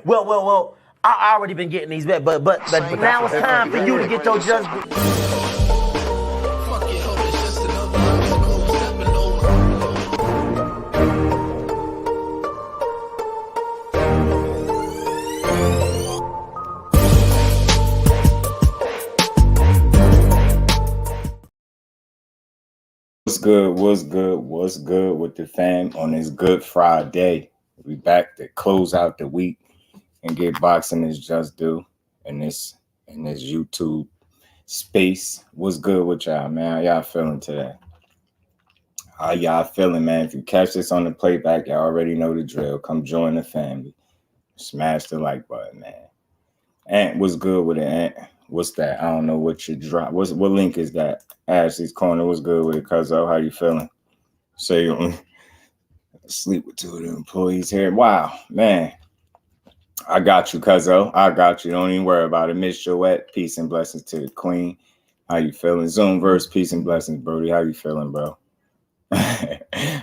Well, I already been getting these back, but now it's time for you to get your just. What's good? What's good? What's good with the fam on this Good Friday? We back to close out the week and get boxing is just due in this YouTube space. What's good with y'all, man? How y'all feeling today? How y'all feeling, man? If you catch this on the playback, y'all already know the drill. Come join the family. Smash the like button, man. Ant, what's good with it, Ant? What's that? I don't know what you drop. What link is that? Ashley's Corner, what's good with it, cuzzo? How you feeling? So you sleep with two of the employees here. Wow, man. I got you, cuzzo. I got you. Don't even worry about it. Miss Joette, peace and blessings to the queen. How you feeling? Zoomverse, peace and blessings, Brody. How you feeling, bro?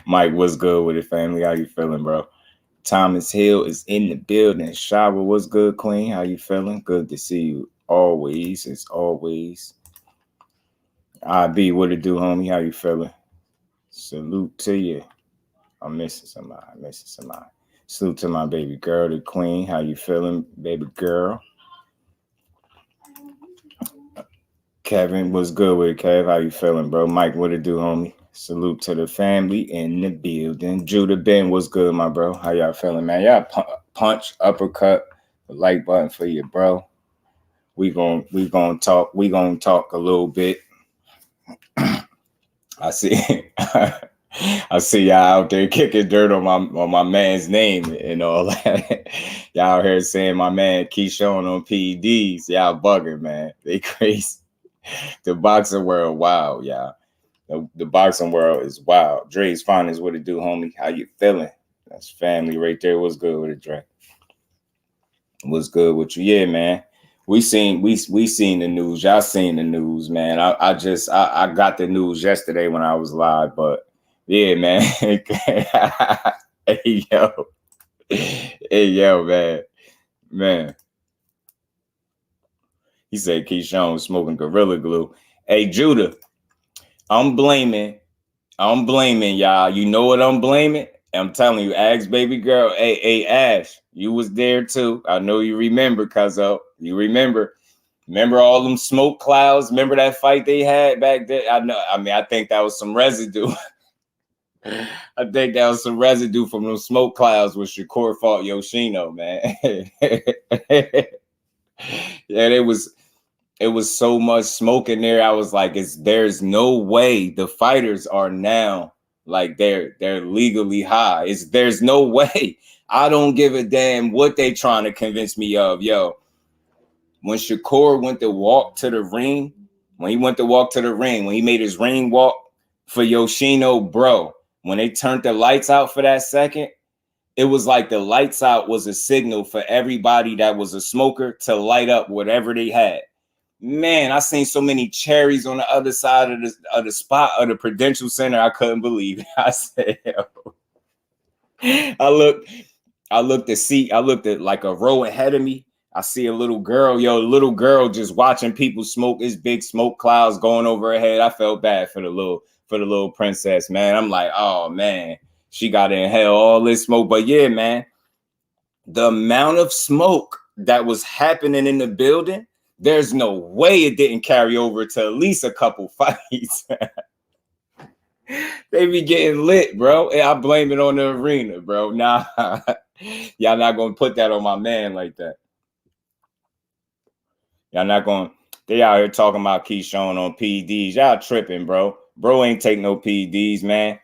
Mike, what's good with it, family? How you feeling, bro? Thomas Hill is in the building. Shower, what's good, queen? How you feeling? Good to see you. Always, as always. IB, what it do, homie? How you feeling? Salute to you. I'm missing somebody. Salute to my baby girl, the queen. How you feeling, baby girl? Kevin, what's good with it, Kev? How you feeling, bro? Mike, what it do, homie? Salute to the family in the building. Judah Ben, what's good, my bro? How y'all feeling, man? Y'all punch, uppercut, the like button for you, bro. We gonna talk a little bit. I see y'all out there kicking dirt on my man's name and all that. Y'all out here saying my man Keyshawn on PEDs. Y'all bugging, man. They crazy. The boxing world, wild, y'all. The boxing world is wild. Dre's finest, what it do, homie? How you feeling? That's family right there. What's good with it, Dre? What's good with you? Yeah, man. We seen the news. Y'all seen the news, man. I got the news yesterday when I was live, but yeah, man. Hey yo, man. He said Keyshawn was smoking Gorilla Glue. Hey, Judah, I'm blaming y'all. You know what I'm blaming? I'm telling you, Ask baby girl. Hey, Ash, you was there too. I know you remember, cuzzo. You remember all them smoke clouds? Remember that fight they had back there? I think that was some residue. I think that was some residue from them smoke clouds when Shakur fought Yoshino, man. Yeah, it was so much smoke in there. I was like, there's no way the fighters are now like they're legally high. There's no way. I don't give a damn what they trying to convince me of, yo. When Shakur went to walk to the ring, when he made his ring walk for Yoshino, bro, when they turned the lights out for that second, it was like the lights out was a signal for everybody that was a smoker to light up whatever they had. Man, I seen so many cherries on the other side of the spot of the Prudential Center. I couldn't believe it. I said, yo. I looked at like a row ahead of me. I see a little girl, just watching people smoke. It's big smoke clouds going over her head. I felt bad for the little princess, man. I'm like, oh man, she got to inhale all this smoke. But yeah, man, the amount of smoke that was happening in the building, there's no way it didn't carry over to at least a couple fights. They be getting lit, bro. I blame it on the arena, bro. Nah, y'all not gonna put that on my man like that. Y'all not going. They out here talking about Keyshawn on PEDs. Y'all tripping, bro. Bro ain't take no PEDs, man.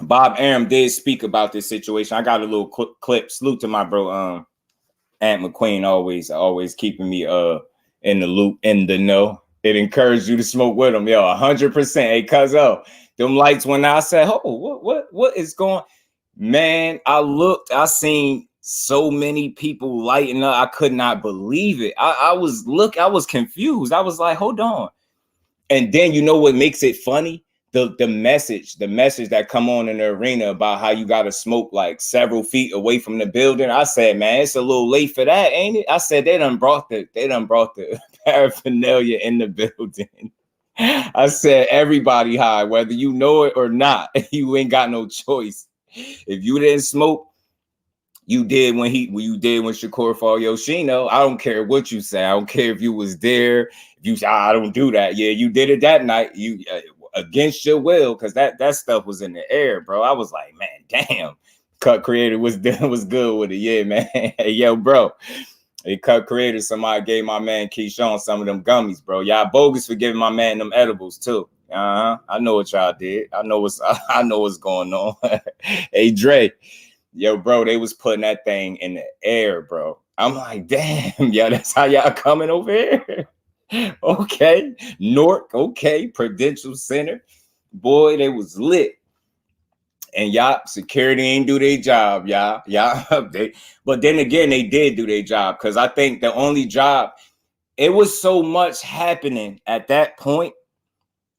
Bob Arum did speak about this situation. I got a little clip. Salute to my bro, Ant McQueen, always keeping me in the loop, in the know. It encouraged you to smoke with him, yo, 100%. Hey, cuzzo, them lights went out. I said, oh, what is going? Man, I seen so many people lighting up. I could not believe it. I was confused. I was like, hold on. And then you know what makes it funny? the message that come on in the arena about how you got to smoke like several feet away from the building. I said, man, it's a little late for that, ain't it? I said, they done brought the paraphernalia in the building. I said, everybody high, whether you know it or not. You ain't got no choice. If you didn't smoke, you did when Shakur fought Yoshino. I don't care what you say. I don't care if you was there. If you say, I don't do that. Yeah, you did it that night. You against your will, because that stuff was in the air, bro. I was like, man, damn. Cut Creator was good with it. Yeah, man. Hey, yo, bro. Hey, Cut Creator, somebody gave my man Keyshawn some of them gummies, bro. Y'all bogus for giving my man them edibles too. I know what y'all did. I know what's going on. Hey, Dre. Yo, bro, they was putting that thing in the air, bro. I'm like, damn, yo, that's how y'all coming over here? Okay. Newark, okay. Prudential Center. Boy, they was lit. And y'all, security ain't do their job, y'all. But then again, they did do their job, because I think the only job, it was so much happening at that point.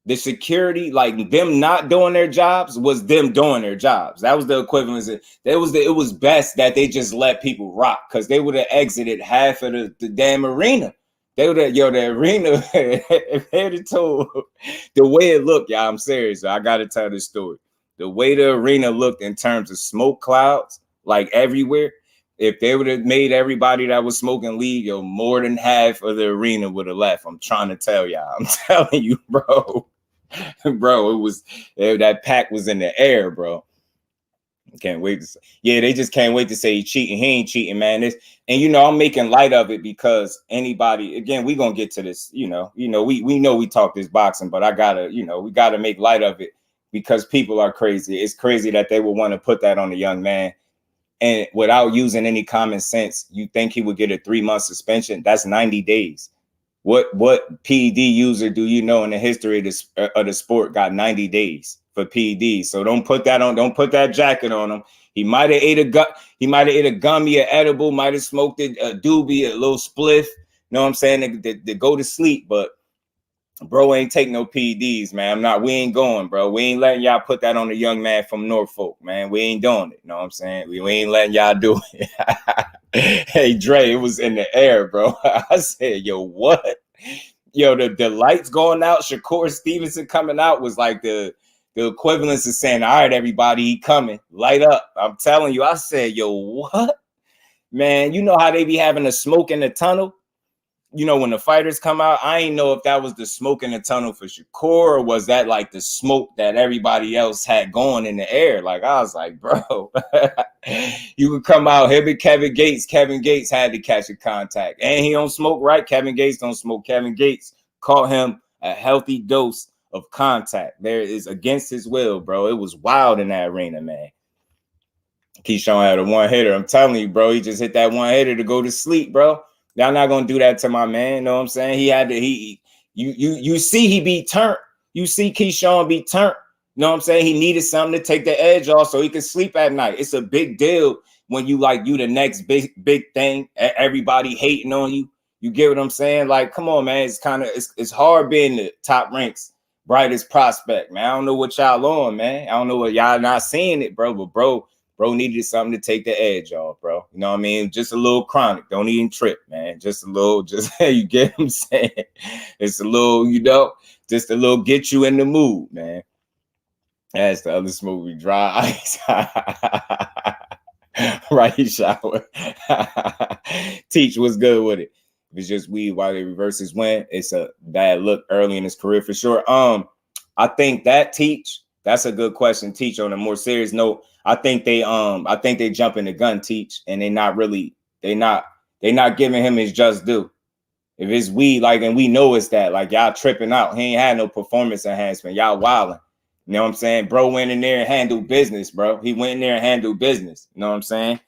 The security, like them not doing their jobs, was them doing their jobs. That was the equivalent. It was best that they just let people rock, because they would have exited half of the damn arena. They would have, the arena, if they had told the way it looked, y'all, I'm serious. I got to tell this story. The way the arena looked in terms of smoke clouds, like everywhere, if they would have made everybody that was smoking leave, more than half of the arena would have left. I'm trying to tell y'all. I'm telling you, bro. Bro, it was that pack was in the air, bro. Can't wait to say. Yeah, they just can't wait to say he's cheating. He ain't cheating, man. And I'm making light of it, because anybody, again, we gonna get to this. We know we talk this boxing, but I gotta, we gotta make light of it, because people are crazy. It's crazy that they would want to put that on a young man, and without using any common sense, you think he would get a 3-month suspension? That's 90 days. What PED user do you know in the history of the sport got 90 days for PED? So don't put that jacket on him. He might have ate a gummy, an edible, might have smoked a doobie, a little spliff. You know what I'm saying? To go to sleep, but bro ain't take no PEDs, man. We ain't going, bro. We ain't letting y'all put that on a young man from Norfolk, man. We ain't doing it. You know what I'm saying? We ain't letting y'all do it. Hey, Dre, it was in the air, bro. I said, yo, what? Yo, the lights going out, Shakur Stevenson coming out was like the equivalence of saying, all right, everybody, he coming. Light up. I'm telling you, I said, yo, what? Man, you know how they be having the smoke in the tunnel? When the fighters come out, I ain't know if that was the smoke in the tunnel for Shakur, or was that like the smoke that everybody else had going in the air? Like, I was like, bro, you could come out here with Kevin Gates. Kevin Gates had to catch a contact, and he don't smoke, right? Kevin Gates don't smoke. Kevin Gates caught him a healthy dose of contact. There is against his will, bro. It was wild in that arena, man. Keyshawn had a one-hitter. I'm telling you, bro, he just hit that one-hitter to go to sleep, bro. Y'all not gonna do that to my man. You know what I'm saying? You see he be turned. You see Keyshawn be turned. You know what I'm saying? He needed something to take the edge off so he could sleep at night. It's a big deal when you the next big thing. Everybody hating on you. You get what I'm saying? Like, come on, man. It's hard being the top ranks, brightest prospect, man. I don't know what y'all on, man. I don't know what y'all not seeing it, bro. But bro needed something to take the edge off, bro. You know what I mean? Just a little chronic. Don't even trip, man. Just a little, you get what I'm saying? It's a little, just a little get you in the mood, man. That's the other movie, Dry Ice. Right shower. Teach was good with it. If it's just weed while they reverse his win, it's a bad look early in his career for sure. I think that's a good question, Teach. On a more serious note, I think they jump in the gun, Teach, and they're not giving him his just due. If it's weed, and we know it's that, y'all tripping out. He ain't had no performance enhancement. Y'all wilding. You know what I'm saying? Bro went in there and handled business, bro. He went in there and handled business. You know what I'm saying?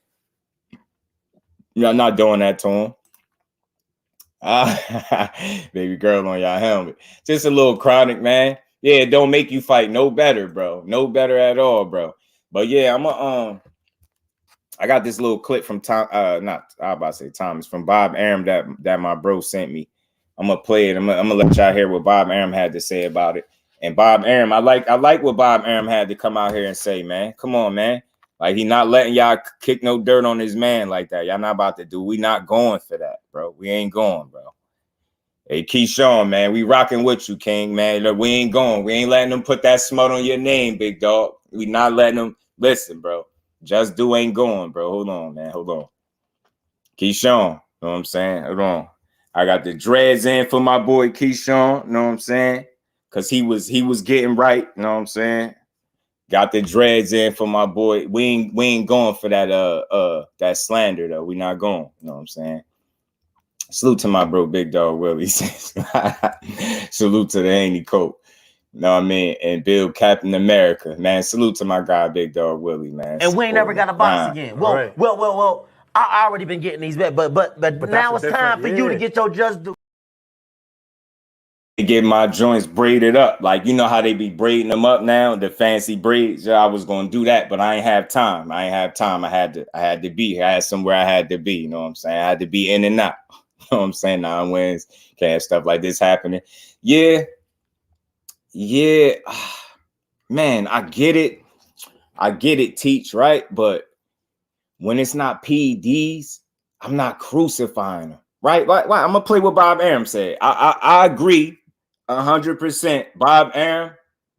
Y'all not doing that to him. Baby girl on y'all helmet. Just a little chronic, man. Yeah, it don't make you fight no better, bro. No better at all, bro. But yeah, I got this little clip from Thomas, from Bob Arum that my bro sent me. I'm gonna play it. I'm gonna let y'all hear what Bob Arum had to say about it. And Bob Arum, I like what Bob Arum had to come out here and say, man. Come on, man. Like, he not letting y'all kick no dirt on his man like that. Y'all not about to do. We not going for that, bro. We ain't going, bro. Hey, Keyshawn, man, we rocking with you, King, man. Look, we ain't going. We ain't letting them put that smut on your name, big dog. We not letting them. Listen, bro. Just Do ain't going, bro. Hold on, man. Hold on. Keyshawn, know what I'm saying? Hold on. I got the dreads in for my boy Keyshawn, know what I'm saying? Because he was getting right, know what I'm saying? Got the dreads in for my boy. We ain't going for that slander though. We not going, you know what I'm saying? Salute to my bro Big Dog Willie. Salute to the Haney coat. You know what I mean? And Bill Captain America. Man, salute to my guy Big Dog Willie, man. And we ain't never got to box again. Well, I already been getting these bets, but now it's time for you to get your just do. Get my joints braided up. Like, you know how they be braiding them up now, the fancy braids. Yeah, I was gonna do that, but I ain't have time. I had to be here. I had somewhere I had to be, you know what I'm saying? I had to be in and out. You know what I'm saying? 9 wins, can't have stuff like this happening. Yeah. Man, I get it, Teach, right? But when it's not PEDs, I'm not crucifying them, right? Why? I'm gonna play what Bob Arum said. I agree 100%. Bob Arum,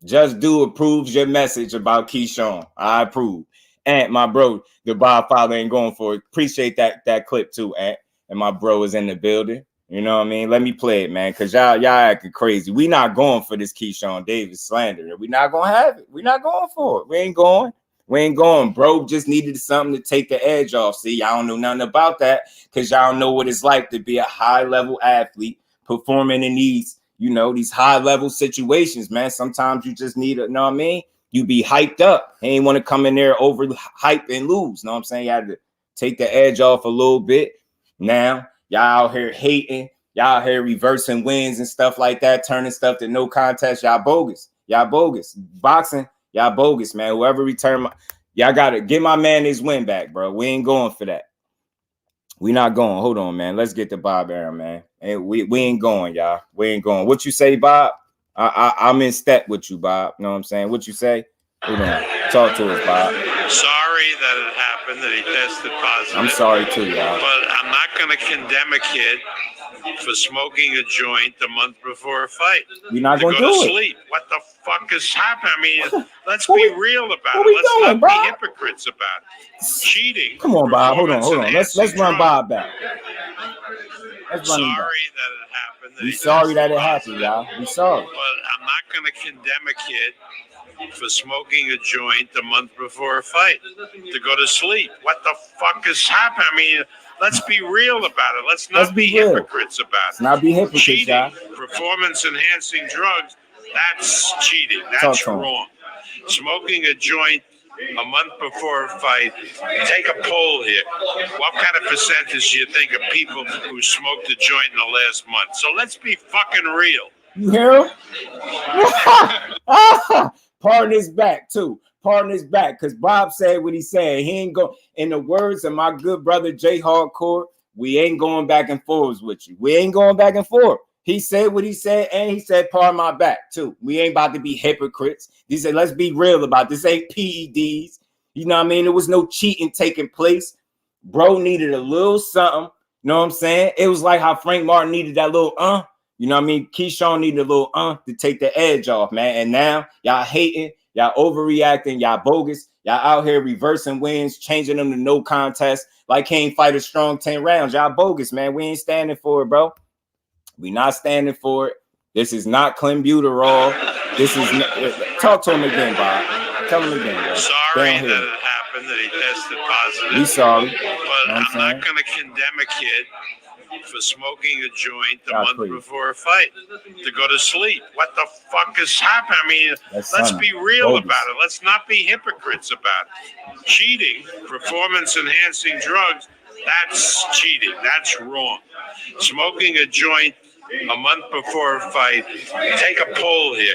Just Do approves your message about Keyshawn. I approve. And my bro, the Bob Father ain't going for it. Appreciate that clip too, Ant. And my bro is in the building. You know what I mean? Let me play it, man, because y'all acting crazy. We not going for this Keyshawn Davis slander. We not going to have it. We not going for it. We ain't going. We ain't going. Bro just needed something to take the edge off. See, y'all don't know nothing about that because y'all know what it's like to be a high-level athlete performing in these, you know, these high-level situations, man. Sometimes you just need, you know what I mean? You be hyped up. He ain't want to come in there over hype and lose. You know what I'm saying? You had to take the edge off a little bit. Now, y'all out here hating. Y'all out here reversing wins and stuff like that, turning stuff to no contest. Y'all bogus. Y'all bogus. Boxing, y'all bogus, man. Whoever returned, y'all got to get my man his win back, bro. We ain't going for that. We not going. Hold on, man. Let's get to Bob Arum, man. And we ain't going, y'all. We ain't going. What you say, Bob? I'm in step with you, Bob. You know what I'm saying? What you say? Hold on. Talk to us, Bob. Sorry that it happened, that he tested positive. I'm sorry too, y'all. But I'm not going to condemn a kid for smoking a joint the month before a fight. We're not going to go do to it. sleep. What the fuck is happening? I mean, let's be real about it. Let's not be hypocrites about it. Cheating. Come on, Bob. Hold on. Let's run Bob back. Sorry that it happened. We sorry that it happened, y'all. We sorry. But I'm not going to condemn a kid for smoking a joint the month before a fight to go to sleep. What the fuck is happening? I mean, let's be real about it. Let's not be hypocrites about it. Let's not be hypocrites, cheating, y'all. Performance-enhancing drugs, that's cheating. That's wrong. Smoking a joint a month before a fight, take a poll here. What kind of percentage do you think of people who smoked a joint in the last month? So let's be fucking real. You hear him? Pardon his back, too. Pardon his back, because Bob said what he said. He ain't go. In the words of my good brother Jay Hardcore, we ain't going back and forth with you. We ain't going back and forth. He said what he said, and he said, pardon my back, too. We ain't about to be hypocrites. He said, let's be real about this. Ain't PEDs. You know what I mean? There was no cheating taking place. Bro needed a little something. You know what I'm saying? It was like how Frank Martin needed that little You know what I mean? Keyshawn needed a little to take the edge off, man. And now y'all hating, y'all overreacting, y'all bogus. Y'all out here reversing wins, changing them to no contest. Like he ain't fight a strong 10 rounds. Y'all bogus, man. We ain't standing for it, bro. We not standing for it. This is not clenbuterol. This is not, talk to him again, Bob. Tell him again, bro. Sorry that it happened, that he tested positive. We sorry. But I'm not going to condemn a kid for smoking a joint the month before a fight to go to sleep. What the fuck is happening? I mean, let's be real about it. Let's not be hypocrites about it. Cheating, performance-enhancing drugs, that's cheating. That's wrong. Smoking a joint a month before a fight, take a poll here.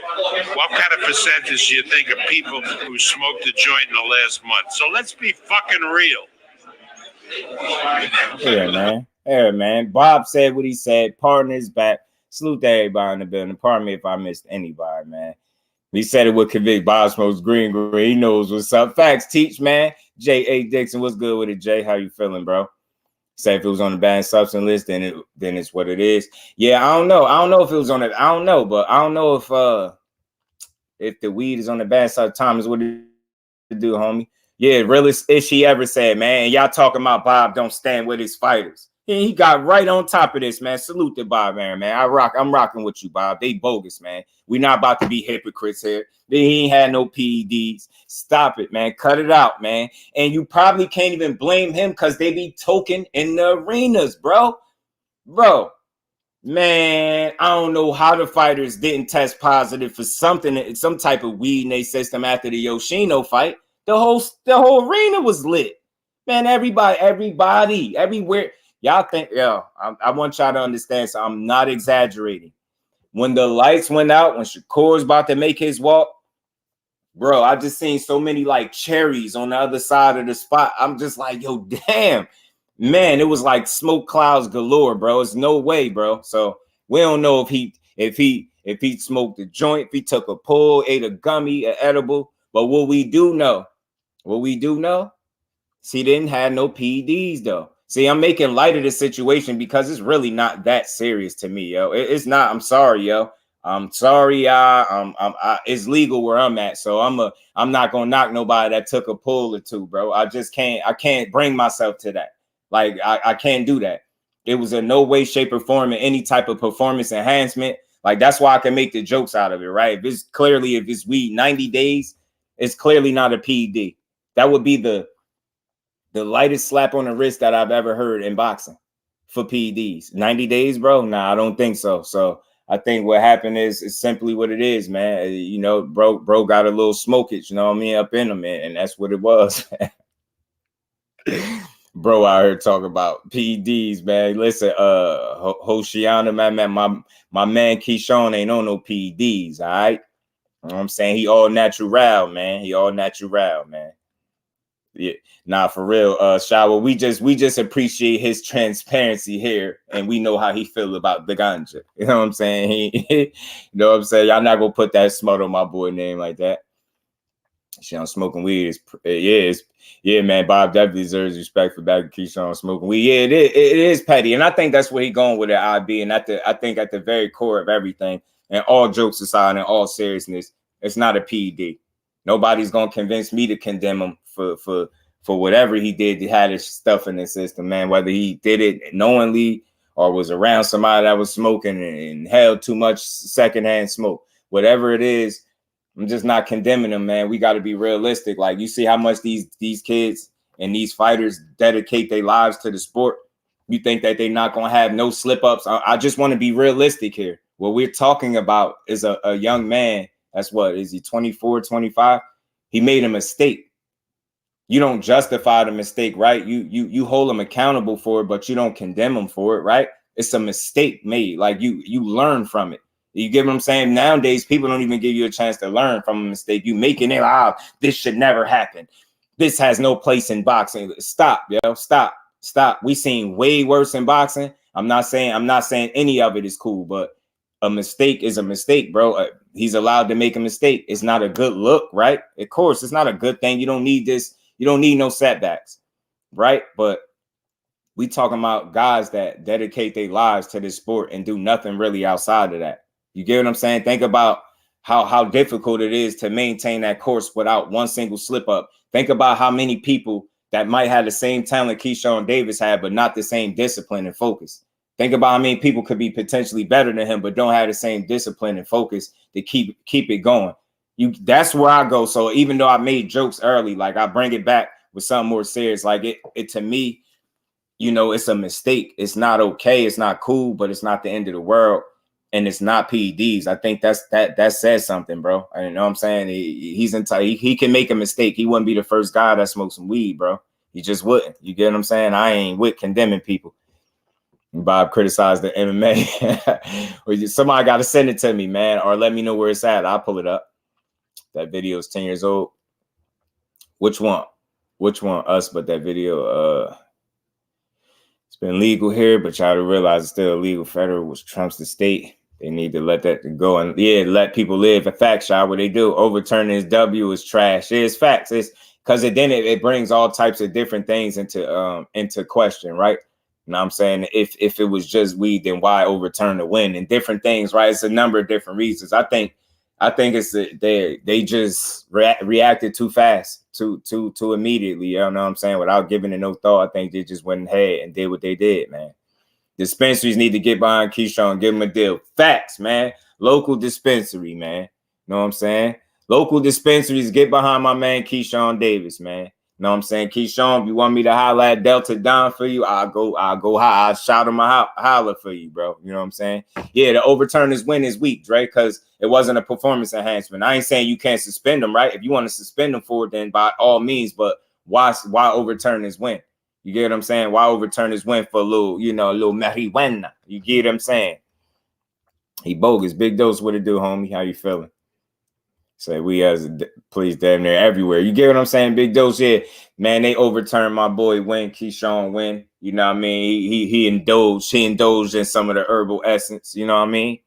What kind of percentage do you think of people who smoked a joint in the last month? So let's be fucking real. Yeah, man. Yeah, man. Bob said what he said. Pardon his back. Salute to everybody in the building. Pardon me if I missed anybody, man. He said it would convict. Bob smokes green. He knows what's up. Facts, teach, man. J.A. Dixon, what's good with it, Jay? How you feeling, bro? Say if it was on the banned substance list, then it's what it is. Yeah, I don't know. I don't know if it was on it. I don't know, but I don't know if the weed is on the banned substance. Thomas, what do you do, homie? Yeah, realest is she ever said, man. Y'all talking about Bob don't stand with his fighters. He got right on top of this, man. Salute to Bob, man. I'm rocking with you, Bob. They bogus, man. We not about to be hypocrites here. He ain't had no PEDs. Stop it, man. Cut it out, man. And you probably can't even blame him because they be token in the arenas, bro. Bro, man, I don't know how the fighters didn't test positive for something, some type of weed in their system after the Yoshino fight. The whole arena was lit. Man, everybody, everywhere. Y'all think, I want y'all to understand, so I'm not exaggerating. When the lights went out, when Shakur's about to make his walk, bro, I just seen so many like cherries on the other side of the spot. I'm just like, yo, damn. Man, it was like smoke clouds galore, bro. It's no way, bro. So we don't know if he smoked a joint, if he took a pull, ate a gummy, an edible. But what we do know, he didn't have no PEDs though. See, I'm making light of this situation because it's really not that serious to me, yo. It's not. I'm sorry, yo. I'm sorry, it's legal where I'm at, so I'm not gonna knock nobody that took a pull or two, bro. I can't bring myself to that. Like I can't do that. It was in no way, shape, or form in any type of performance enhancement. Like that's why I can make the jokes out of it, right? If it's weed 90 days, it's clearly not a PED. That would be the lightest slap on the wrist that I've ever heard in boxing for PEDs. 90 days, bro? Nah, I don't think so. So I think what happened is simply what it is, man. You know, bro got a little smokage, you know what I mean, up in him, and that's what it was. Bro out here talking about PEDs, man. Listen, Hoshiana, man, my man Keyshawn ain't on no PEDs, all right? You know what I'm saying? He all natural, man. Yeah, nah, for real. Shower, we just appreciate his transparency here, and we know how he feel about the ganja. You know what I'm saying? You know what I'm saying? Y'all not gonna put that smut on my boy name like that. Keyshawn smoking weed yeah, man. Bob definitely deserves respect for back Keyshawn smoking weed. Yeah, it is petty, and I think that's where he going with it. IB, and I think at the very core of everything, and all jokes aside, and all seriousness, it's not a PED. Nobody's gonna convince me to condemn him for whatever he did. He had his stuff in the system, man. Whether he did it knowingly or was around somebody that was smoking and held too much secondhand smoke, whatever it is. I'm just not condemning them, man. We got to be realistic. Like, you see how much these kids and these fighters dedicate their lives to the sport. You think that they're not going to have no slip-ups? I just want to be realistic here. What we're talking about is a young man. That's what, is he 24, 25? He made a mistake. You don't justify the mistake, right? You hold him accountable for it, but you don't condemn him for it, right? It's a mistake made. Like, you learn from it. You get what I'm saying? Nowadays, people don't even give you a chance to learn from a mistake. You making it out. This should never happen. This has no place in boxing. Stop, yo. Stop. We seen way worse in boxing. I'm not saying any of it is cool, but a mistake is a mistake, bro. He's allowed to make a mistake. It's not a good look, right? Of course, it's not a good thing. You don't need this. You don't need no setbacks, right? But we talking about guys that dedicate their lives to this sport and do nothing really outside of that. You get what I'm saying? Think about how difficult it is to maintain that course without one single slip up. Think about how many people that might have the same talent Keyshawn Davis had, but not the same discipline and focus. Think about how many people could be potentially better than him, but don't have the same discipline and focus to keep it going. That's where I go. So even though I made jokes early, like I bring it back with something more serious. Like it to me, you know, it's a mistake. It's not okay. It's not cool, but it's not the end of the world. And it's not PEDs. I think that says something, bro. I know what I'm saying. He can make a mistake. He wouldn't be the first guy that smoked some weed, bro. He just wouldn't. You get what I'm saying? I ain't with condemning people. Bob criticized the MMA. Somebody got to send it to me, man, or let me know where it's at. I'll pull it up. That video is 10 years old. Which one? Us, but that video, it's been legal here, but y'all to realize it's still illegal. Federal, which trumps the state. They need to let that go and let people live. A fact, shot. What they do, overturning his W is trash. It's facts. It's because then it brings all types of different things into question, right? You know what I'm saying? If it was just weed, then why overturn the win and different things, right? It's a number of different reasons. I think it's they just reacted too fast, too immediately. You know what I'm saying? Without giving it no thought. I think they just went ahead and did what they did, man. Dispensaries need to get behind Keyshawn, give him a deal. Facts, man. Local dispensary, man. You know what I'm saying? Local dispensaries, get behind my man Keyshawn Davis, man. You know what I'm saying? Keyshawn, if you want me to holler at Delta Don for you, I'll go high. I'll shout him a holler for you, bro. You know what I'm saying? Yeah, the overturn his win is weak, right? Because it wasn't a performance enhancement. I ain't saying you can't suspend him, right? If you want to suspend him for it, then by all means, but why overturn his win? You get what I'm saying? Why overturn his win for a little marijuana? You get what I'm saying? He bogus. Big Dose, what it do, homie? How you feeling? Say we as a police damn near everywhere. You get what I'm saying? Big Dose, yeah. Man, they overturned my boy win, Keyshawn win. You know what I mean? He indulged in some of the herbal essence. You know what I mean?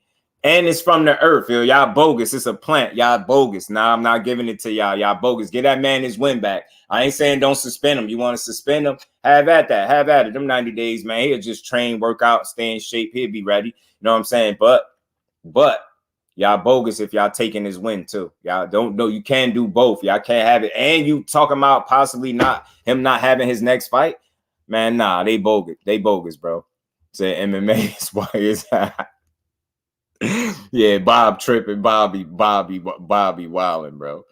And it's from the earth, yo. Y'all bogus. It's a plant. Y'all bogus. Nah, I'm not giving it to y'all. Y'all bogus. Get that man his win back. I ain't saying don't suspend him. You want to suspend him? Have at that. Have at it. Them 90 days, man. He'll just train, work out, stay in shape. He'll be ready. You know what I'm saying? But y'all bogus if y'all taking his win too. Y'all don't know. You can't do both. Y'all can't have it. And you talking about possibly not having his next fight? Man, nah, they bogus. They bogus, bro. Say MMA is why is that. Yeah, Bob tripping, Bobby wilding, bro.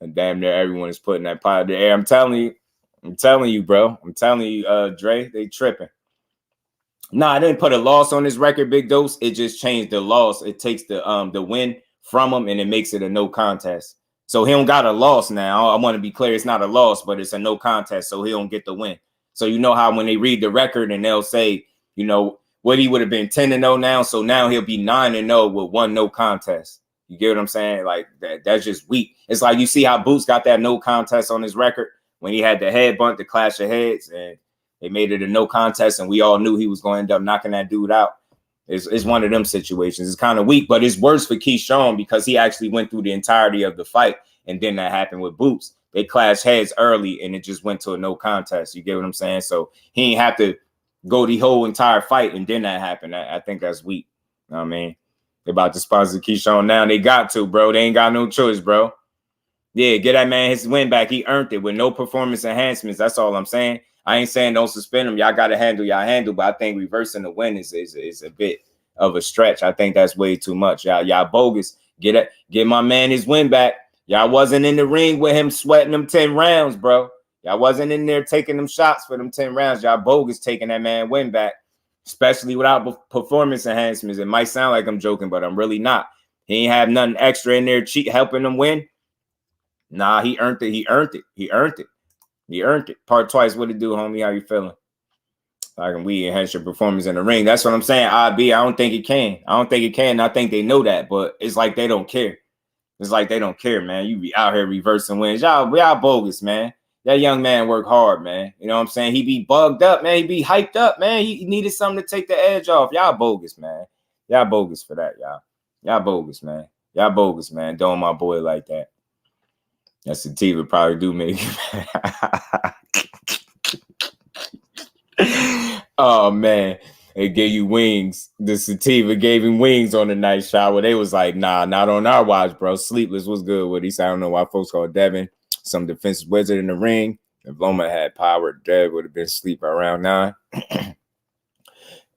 And damn near everyone is putting that pot in the air. I'm telling you, bro. I'm telling you, Dre, they tripping. Nah, I didn't put a loss on his record, Big Dose. It just changed the loss. It takes the win from him and it makes it a no contest. So he don't got a loss now. I want to be clear, it's not a loss, but it's a no contest, so he don't get the win. So you know how when they read the record and they'll say, you know, what he would have been 10-0 now, so now he'll be 9-0 with one no contest. You get what I'm saying? Like that's just weak. It's like you see how Boots got that no contest on his record when he had the headbutt, the clash of heads, and they made it a no contest, and we all knew he was going to end up knocking that dude out. It's one of them situations. It's kind of weak, but it's worse for Keyshawn because he actually went through the entirety of the fight, and then that happened with Boots. They clashed heads early, and it just went to a no contest. You get what I'm saying? So he ain't have to go the whole entire fight, and then that happened. I think that's weak. You know what I mean? They about to sponsor Keyshawn now. They got to, bro. They ain't got no choice, bro. Yeah, get that man his win back. He earned it with no performance enhancements. That's all I'm saying. I ain't saying don't suspend him. Y'all got to handle y'all handle, but I think reversing the win is a bit of a stretch. I think that's way too much. Y'all bogus. Get my man his win back. Y'all wasn't in the ring with him sweating them 10 rounds, bro. Y'all wasn't in there taking them shots for them 10 rounds. Y'all bogus taking that man win back, especially without performance enhancements. It might sound like I'm joking, but I'm really not. He ain't have nothing extra in there helping him win. Nah, he earned it. He earned it. He earned it. He earned it. Part twice. What it do, homie? How you feeling? Like we enhance your performance in the ring. That's what I'm saying. I don't think it can. I don't think it can. I think they know that, but it's like they don't care. It's like they don't care, man. You be out here reversing wins. Y'all bogus, man. That young man work hard, man. You know what I'm saying? He be bugged up, man. He be hyped up, man. He needed something to take the edge off. Y'all bogus, man. Y'all bogus for that, y'all. Y'all bogus, man. Y'all bogus, man. Doing my boy like that. That sativa probably do make Oh, man. It gave you wings. The sativa gave him wings on the night shower. They was like, nah, not on our watch, bro. Sleepless was good with. He said, I don't know why folks call Devin some defensive wizard in the ring. If Loma had power, Dev would have been asleep around 9.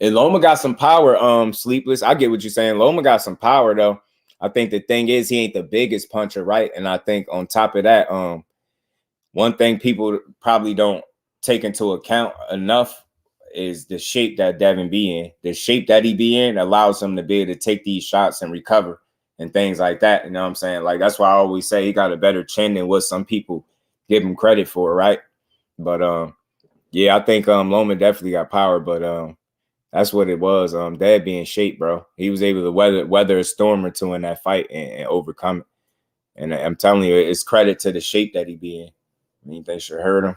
And Loma got some power, Sleepless. I get what you're saying. Loma got some power, though. I think the thing is he ain't the biggest puncher, right? And I think on top of that, one thing people probably don't take into account enough is the shape that Devin be in. The shape that he be in allows him to be able to take these shots and recover and things like that. You know what I'm saying? Like, that's why I always say he got a better chin than what some people give him credit for, right? But yeah, I think Loma definitely got power, but that's what it was. Dad being in shape, bro. He was able to weather a storm or two in that fight and overcome it. And I'm telling you, it's credit to the shape that he be in. Anything should hurt him.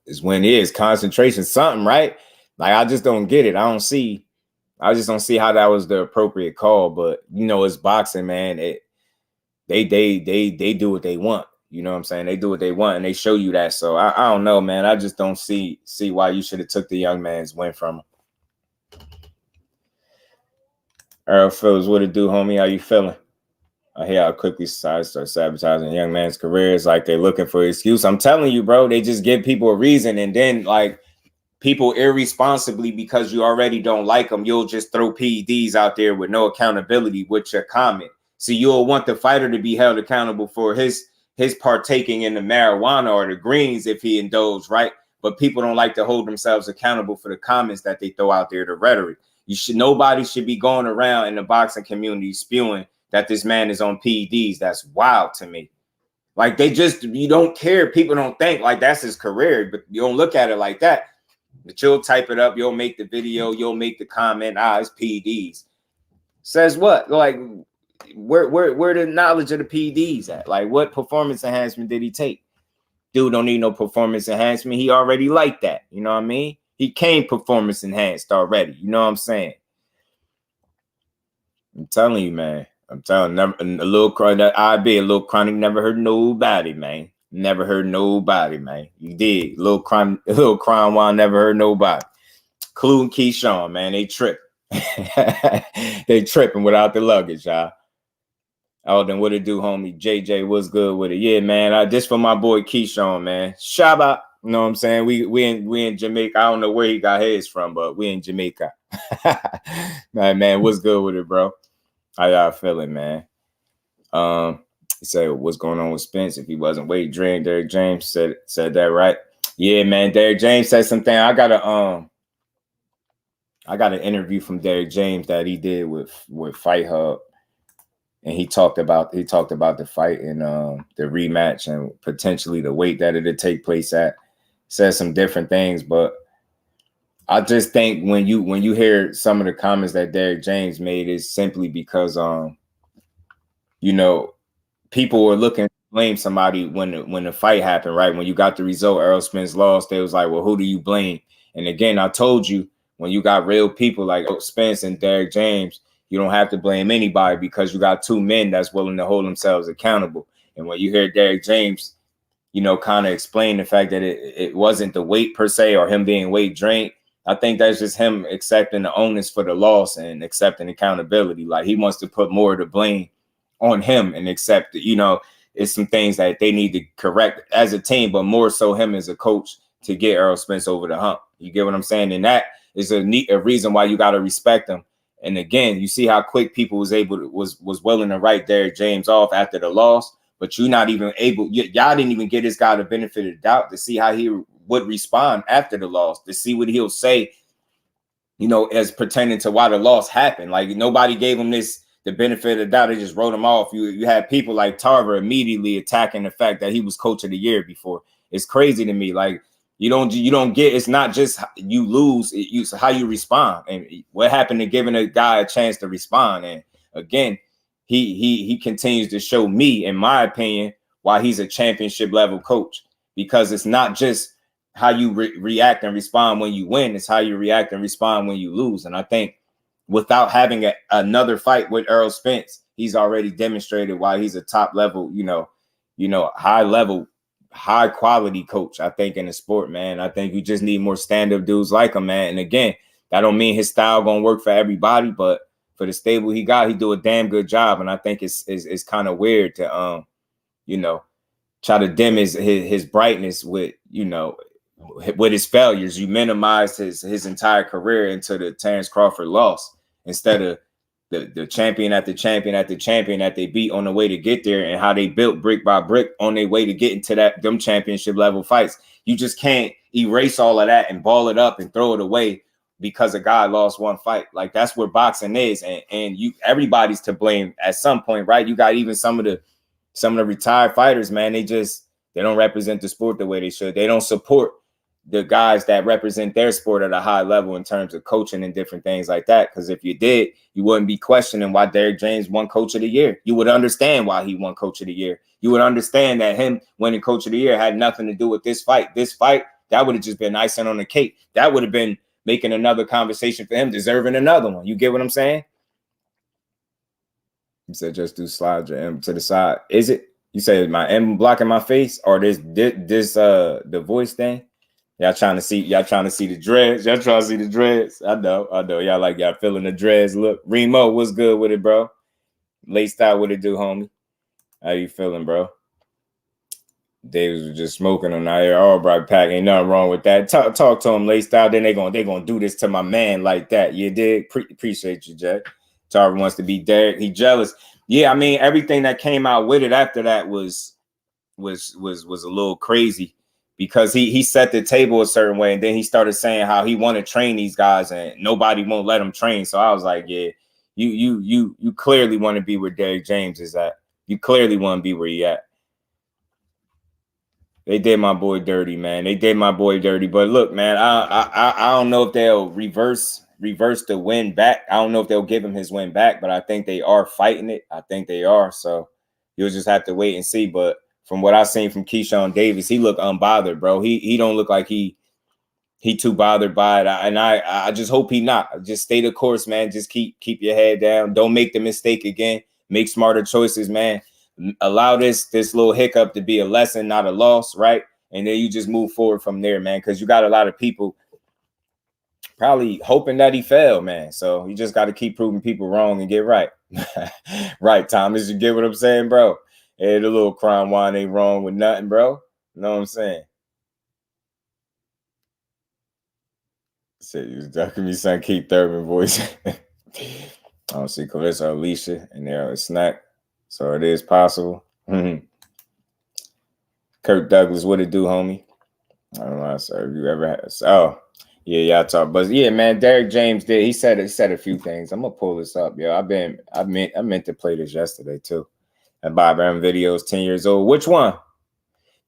Is when it is concentration, something, right? Like, I just don't get it. I don't see I just don't see how that was the appropriate call. But you know, it's boxing, man. They do what they want. You know what I'm saying? They do what they want, and they show you that. So I don't know, man. I just don't see why you should have took the young man's win from him. Errol Phillips, what it do, homie? How you feeling? I hear how quickly society starts sabotaging a young man's career. It's like they're looking for an excuse. I'm telling you, bro, they just give people a reason, and then like people irresponsibly, because you already don't like them, you'll just throw PEDs out there with no accountability with your comment. So you'll want the fighter to be held accountable for his partaking in the marijuana or the greens if he indulged, right? But people don't like to hold themselves accountable for the comments that they throw out there, the rhetoric. Nobody should be going around in the boxing community spewing that this man is on PEDs. That's wild to me. Like you don't care. People don't think like that's his career, but you don't look at it like that. But you'll type it up, you'll make the video, you'll make the comment, it's PEDs. Says what? Like, where the knowledge of the PEDs at? Like, what performance enhancement did he take? Dude don't need no performance enhancement. He already like that. You know what I mean? He came performance enhanced already. You know what I'm saying? I'm telling you, man. I'm telling you, a little chronic never hurt nobody, man. Never hurt nobody, man. You did. A little crime while never hurt nobody. Clue and Keyshawn, man, they tripping. They tripping without the luggage, y'all. Oh, then what it do, homie? JJ, what's good with it? Yeah, man. This for my boy Keyshawn, man. Shabbat. You know what I'm saying? We in Jamaica. I don't know where he got his from, but we in Jamaica. man, what's good with it, bro? How y'all feeling, man? He said, what's going on with Spence? If he wasn't weight drained, Derrick James said that, right? Yeah, man. Derrick James said something. I got an interview from Derrick James that he did with Fight Hub, and he talked about the fight and the rematch and potentially the weight that it'd take place at. Said some different things, but I just think when you hear some of the comments that Derrick James made, is simply because you know, people were looking to blame somebody when the fight happened, right? When you got the result, Errol Spence lost, they was like, well, who do you blame? And again, I told you, when you got real people like Spence and Derrick James, you don't have to blame anybody because you got two men that's willing to hold themselves accountable. And when you hear Derrick James, you know, kind of explain the fact that it wasn't the weight per se or him being weight drained, I think that's just him accepting the onus for the loss and accepting accountability. Like, he wants to put more of the blame on him and accept, you know, it's some things that they need to correct as a team, but more so him as a coach to get Errol Spence over the hump. You get what I'm saying? And that is a reason why you got to respect him. And again, you see how quick people was willing to write Derrick James off after the loss, but you're not even able. Y'all didn't even get this guy the benefit of the doubt to see how he would respond after the loss, to see what he'll say, you know, as pertaining to why the loss happened. Like, nobody gave him the benefit of the doubt. They just wrote him off. You had people like Tarver immediately attacking the fact that he was coach of the year before. It's crazy to me. Like, you don't get, it's not just you lose, it's how you respond. And what happened to giving a guy a chance to respond? And again, he continues to show me, in my opinion, why he's a championship level coach, because it's not just how you react and respond when you win, it's how you react and respond when you lose. And I think without having another fight with Errol Spence, he's already demonstrated why he's a top level, you know, high level, high quality coach, I think, in the sport, man. I think we just need more stand-up dudes like him, man. And again, that don't mean his style gonna work for everybody, but for the stable he got, he do a damn good job. And I think it's kind of weird to you know, try to dim his brightness with, you know, with his failures. You minimize his entire career into the Terrence Crawford loss instead of the champion after champion after champion that they beat on the way to get there, and how they built brick by brick on their way to get into them championship level fights. You just can't erase all of that and ball it up and throw it away because a guy lost one fight. Like, that's where boxing is, and everybody's to blame at some point, right? You got even some of the retired fighters, man. They don't represent the sport the way they should. They don't support the guys that represent their sport at a high level in terms of coaching and different things like that. Because if you did, you wouldn't be questioning why Derrick James won coach of the year. You would understand why he won coach of the year. You would understand that him winning coach of the year had nothing to do with this fight. This fight, that would have just been icing on the cake. That would have been making another conversation for him, deserving another one. You get what I'm saying? You said just do slide your M to the side. Is it? You say my M blocking my face or this the voice thing? Y'all trying to see the dreads. Y'all trying to see the dreads. I know. Y'all like y'all feeling the dreads. Look, Remo, what's good with it, bro? Late style, what it do, homie? How you feeling, bro? Davis was just smoking on out here. All right, Pack, ain't nothing wrong with that. Talk to him, late style. Then they gonna do this to my man like that. You dig? Appreciate you, Jack. Tarver wants to be Derrick. He jealous. Yeah, I mean everything that came out with it after that was a little crazy because he set the table a certain way and then he started saying how he want to train these guys and nobody won't let him train. So I was like, yeah, you clearly want to be where Derrick James is at. You clearly want to be where he at. They did my boy dirty, man. They did my boy dirty. But look, man, I don't know if they'll reverse the win back. I don't know if they'll give him his win back, but I think they are fighting it. I think they are. So you'll just have to wait and see. But from what I've seen from Keyshawn Davis, he looked unbothered, bro. He don't look like he too bothered by it. I just hope he not. Just stay the course, man. Just keep your head down. Don't make the mistake again. Make smarter choices, man. Allow this little hiccup to be a lesson, not a loss, right? And then you just move forward from there, man, because you got a lot of people probably hoping that he failed, man. So you just got to keep proving people wrong and get right. Right, Thomas, you get what I'm saying, bro? Hey, the little crime wine ain't wrong with nothing, bro. You know what I'm saying? Said you was ducking me, son. Keith Thurman voice. I don't see Clarissa or Alicia in there a snack. So it is possible. Kirk Douglas, what it do, homie? I don't know. So if you ever had, oh yeah, y'all talk. But yeah, man, Derrick James did. He said a few things. I'm gonna pull this up, yo. I meant to play this yesterday too. That Bob Arum video is 10 years old. Which one?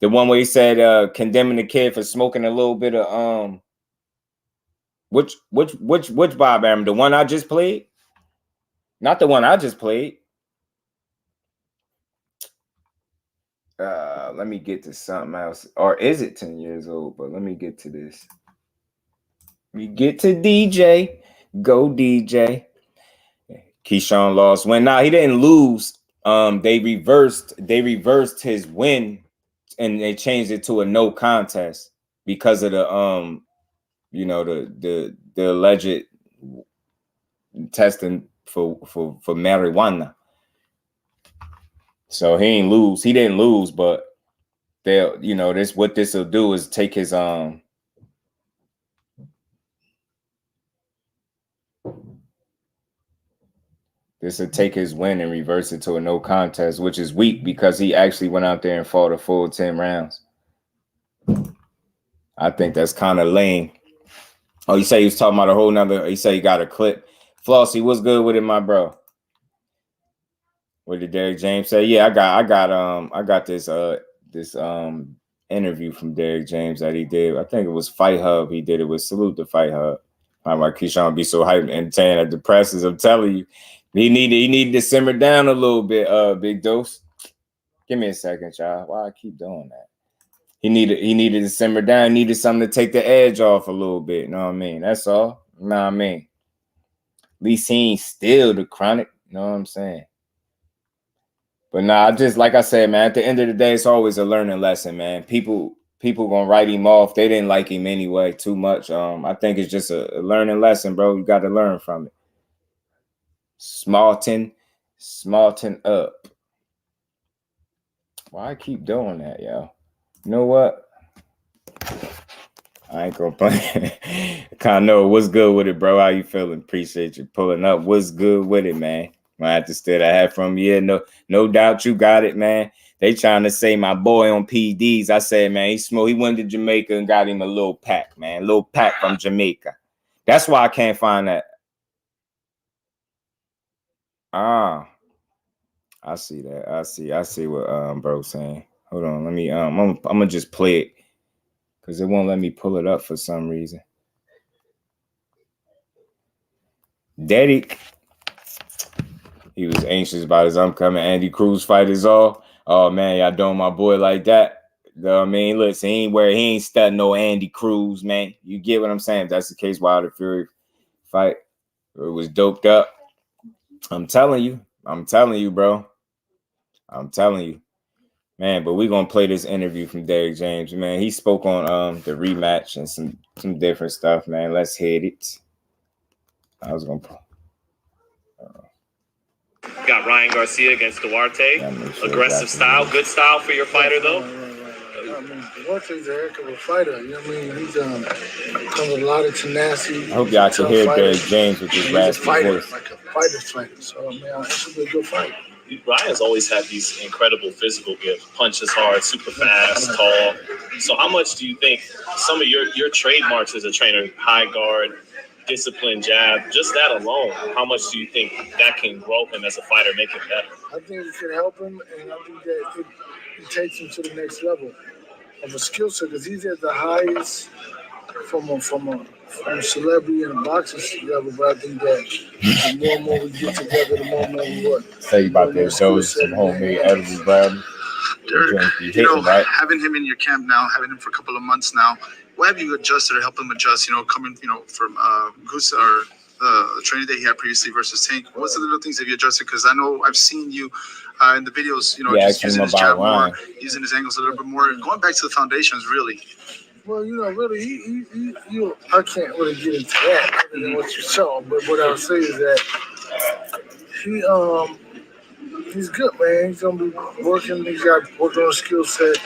The one where he said condemning the kid for smoking a little bit of Which Bob Arum? The one I just played? Not the one I just played. Let me get to something else. Or is it 10 years old? But let me get to this. We get to DJ. Go DJ. Keyshawn lost win. Nah, he didn't lose. They reversed his win and they changed it to a no contest because of the the alleged testing for marijuana. So he didn't lose, but they'll, what this will do is take his this will take his win and reverse it to a no contest, which is weak because he actually went out there and fought a full 10 rounds. I think that's kind of lame. Oh, you say he was talking about a whole nother, you say he got a clip. Flossie, what's good with it, my bro? What did Derrick James say? Yeah, I got this interview from Derrick James that he did. I think it was Fight Hub. He did it with Salute to Fight Hub. I'm like, Keyshawn be so hyped and entertained at the presses. I'm telling you, he needed to simmer down a little bit. Big Dose. Give me a second, y'all. Why I keep doing that? He needed to simmer down. Needed something to take the edge off a little bit. You know what I mean? That's all. You know what I mean? At least he ain't still the chronic. You know what I'm saying? But nah, just like I said, man, at the end of the day, it's always a learning lesson, man. People gonna write him off. They didn't like him anyway too much. I think it's just a learning lesson, bro. You got to learn from it. Smarten up. Why I keep doing that, yo? You know what? I ain't gonna play. Kind of know what's good with it, bro. How you feeling? Appreciate you pulling up. What's good with it, man? I have to steal that hat from you. Yeah, no doubt you got it, man. They trying to say my boy on PDs. I said, man, he went to Jamaica and got him a little pack, man. A little pack from Jamaica. That's why I can't find that. I see that. I see what bro's saying. Hold on, let me I'm gonna just play it because it won't let me pull it up for some reason. Derrick. He was anxious about his upcoming Andy Cruz fight is all. Oh, man, y'all doing my boy like that. I mean, listen, he ain't studying no Andy Cruz, man. You get what I'm saying? If that's the case, Wilder Fury fight, it was doped up. I'm telling you, bro. I'm telling you, man. But we're gonna play this interview from Derrick James, man. He spoke on the rematch and some different stuff, man. Let's hit it. I was gonna. Got Ryan Garcia against Duarte. Aggressive style, good style for your fighter, though. I mean, Duarte's a heck of a fighter. You know what I mean? He's comes with a lot of tenacity. I hope y'all can hear Derrick James with his raspy voice. Like a fighter's fighter. So, man, it should be a good fight. Ryan's always had these incredible physical gifts. Punches hard, super fast, tall. So how much do you think some of your trademarks as a trainer, high guard, discipline, jab, just that alone, how much do you think that can grow him as a fighter, make him better? I think it can help him, and I think that it takes him to the next level of a skill set, because he's at the highest from a celebrity and a boxing level. But I think that the more and more we get together, the more and more we work. Say about this, those some homemade edible brownies. Derrick, having him in your camp now, having him for a couple of months now, what have you adjusted to help him adjust? Coming, from Goose or the training that he had previously versus Tank. What's the little things that you adjusted? Because I know I've seen you in the videos, just using his jab more, using his angles a little bit more, going back to the foundations, really. Well, really, I can't really get into that other than what you saw. But what I'll say is that he's good, man. He's gonna be working. He's got to work on a skill set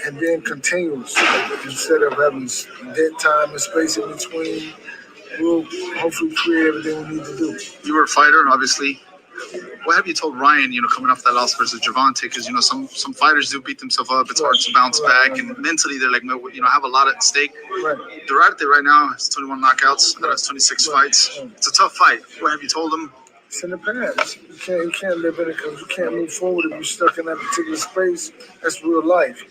and being continuous instead of having dead time and space in between. We'll hopefully create everything we need to do. You were a fighter, obviously. What have you told Ryan, coming off that loss versus Gervonta? Because, some fighters do beat themselves up. It's hard to bounce back. And mentally, they're like, have a lot at stake. Right. Duarte right now has 21 knockouts. That has 26 fights. It's a tough fight. What have you told him? It's in the past. You can't live in it because you can't move forward if you're stuck in that particular space. That's real life.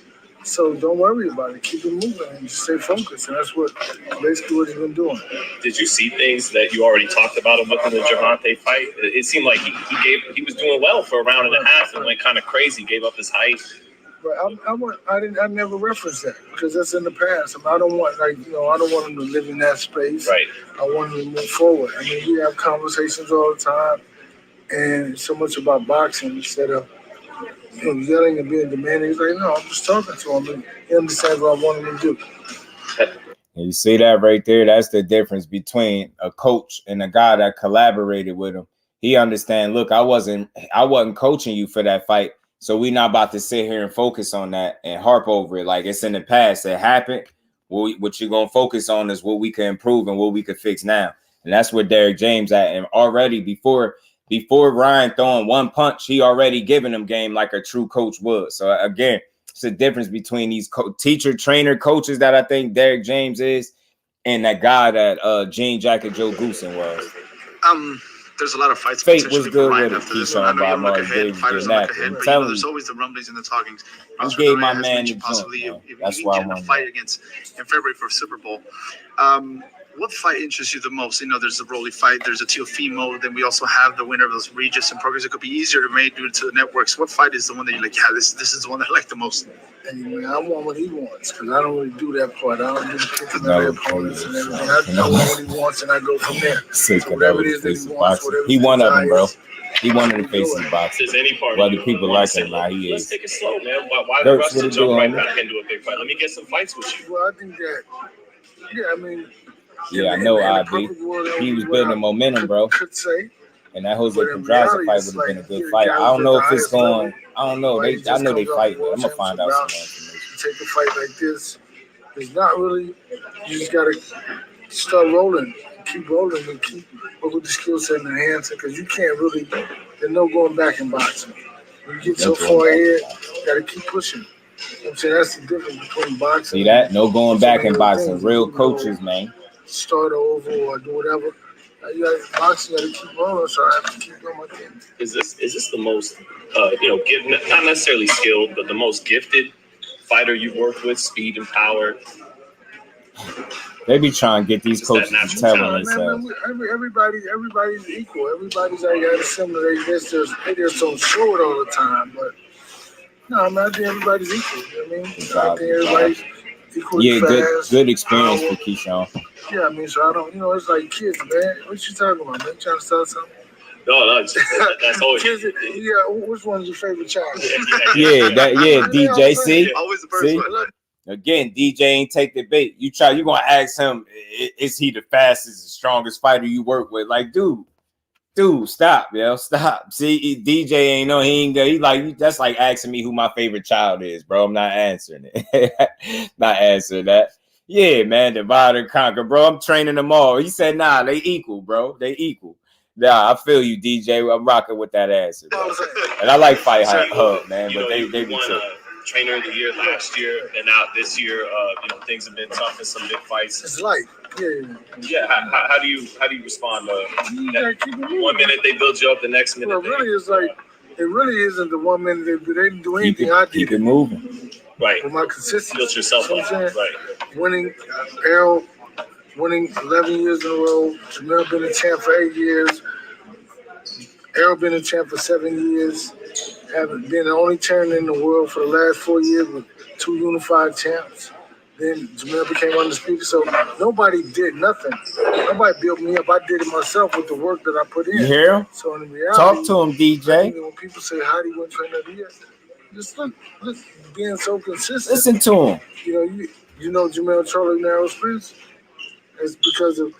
So don't worry about it. Keep it moving and just stay focused. And that's basically what he's been doing. Did you see things that you already talked about him within the Gervonta fight? It seemed like he was doing well for a round and a half and went kind of crazy, gave up his height. But I never referenced that because that's in the past. I don't want I don't want him to live in that space. Right. I want him to move forward. I mean, we have conversations all the time, and it's so much about boxing instead of yelling and being demanding. He's like, no, I'm just talking to him, and he understands what I want him to do. And you see that right there? That's the difference between a coach and a guy that collaborated with him. He understands, look, I wasn't coaching you for that fight, so we're not about to sit here and focus on that and harp over it. Like, it's in the past. It happened. What you're going to focus on is what we can improve and what we can fix now. And that's where Derrick James at. And already before Ryan throwing one punch, he already giving him game like a true coach would. So again, it's the difference between these teacher, trainer, coaches that I think Derrick James is, and that guy that Jean Jacket Joe Goosen was. There's a lot of fights. Fate was good with it, Keyshawn by Mark Davis. There's always the rumblings and the talkings. You gave my man the possibly joint, if that's you why can get in a fight against in February for Super Bowl. What fight interests you the most? There's the Rolly fight, there's a Teofimo, then we also have the winner of those Regis and Prograis. It could be easier to make due to the networks. What fight is the one that you're like, this is the one that I like the most? And I want what he wants because I don't really do that part. I don't do the picking of the opponents and everything. I know what he wants and I go from there. So whatever it is that he wants, whatever he one of them, bro. He wanted to face his boxing. Does any part whether people like him or not, he let's is. take it slow, man. Why the rush to jump right back into a big fight? Let me get some fights with you. Well, I think that, I mean. Yeah, I know, IB. He was building momentum, bro. And that Jose Pedraza fight would have been a good fight. I don't know if it's going. I don't know. I know they fight. I'm gonna find out some more information. Take a fight like this. It's not really. You just gotta start rolling, keep rolling, and keep with the skill set and enhancing because you can't really. There's no going back in boxing. When you get so far ahead, you gotta keep pushing. I'm saying that's the difference between boxing. See that? No going back in boxing. Real coaches, man. Start over or do whatever. Boxing, you gotta keep rolling, so I have to keep doing my thing. Is this the most, not necessarily skilled, but the most gifted fighter you've worked with? Speed and power. They be trying to get these coaches to tell on themselves. Everybody's equal. Everybody's got a similar. They're so short all the time, but No, I mean, I think everybody's equal. You know what I mean? I think everybody's equally fast. Good experience for Keyshawn. Yeah, I mean, so I don't, it's like kids, man. What you talking about, man? You trying to start something? No, that's always. Kids, yeah, which one's your favorite child? DJ. See, always the first one. Again, DJ ain't take the bait. You gonna ask him, is he the fastest, the strongest fighter you work with? Like, dude, stop, stop. See, DJ ain't know, he like, that's like asking me who my favorite child is, bro. I'm not answering it. Not answering that. Yeah, man, divide and conquer, bro. I'm training them all. He said, nah, they equal, bro. They equal. Nah, I feel you, DJ. I'm rocking with that answer, bro. And I like Fight Hub, man, but they be too. Trainer of the year last year, and now this year, things have been tough in some big fights. It's life. Yeah. How do you respond to that? 1 minute they build you up, the next minute. Well, really, it's like it really isn't the 1 minute they didn't do anything. I did keep it moving. Right. With my consistency. Built yourself up. Right. Winning, Errol, winning 11 years in a row. Jamel been a champ for 8 years. Errol been a champ for 7 years. Having been the only champion in the world for the last 4 years with 2 unified champs. Then Jamel became undisputed. So nobody did nothing. Nobody built me up. I did it myself with the work that I put in. You hear him? So in reality, talk to him, DJ. When people say, how do you win trainer of the year? Just look, being so consistent. Listen to him. You know Jamel, Charlo, and Errol Spence? It's because of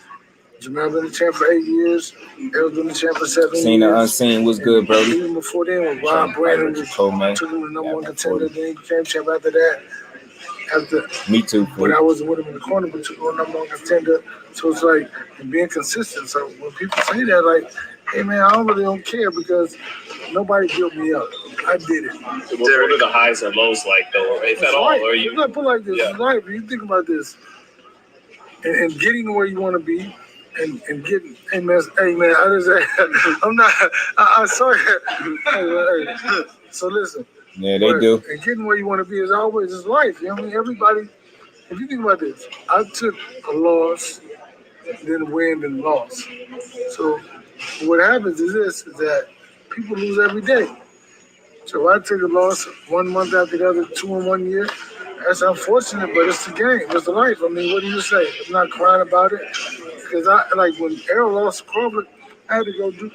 Jamel been the champ for 8 years. Errol been the champ for 7 years. Seen the unseen was good, bro. Even before then, when Rob Brandon took him to number 1 contender, then he became champ after that. Me too. But I wasn't with him in the corner, but took him number 1 contender. So it's like being consistent. So when people say that, like, hey man, I don't care because nobody built me up. I did it. What are the highs and lows like, though, if at all? Or you not put like this. Yeah. Life. You think about this, and getting where you want to be, and getting. Hey man, I'm not. I'm sorry. Hey. So listen. Yeah, they do. And getting where you want to be is always is life. You know what I mean? Everybody. If you think about this, I took a loss, then a win, then a loss. So what happens is that people lose every day. So I took a loss 1 month after the other, 2 in 1 year. That's unfortunate, but it's the game. It's the life. I mean, what do you say? I'm not crying about it. Because when Errol lost to Crawford, I had to go do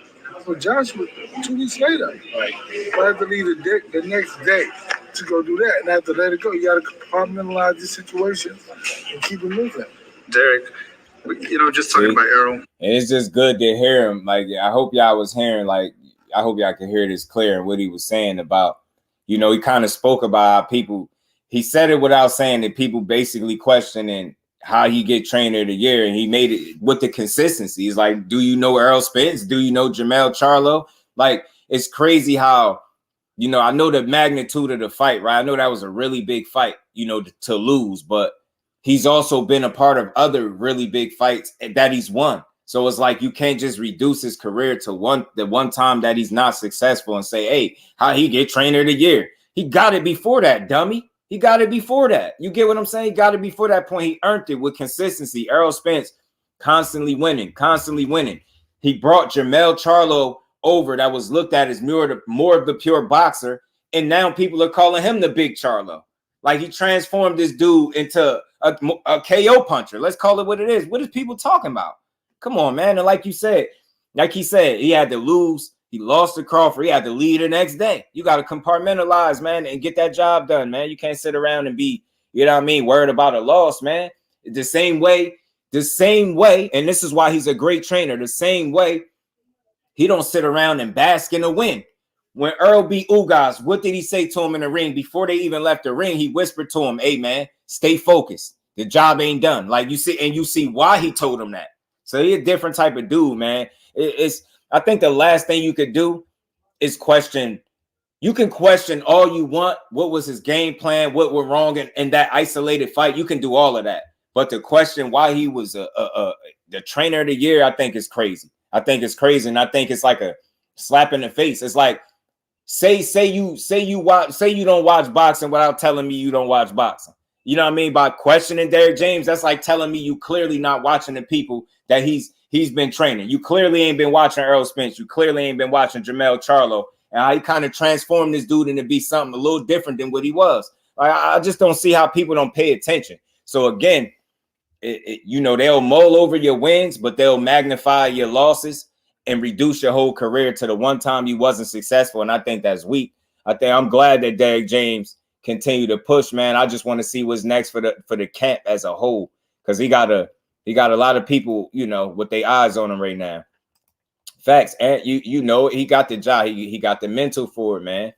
with Joshua 2 weeks later. Right. I had to leave the next day to go do that, and I had to let it go. You got to compartmentalize the situation and keep it moving. Derrick, just talking about Errol. And it's just good to hear him. Like, I hope y'all was hearing, like, I hope y'all can hear this clear and what he was saying about, he kind of spoke about how people, he said it without saying that people basically questioning how he get trainer of the year. And he made it with the consistency. He's like, do you know Errol Spence? Do you know Jamel Charlo? Like, it's crazy how, I know the magnitude of the fight, right? I know that was a really big fight, to lose, but he's also been a part of other really big fights that he's won. So it's like you can't just reduce his career to the one time that he's not successful and say, hey, how he get trainer of the year? He got it before that, dummy. He got it before that. You get what I'm saying? He got it before that point. He earned it with consistency. Errol Spence constantly winning. He brought Jamel Charlo over that was looked at as more of the pure boxer. And now people are calling him the big Charlo. Like, he transformed this dude into a KO puncher. Let's call it what it is. What is people talking about? Come on, man. And like he said, he had to lose. He lost to Crawford. He had to lead the next day. You got to compartmentalize, man, and get that job done, man. You can't sit around and be, worried about a loss, man. The same way, and this is why he's a great trainer. The same way, he don't sit around and bask in a win. When Errol beat Ugas, what did he say to him in the ring? Before they even left the ring, he whispered to him, hey, man, stay focused. The job ain't done. Like, you see why he told him that. So he's a different type of dude, man. I think the last thing you could do is question. You can question all you want. What was his game plan? What went wrong in that isolated fight? You can do all of that. But to question why he was the trainer of the year, I think is crazy. And I think it's like a slap in the face. It's like, say you don't watch boxing without telling me you don't watch boxing. You know what I mean? By questioning Derrick James, that's like telling me you clearly not watching the people that he's been training. You clearly ain't been watching Errol Spence. You clearly ain't been watching Jamel Charlo. and how he kind of transformed this dude into be something a little different than what he was. Like, I just don't see how people don't pay attention. So again, they'll mull over your wins, but they'll magnify your losses and reduce your whole career to the one time you wasn't successful. And I think that's weak. I'm glad that Derrick James continue to push, man. I just want to see what's next for the camp as a whole, because he got a lot of people, with their eyes on him right now. Facts, and he got the job. He got the mental for it, man.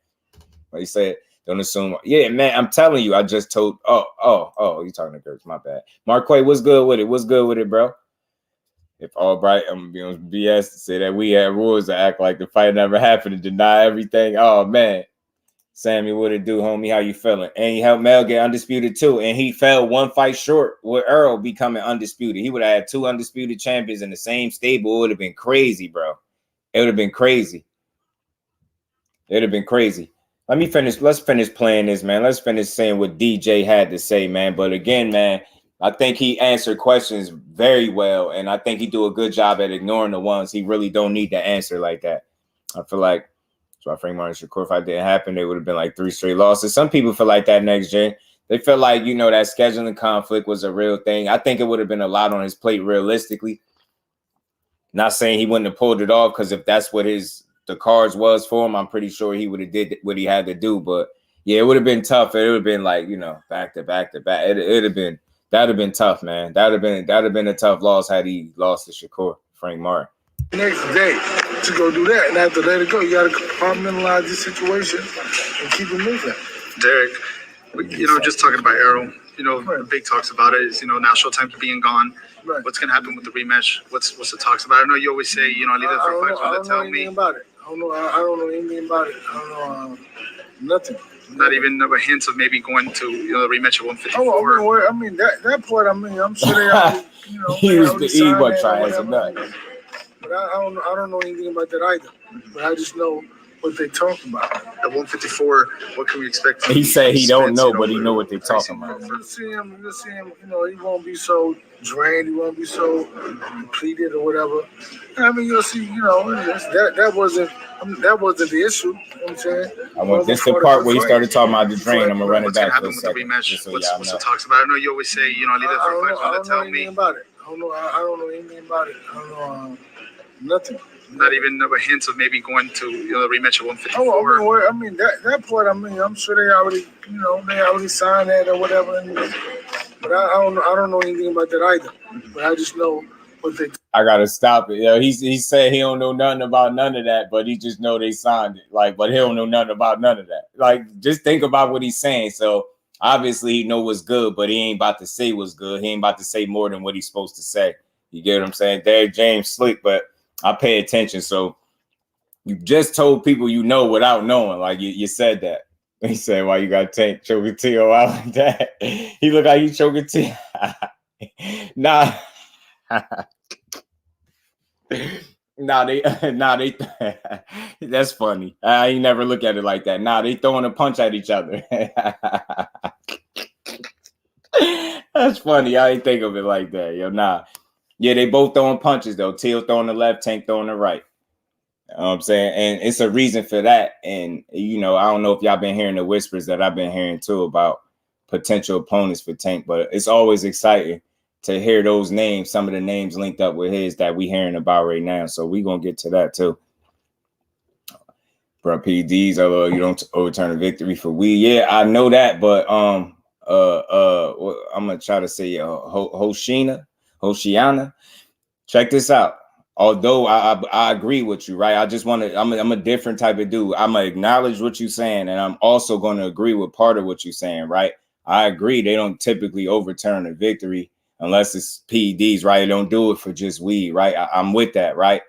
Like he said, don't assume. Yeah, man, I'm telling you, I just told. Oh, you talking to Gertz? My bad. Marquay, what's good with it? What's good with it, bro? If Albright, I'm BS to say that we had rules to act like the fight never happened and deny everything. Oh man, Sammy, what it do, homie? How you feeling? And he helped Mel get undisputed too, and he fell one fight short with Errol becoming undisputed. He would have had 2 undisputed champions in the same stable. It would have been crazy, bro. It would have been crazy. It would have been crazy. Let's finish playing this, man. Let's finish saying what DJ had to say, man. But again, man, I think he answered questions very well, and I think he do a good job at ignoring the ones he really don't need to answer like that. I feel like, so Frank Martin Shakur, if that didn't happen, it would have been like 3 straight losses. Some people feel like that next gen. They feel like, that scheduling conflict was a real thing. I think it would have been a lot on his plate realistically. Not saying he wouldn't have pulled it off, because if that's what the cards was for him, I'm pretty sure he would have did what he had to do. But yeah, it would have been tough. It would have been like, back to back to back. That'd have been tough, man. That'd have been a tough loss had he lost to Shakur, Frank Martin. Next day to go do that, and after let it go, you got to compartmentalize this situation and keep it moving. Derrick, just talking about Errol, the big talks about it is, now Showtime's being gone. Right. What's going to happen with the rematch? What's the talks about? I know you always say, I leave it for fighters to tell me. About it. I don't know anything about it. I don't know nothing. Not even a hint of maybe going to the rematch at 154. That part. I'm sure they already, he was the E1 trying as a nut. But I don't know anything about that either. But I just know what they talking about. At 154, what can we expect? He said he don't know, but he know what they talking about. You'll see him. He won't be so drained. He won't be so depleted or whatever. You'll see. That wasn't the issue. You know what I'm saying? I want this the part where he started talking about the drain. I'm gonna run it back for a second. What's the talks about? I know you always say, leave it for fighters to tell me. About it. I don't know anything about it. I don't know nothing. Not even a hint of maybe going to the rematch at 154. That part. I'm sure they already, they already signed that or whatever. But I don't know anything about that either. But I just know what they. I gotta stop it. He said he don't know nothing about none of that, but he just know they signed it. But he don't know nothing about none of that. Just think about what he's saying. So obviously he know what's good, but he ain't about to say what's good. He ain't about to say more than what he's supposed to say. You get what I'm saying? Derrick James slick, but I pay attention. So you just told people without knowing. You said that. He said, why you got Tank choking T.O. out like that? He look like you choking T. Nah. They that's funny. I ain't never look at it like that. They throwing a punch at each other. That's funny. I ain't think of it like that. Yeah, they both throwing punches though. Teal throwing the left, Tank throwing the right. You know what I'm saying? And it's a reason for that. And I don't know if y'all been hearing the whispers that I've been hearing too about potential opponents for Tank, but it's always exciting to hear those names, some of the names linked up with his that we hearing about right now. So we gonna get to that too. Bro, PDs, you don't overturn a victory for we. Yeah, I know that, but I'm gonna try to say Hoshiana. Check this out. Although I agree with you, right? I'm a different type of dude. I'm gonna acknowledge what you're saying, and I'm also gonna agree with part of what you're saying, right? I agree they don't typically overturn a victory unless it's PEDs, right? They don't do it for just weed, right? I'm with that, right?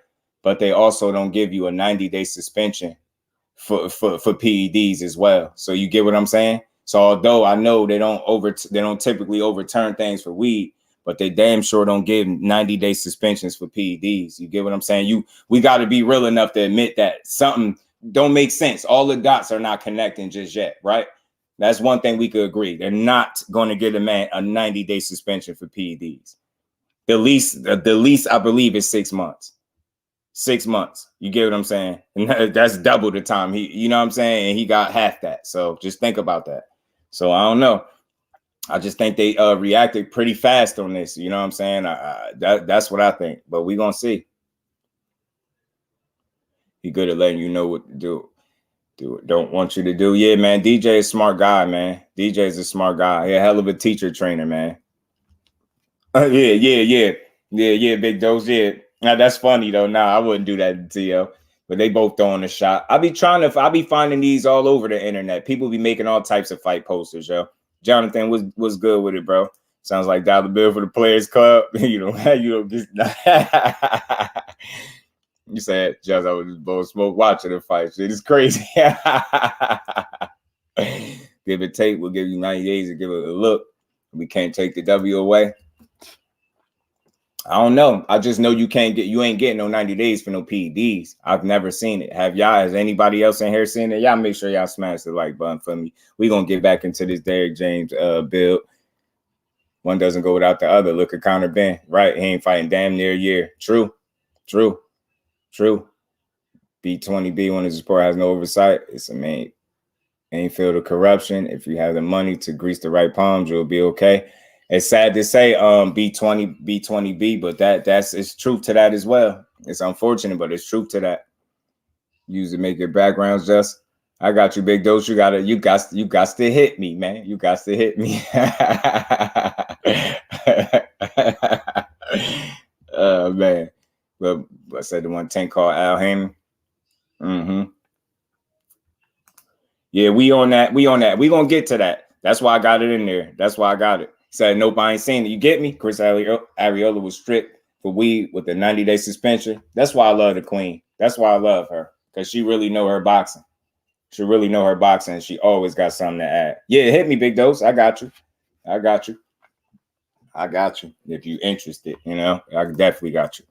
But they also don't give you a 90-day suspension for PEDs as well. So you get what I'm saying? So although I know they don't typically overturn things for weed, but they damn sure don't give 90-day suspensions for PEDs. You get what I'm saying? We got to be real enough to admit that something don't make sense. All the dots are not connecting just yet, right? That's one thing we could agree. They're not going to give a man a 90-day suspension for PEDs. The least I believe is 6 months. 6 months. You get what I'm saying? And that's double the time. You know what I'm saying? And he got half that. So just think about that. So I don't know. I just think they reacted pretty fast on this. You know what I'm saying? That's what I think. But we're going to see. He good at letting you know what to do. Don't want you to do. Yeah, man. DJ is a smart guy, man. DJ is a smart guy. He a hell of a teacher trainer, man. Yeah, big dose. Yeah. Now that's funny though. Nah, I wouldn't do that to you. But they both throwing a shot. I be finding these all over the internet. People be making all types of fight posters, yo. Jonathan was good with it, bro. Sounds like dollar bill for the Players Club. You don't get. You said just I was just blowing smoke watching the fight. Shit is crazy. Give and take. We'll give you 90 days to give it a look. We can't take the W away. I don't know. I just know you ain't getting no 90 days for no PEDs. I've never seen it. Have y'all? Has anybody else in here seen it? Y'all make sure y'all smash the like button for me. We're gonna get back into this Derrick James build. One doesn't go without the other. Look at Conor Ben. Right. He ain't fighting damn near a year. True. B20B when the sport has no oversight. It's a man. Ain't filled with corruption. If you have the money to grease the right palms, you'll be okay. It's sad to say B20B, but it's truth to that as well. It's unfortunate, but it's truth to that. Use to make your backgrounds just. I got you, big dose. You got to hit me, man. You got to hit me. Man. But I said the one tank called Al Haney. Yeah, we on that. We gonna get to that. That's why I got it in there. That's why I got it. Said nope, I ain't seen it. You get me? Chris Arreola was stripped for weed with a 90-day suspension. That's why I love the queen. That's why I love her. Because she really know her boxing. She really know her boxing. And she always got something to add. Yeah, hit me, big dose. I got you. If you interested, I definitely got you.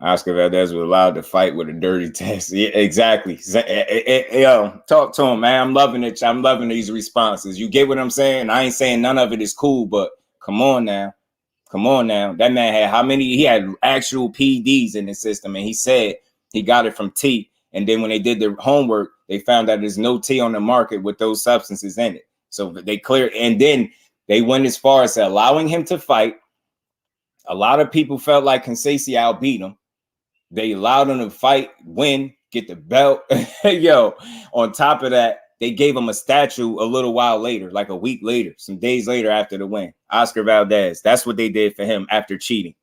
Oscar Valdez was allowed to fight with a dirty test. Yeah, exactly. Yo, talk to him, man. I'm loving it. I'm loving these responses. You get what I'm saying? I ain't saying none of it is cool, but come on now. That man had how many? He had actual PEDs in the system, and he said he got it from T. And then when they did their homework, they found out there's no T on the market with those substances in it. So they cleared, and then they went as far as allowing him to fight. A lot of people felt like Conceição outbeat him. They allowed him to fight, win, get the belt. Yo, on top of that, they gave him a statue a little while later, like a week later, some days later after the win. Oscar Valdez. That's what they did for him after cheating.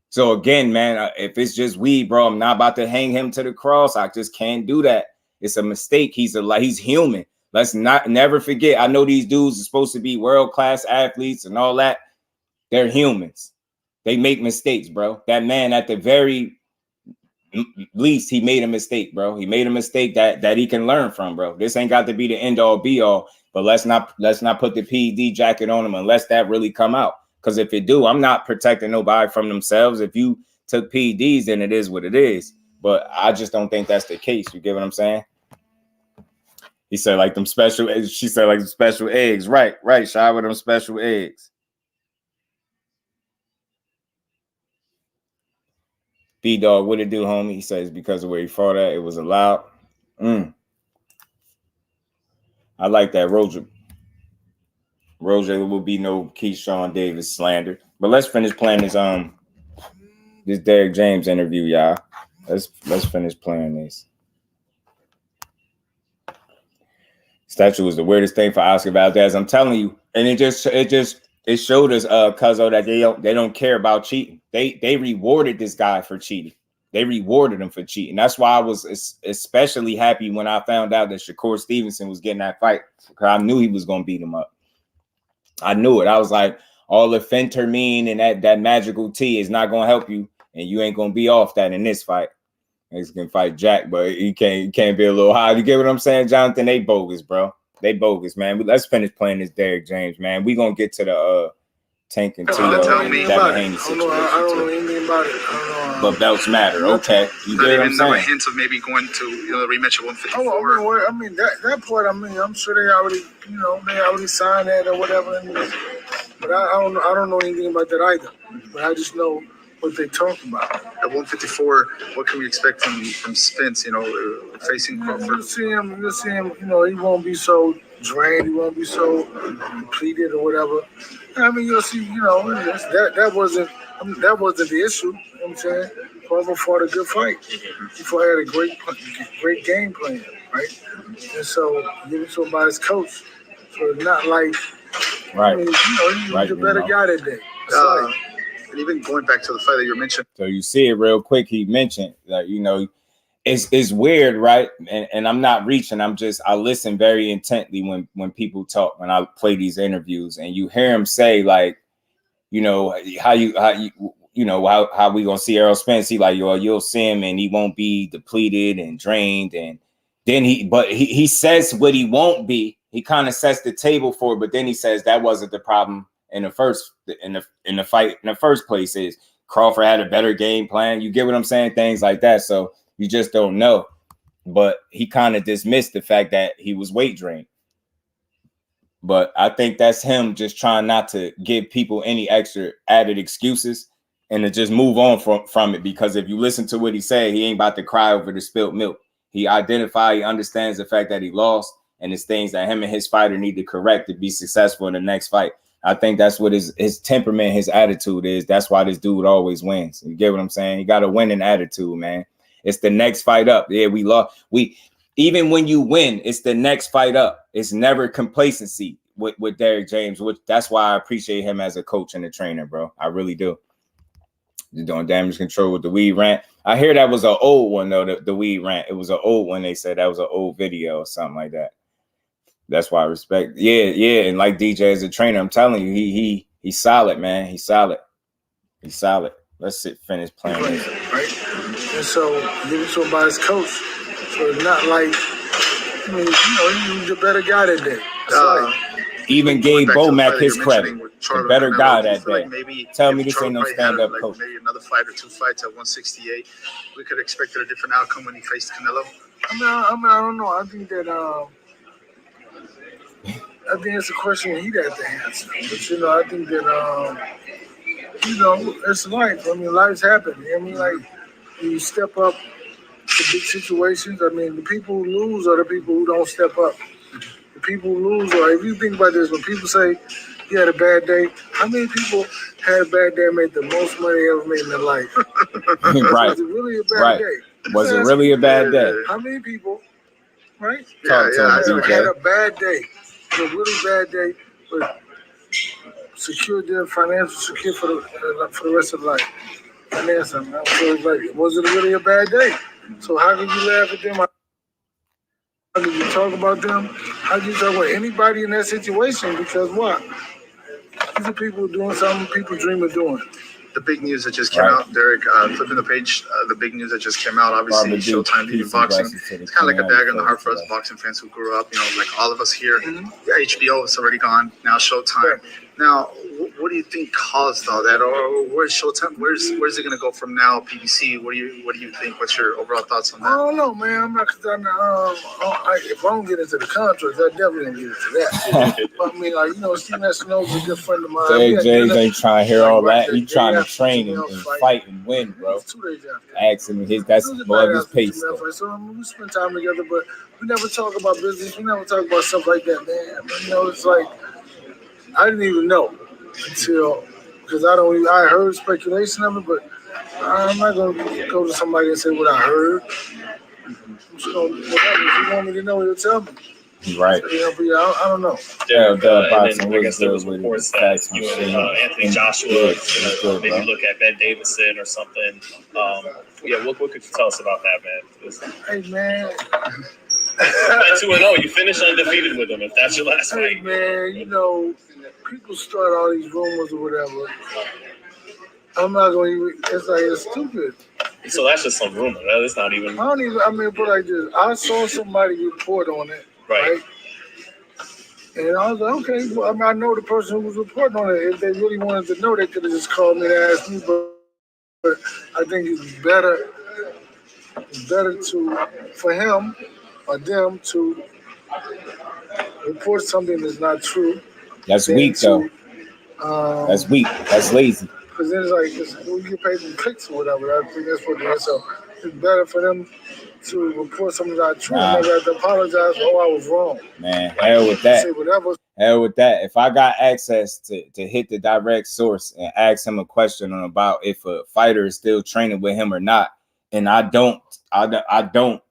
So again, man, if it's just weed, bro, I'm not about to hang him to the cross. I just can't do that. It's a mistake. He's human. Let's never forget. I know these dudes are supposed to be world-class athletes and all that. They're humans. They make mistakes, bro. That man at the very least, he made a mistake, bro. He made a mistake that he can learn from, bro. This ain't got to be the end all be all, but let's not put the PED jacket on him unless that really come out. Because if it do, I'm not protecting nobody from themselves. If you took PEDs, then it is what it is. But I just don't think that's the case. You get what I'm saying? He said like them special. She said like special eggs. Right. Shy with them special eggs. B-Dog, what it do, homie? He says because of where he fought at, it was allowed. I like that. Roger will be no Keyshawn Davis slander. But let's finish playing this Derrick James interview, y'all. Let's finish playing this. Statue was the weirdest thing for Oscar Valdez. I'm telling you, and it showed us, Cuzzo, that they don't care about cheating. They rewarded this guy for cheating. They rewarded him for cheating. That's why I was especially happy when I found out that Shakur Stevenson was getting that fight, because I knew he was going to beat him up. I knew it. I was like, all the phentermine and that magical tea is not going to help you, and you ain't going to be off that in this fight. He's going to fight Jack, but he can't be a little high. You get what I'm saying, Jonathan? They bogus, bro. They bogus, man. Let's finish playing this Derrick James, man. We going to get to the Tank and Tito and Devin Haney situation. I don't know anything about it. But belts matter. Okay. You get what I'm saying? Hints of maybe going to the rematch at 154. I mean, that part, I'm sure they already signed that or whatever. But I don't know anything about that either. But I just know what they talked about. At 154, what can we expect from Spence? Facing Crawford. You'll see him. He won't be so drained. He won't be so depleted or whatever. I mean, you'll see. That wasn't the issue. You know what I'm saying? Crawford fought a good fight. He had a great game plan, right? And so give it to him by his coach. So it's not like, right. I mean, he was a better guy that day. And even going back to the fight that you mentioned. So you see it real quick. He mentioned that, it's weird, right? And I'm not reaching. I listen very intently when people talk, when I play these interviews, and you hear him say, like, how we gonna see Errol Spence? He like, you'll see him and he won't be depleted and drained, and then he says what he won't be. He kind of sets the table for it, but then he says that wasn't the problem in the fight in the first place. Is Crawford had a better game plan? You get what I'm saying? Things like that. So you just don't know. But he kind of dismissed the fact that he was weight drained. But I think that's him just trying not to give people any extra added excuses and to just move on from it. Because if you listen to what he said, he ain't about to cry over the spilled milk. He understands the fact that he lost, and it's things that him and his fighter need to correct to be successful in the next fight. I think that's what his temperament, his attitude is. That's why this dude always wins. You get what I'm saying? You got a winning attitude, man. It's the next fight up. Yeah, we lost. Even when you win, it's the next fight up. It's never complacency with Derrick James, which that's why I appreciate him as a coach and a trainer, bro. I really do. You're doing damage control with the weed rant. I hear that was an old one, though, the weed rant. It was an old one. They said that was an old video or something like that. That's why I respect. Yeah. And like DJ as a trainer, I'm telling you, he's solid, man. He's solid. Let's finish playing this. Right? And so give it to him by his coach. So it's not like, he was a better guy that day. Even gave Bomac his credit. The better guy that day. Like tell me this ain't no stand-up coach. Maybe another fight or two fights at 168. We could have expected a different outcome when he faced Canelo. I don't know. I think it's a question he'd have to answer. But, I think that, it's life. I mean, life's happen. Like, you step up to big situations. I mean, the people who lose are the people who don't step up. The people who lose are, if you think about this, when people say you had a bad day, how many people had a bad day and made the most money they ever made in their life? Right. Was it really a bad day? Was it really a bad day? How many people, right? Had a bad day. A really bad day, but secured their financial secure for the rest of life. And then something. So it's like, was it really a bad day? So how could you laugh at them? How could you talk about them? How could you talk about anybody in that situation? Because what? These are people doing something people dream of doing. The big news that just came out, Derrick, flipping the page, the big news that just came out, obviously, Showtime leading boxing. It's kind of like a dagger in the heart for us boxing fans who grew up, like all of us here. HBO is already gone, now Showtime. Now, what do you think caused all that? Or where's Showtime? Where's it going to go from now, PBC? What do you think? What's your overall thoughts on that? I don't know, man. I'm not, if I don't get into the contracts, I definitely don't get into that. But I mean, Steve Snow's a good friend of mine. James ain't trying to hear all that. He's trying to train and fight and win, bro. 2 days after. Ask him, that's above his pace. So we spend time together, but we never talk about business. We never talk about stuff like that, man. It's like, I didn't even know until, because I heard speculation of it, but I'm not going to go to somebody and say what I heard. I'm just going to, if you want me to know, you'll tell me. Right. So, I don't know. And then I guess there was reports that you and Anthony Joshua maybe look at Ben Davison or something. What could you tell us about that, man? Hey, man. 2-0. You finished undefeated with him. If that's your last fight. Hey, man. People start all these rumors or whatever. I'm not going to even. It's stupid. So that's just some rumor. That's not even. But like this. I saw somebody report on it. Right. And I was like, okay. Well, I know the person who was reporting on it. If they really wanted to know, they could have just called me to ask me. But I think it's better for him or them to report something that's not true. That's weak, though. That's weak. That's lazy. Because then it's like, we get paid in clicks or whatever. I think that's what it is. So it's better for them to report something that's true and never have to apologize for, I was wrong. Man, hell with that. Say whatever. Hell with that. If I got access to hit the direct source and ask him a question about if a fighter is still training with him or not, and I don't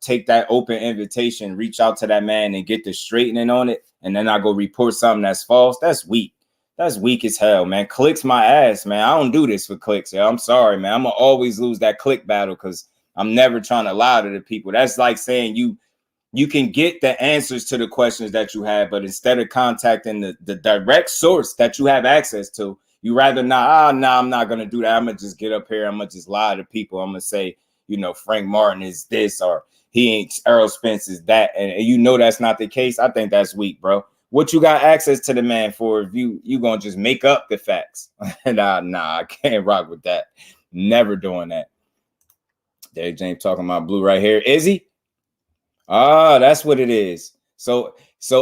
take that open invitation, reach out to that man and get the straightening on it, and then I go report something that's false, that's weak. That's weak as hell, man. Clicks my ass, man. I don't do this for clicks. Yeah, I'm sorry, man. I'm gonna always lose that click battle because I'm never trying to lie to the people. That's like saying you can get the answers to the questions that you have, but instead of contacting the direct source that you have access to, you rather not, I'm not going to do that. I'm going to just get up here. I'm going to just lie to people. I'm going to say, Frank Martin is this, or he ain't, Errol Spence is that. And that's not the case. I think that's weak, bro. What you got access to the man for if you going to just make up the facts? Nah, I can't rock with that. Never doing that. Derrick James talking about blue right here. Is he? Ah, that's what it is. So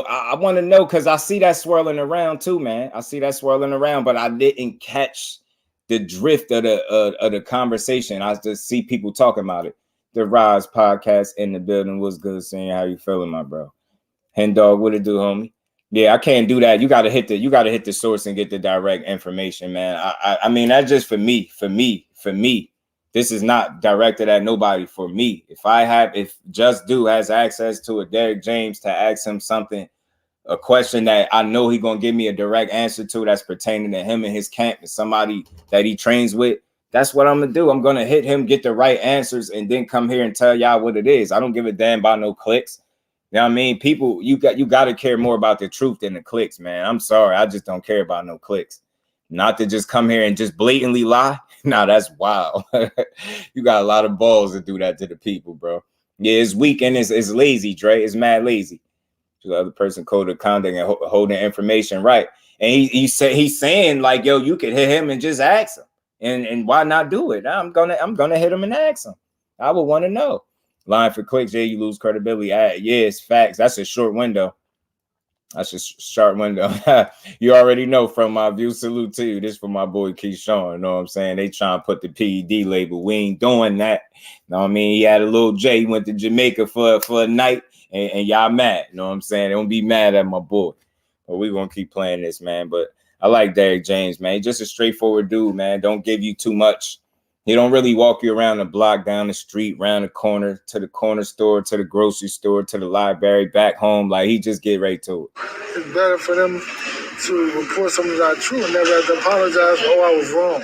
I want to know because I see that swirling around too, man. I see that swirling around, but I didn't catch the drift of the conversation. I just see people talking about it. The Rise podcast in the building. Was good seeing how you feeling, my bro. Hen dog, what it do, homie? Yeah, I can't do that. You gotta hit the source and get the direct information, man. I mean, that's just for me. This is not directed at nobody. For me, if JusDue has access to a Derrick James to ask him something, a question that I know he's gonna give me a direct answer to that's pertaining to him and his camp and somebody that he trains with, that's what I'm gonna do. I'm gonna hit him, get the right answers, and then come here and tell y'all what it is. I don't give a damn about no clicks. You know what I mean? People, you got to care more about the truth than the clicks, man. I'm sorry, I just don't care about no clicks. Not to just come here and just blatantly lie. Nah, that's wild. You got a lot of balls to do that to the people, bro. Yeah, it's weak and it's lazy, Dre. It's mad lazy. The other person code of conduct and holding information right. And he's saying like, yo, you could hit him and just ask him. And why not do it? I'm gonna hit him and ask him. I would want to know. Line for clicks, yeah, you lose credibility. Yeah, it's facts. That's a short window. That's a short window. You already know from my view. Salute to you. This for my boy Keyshawn. You know what I'm saying? They trying to put the PED label. We ain't doing that. You know what I mean? He had a little J. He went to Jamaica for a night, and y'all mad. You know what I'm saying? Don't be mad at my boy. But we gonna keep playing this, man. But I like Derrick James, man. Just a straightforward dude, man. Don't give you too much. He don't really walk you around the block, down the street, round the corner, to the corner store, to the grocery store, to the library, back home. Like, he just get right to it. It's better for them to report something that's not true and never have to apologize for, I was wrong.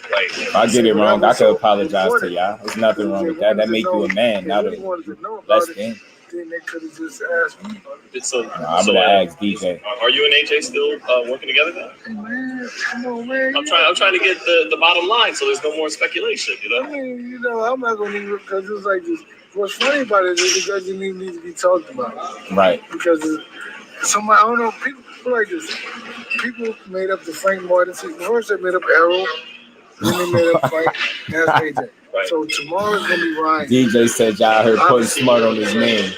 Like, if I get it wrong, I could apologize to y'all. There's nothing wrong with that. That make you a man, not a less than. Then they could have just asked me. I'm gonna ask DJ. Are you and AJ still working together now? Hey, man, come on, man. I'm trying to get the bottom line, so there's no more speculation. I mean, I'm not gonna even because it's like this. What's funny about it is it doesn't even need to be talked about. Right. Because somebody, I don't know, people like this. People made up the Frank Martin. First they made up Errol, then they made up Frank. That's AJ. Right. So tomorrow's gonna be Ryan. DJ said y'all heard putting smart on his name.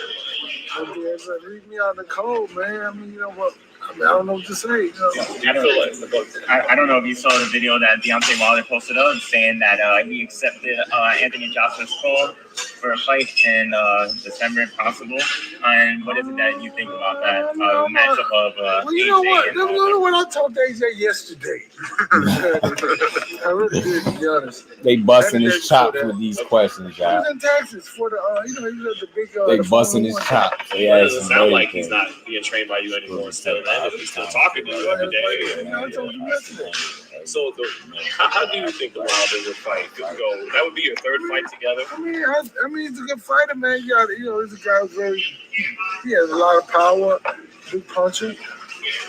Leave me out the cold, man. I mean, you know what? I don't know what to say. I don't know if you saw the video that Deontay Wilder posted up saying that he accepted Anthony Joshua's call for a fight in December if possible. And what is it that you think about that matchup of well, you know what? You know what I told AJ yesterday. I really did, to be honest. They busting his chops with these questions, y'all. He was in Texas for the, he was at the big. They busting his chops. It doesn't sound like he's not being trained by you anymore. Instead of that, he's still talking to you every day. I told you yesterday. So, how do you think the Wilder fight could go? That would be your third fight together. I mean, he's a good fighter, man. He's a guy who's he has a lot of power, big puncher.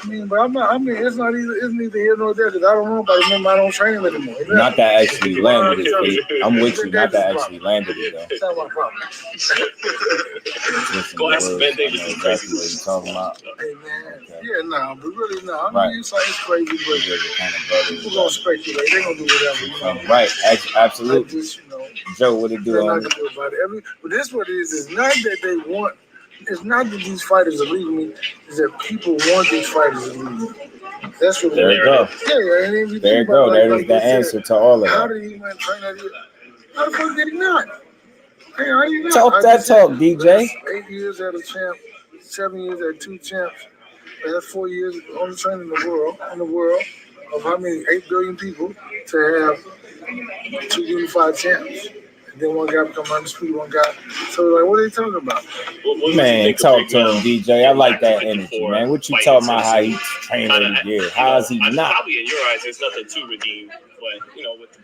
It's neither here nor there because I don't know about him. Remember, I don't train him anymore. Not that actually landed it. I'm with you. Not that actually landed it, though. That's not my problem. Go ask Ben Davis. Exactly what you're talking about. Hey, man. Okay. Yeah, no, but really, no. I mean, it's crazy, but people gonna speculate. They gonna do whatever. Right, absolutely. Just, Joe, what it do? They're not gonna do about it. But this what it is. It's not that they want. It's not that these fighters are leaving me. It's that people want these fighters to leave me. That's what there you go. Yeah, and if you there you go. That is the answer to all of that. How did he even train that? How the fuck did he not? Hey, how you not? Talk that talk, DJ. 8 years at a champ, 7 years at 2 champs. That's 4 years only training in the world of how many 8 billion people to have 2 unified champs. And then one guy become undisputed, one guy. So like, what are they talking about? Man, talk to him, DJ. I like that energy, man. What you talking about? How he's training every year? How is he not? Probably in your eyes, there's nothing to redeem, but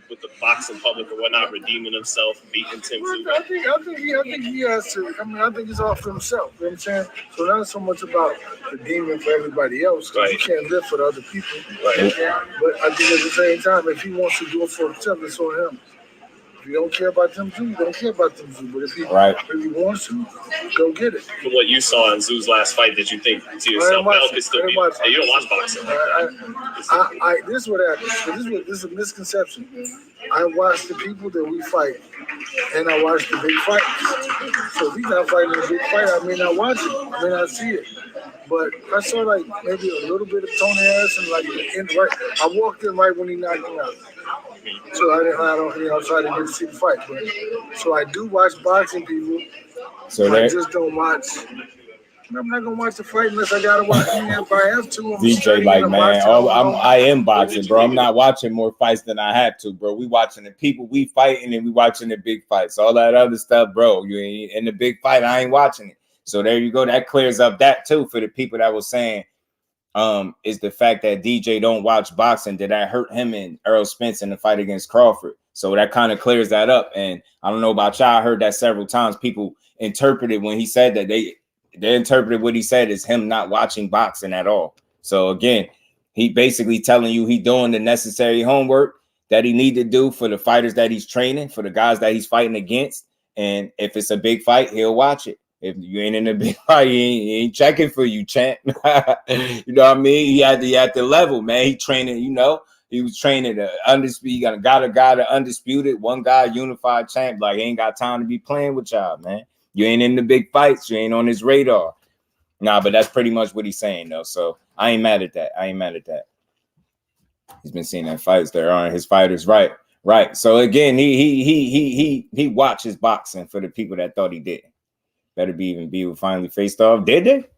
with the boxing public or whatnot, redeeming himself, beating Tim Tszyu. I think he has to. I mean, I think it's all for himself. You know what I'm saying? So not so much about redeeming for everybody else, because you can't live for the other people. Right. But I think at the same time, if he wants to do it for himself, it's on him. If you don't care about them two, you don't care about them two. But if he really wants to, go get it. From what you saw in Tszyu's last fight, did you think to yourself, you don't watch boxing? This is what happens. This is a misconception. I watch the people that we fight, and I watch the big fights. So if he's not fighting a big fight, I may not watch it. I may not see it. But I saw like maybe a little bit of Tony Harrison, like I walked in right when he knocked him out. So I don't try to get to see the fight. But so I do watch boxing people. So I just don't watch. I'm not gonna watch the fight unless I gotta watch. If I have to, DJ, like, man, I am boxing, bro. I'm not watching more fights than I have to, bro. We watching the people we fighting, and we watching the big fights. All that other stuff, bro. You ain't in the big fight. I ain't watching it. So there you go. That clears up that too for the people that was saying, is the fact that DJ don't watch boxing. Did that hurt him and Errol Spence in the fight against Crawford? So that kind of clears that up. And I don't know about y'all. I heard that several times. People interpreted when he said that they interpreted what he said as him not watching boxing at all. So again, he basically telling you he doing the necessary homework that he need to do for the fighters that he's training, for the guys that he's fighting against. And if it's a big fight, he'll watch it. If you ain't in a big fight, he ain't checking for you, champ. You know what I mean? He had the level, man. He training, he was training the undisputed. Got a guy to undisputed, one guy unified champ. Like, he ain't got time to be playing with y'all, man. You ain't in the big fights. You ain't on his radar. Nah, but that's pretty much what he's saying, though. So I ain't mad at that. He's been seeing that fights there aren't his fighters, right? Right. So again, he watches boxing for the people that thought he didn't. Better be finally faced off. Did they?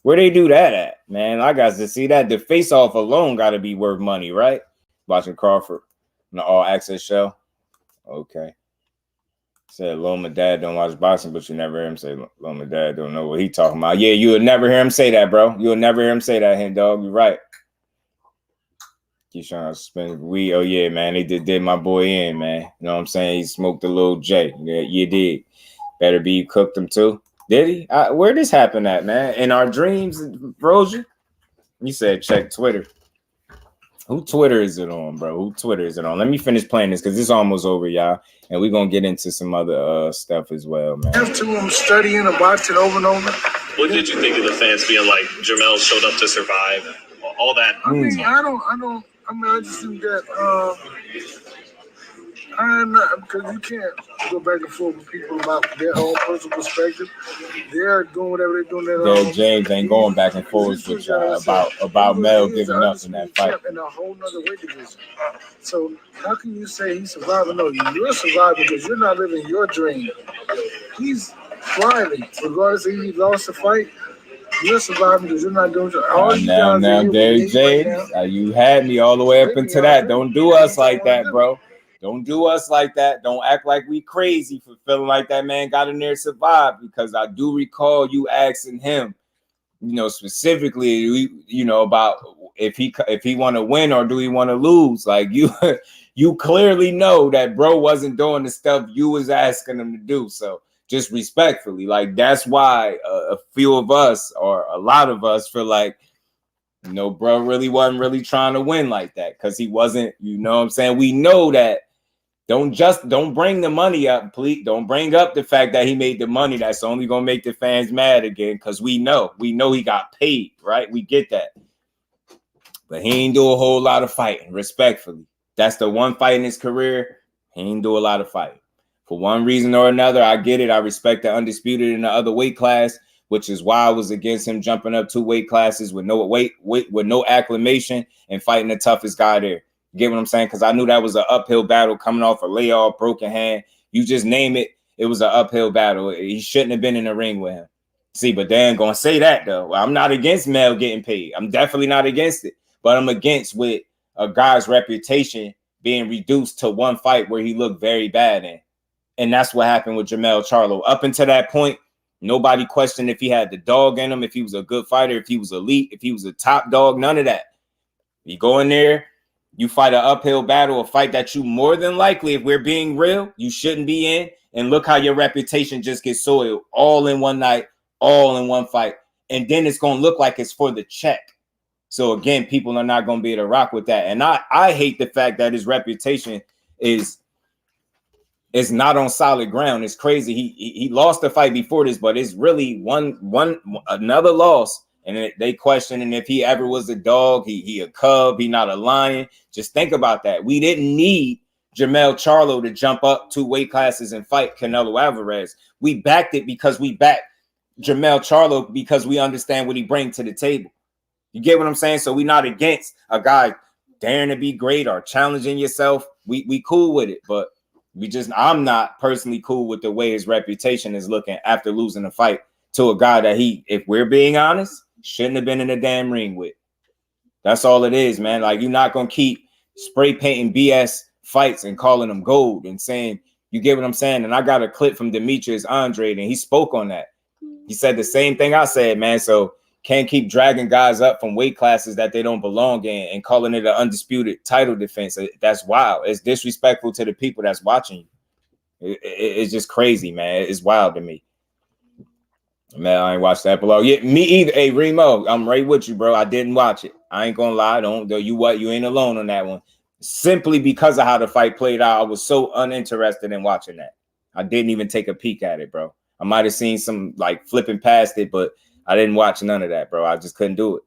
Where they do that at, man? I got to see that. The face off alone got to be worth money, right? Watching Crawford on the All Access show. Okay. Said Loma Dad don't watch boxing, but you never hear him say Loma Dad don't know what he talking about. Yeah, you would never hear him say that, bro. You would never hear him say that, hen dog. You're right. Keyshawn spend weed. Oh yeah, man. They did my boy in, man. You know what I'm saying? He smoked a little J. Yeah, you did. Better be you cooked him too. Did he? Where this happen at, man? In our dreams, Rosia? You said check Twitter. Who Twitter is it on, bro? Who Twitter is it on? Let me finish playing this because it's almost over, y'all. And we're going to get into some other stuff as well, man. Have to studying and watching over and over. What did you think of the fans being like, Jermell showed up to survive? All that. I mean, I just think that because you can't go back and forth with people about their own personal perspective. They're doing whatever they're doing. James ain't going back and forth with y'all about Mel giving up in that fight. In a whole nother weight division. So how can you say he's surviving? No, you're surviving because you're not living your dream. He's thriving, regardless if he lost the fight. You're surviving because you're not doing it. Now, Derrick James, you had me all the way up into that. Don't do us like that, bro. Don't do us like that. Don't act like we crazy for feeling like that man got in there to survive, because I do recall you asking him, specifically, about if he want to win or do he want to lose. Like you clearly know that bro wasn't doing the stuff you was asking him to do. So just respectfully, like that's why a few of us or a lot of us feel like, bro really wasn't really trying to win like that because he wasn't. You know what I'm saying? We know that. Don't bring the money up, please. Don't bring up the fact that he made the money. That's only gonna make the fans mad again, because we know he got paid, right? We get that. But he ain't do a whole lot of fighting, respectfully. That's the one fight in his career. He ain't do a lot of fighting. For one reason or another, I get it. I respect the undisputed in the other weight class. which is why I was against him jumping up 2 weight classes with no with no acclimation and fighting the toughest guy there. You get what I'm saying? Because I knew that was an uphill battle coming off a layoff, broken hand. You just name it. It was an uphill battle. He shouldn't have been in the ring with him. See, but they ain't gonna say that though. Well, I'm not against Mel getting paid. I'm definitely not against it. But I'm against with a guy's reputation being reduced to one fight where he looked very bad in. And that's what happened with Jermell Charlo. Up until that point, nobody questioned if he had the dog in him, if he was a good fighter, if he was elite, if he was a top dog, none of that. You go in there, you fight an uphill battle, a fight that you more than likely, if we're being real, you shouldn't be in. And look how your reputation just gets soiled all in one night, all in one fight. And then it's going to look like it's for the check. So again, people are not going to be able to rock with that. And I hate the fact that his reputation is not on solid ground. It's crazy. He lost the fight before this, but it's really another loss. And they questioning if he ever was a dog. He a cub. He not a lion. Just think about that. We didn't need Jermell Charlo to jump up 2 weight classes and fight Canelo Alvarez. We backed it because we backed Jermell Charlo because we understand what he brings to the table. You get what I'm saying? So we're not against a guy daring to be great or challenging yourself. We cool with it, but I'm not personally cool with the way his reputation is looking after losing a fight to a guy that if we're being honest, shouldn't have been in the damn ring with. That's all it is, man. Like, you're not going to keep spray painting BS fights and calling them gold and saying, you get what I'm saying? And I got a clip from Demetrius Andrade, and he spoke on that. He said the same thing I said, man. So can't keep dragging guys up from weight classes that they don't belong in and calling it an undisputed title defense. That's wild. It's disrespectful to the people that's watching you. It's just crazy, man. It's wild to me. Man, I ain't watched that below. Yeah, me either. Hey, Remo, I'm right with you, bro. I didn't watch it. I ain't gonna lie. You ain't alone on that one. Simply because of how the fight played out, I was so uninterested in watching that. I didn't even take a peek at it, bro. I might have seen some like flipping past it, but I didn't watch none of that, bro. I just couldn't do it.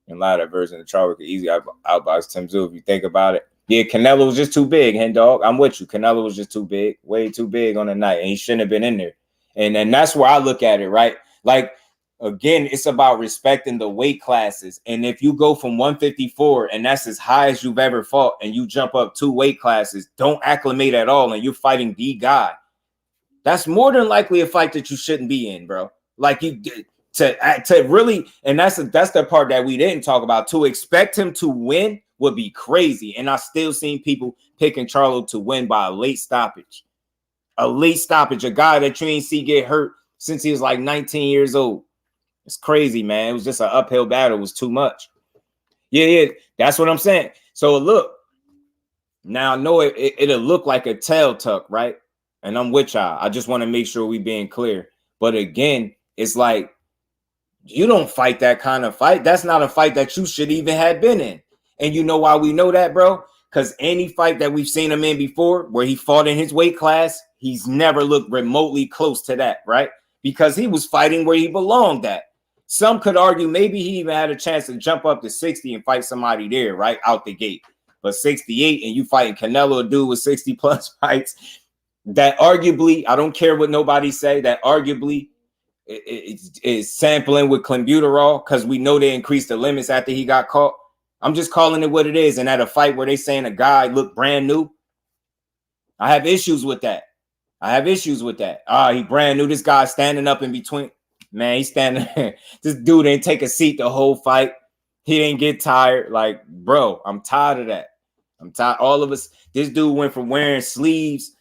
And a lot of that version of Charlo could easily outbox Tim Tszyu if you think about it. Yeah, Canelo was just too big, hen dog. I'm with you. Canelo was just too big, way too big on the night, and he shouldn't have been in there. And that's where I look at it, right? Like, again, it's about respecting the weight classes. And if you go from 154 and that's as high as you've ever fought, and you jump up 2 weight classes, don't acclimate at all, and you're fighting the guy, that's more than likely a fight that you shouldn't be in, bro. Like, you to really, and that's the part that we didn't talk about. To expect him to win would be crazy. And I still seen people picking Charlo to win by a late stoppage. A late stoppage, a guy that you ain't see get hurt since he was like 19 years old. It's crazy, man. It was just an uphill battle. It was too much. Yeah, that's what I'm saying. So look, now I know it'll look like a tail tuck, right? And I'm with y'all. I just want to make sure we being clear. But again, it's like, you don't fight that kind of fight. That's not a fight that you should even have been in. And you know why we know that, bro? Because any fight that we've seen him in before where he fought in his weight class, he's never looked remotely close to that, right? Because he was fighting where he belonged at. Some could argue maybe he even had a chance to jump up to 60 and fight somebody there, right, out the gate. But 68 and you fighting Canelo, a dude with 60-plus fights, that arguably, I don't care what nobody say, that arguably is sampling with clenbuterol because we know they increased the limits after he got caught. I'm just calling it what it is. And at a fight where they saying a guy looked brand new, I have issues with that. He brand new. This guy standing up in between. Man, he's standing there. This dude ain't take a seat the whole fight. He didn't get tired. Like, bro, I'm tired of that. I'm tired. All of us. This dude went from wearing sleeves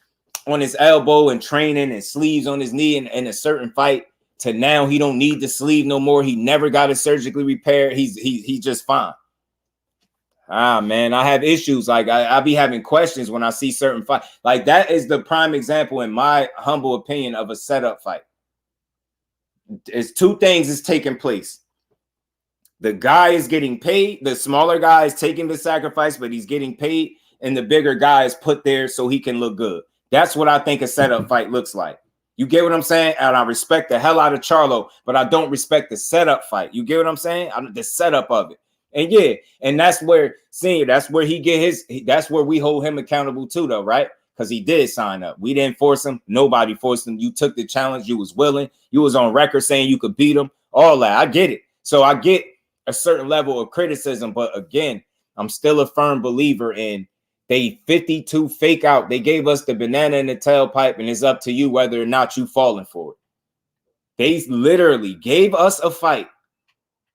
on his elbow and training and sleeves on his knee in a certain fight to now he don't need the sleeve no more. He never got it surgically repaired. He's just fine. Man, I have issues. Like, I be having questions when I see certain fights. Like, that is the prime example, in my humble opinion, of a setup fight. It's 2 things is taking place. The guy is getting paid. The smaller guy is taking the sacrifice, but he's getting paid. And the bigger guy is put there so he can look good. That's what I think a setup fight looks like. You get what I'm saying? And I respect the hell out of Charlo, but I don't respect the setup fight. You get what I'm saying? The setup of it. And yeah, and that's where he get his, that's where we hold him accountable too, though, right? because he did sign up. We didn't force him. Nobody forced him. You took the challenge. You was willing. You was on record saying you could beat him. All that. I get it. So I get a certain level of criticism. But again, I'm still a firm believer in they 52 fake out. They gave us the banana in the tailpipe, and it's up to you whether or not you falling for it. They literally gave us a fight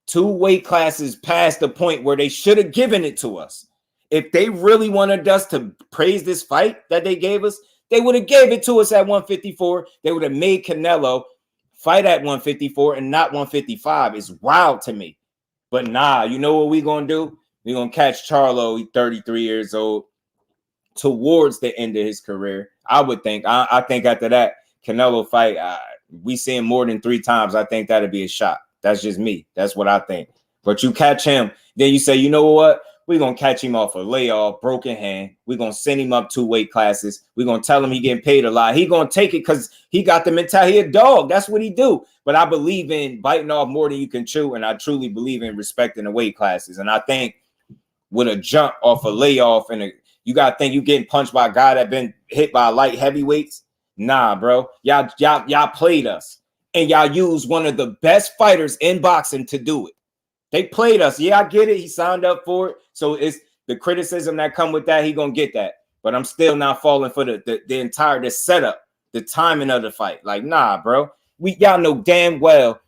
2 weight classes past the point where they should have given it to us. If they really wanted us to praise this fight that they gave us, they would have gave it to us at 154. They would have made Canelo fight at 154 and not 155. It's wild to me. But nah, you know what we're going to do? We're going to catch Charlo, he's 33 years old, towards the end of his career. I would think. I think after that Canelo fight, we see him more than 3 times. I think that'd be a shot. That's just me. That's what I think. But you catch him, then you say, you know what? We're going to catch him off a layoff, broken hand. We're going to send him up 2 weight classes. We're going to tell him he getting paid a lot. He going to take it because he got the mentality. He a dog. That's what he do. But I believe in biting off more than you can chew, and I truly believe in respecting the weight classes. And I think with a jump off a layoff, and you got to think you getting punched by a guy that been hit by light heavyweights. Nah, bro. Y'all played us. And y'all used one of the best fighters in boxing to do it. They played us. Yeah, I get it. He signed up for it. So it's the criticism that come with that. He gonna get that. But I'm still not falling for the entire setup, the timing of the fight. Like, nah, bro. Y'all know damn well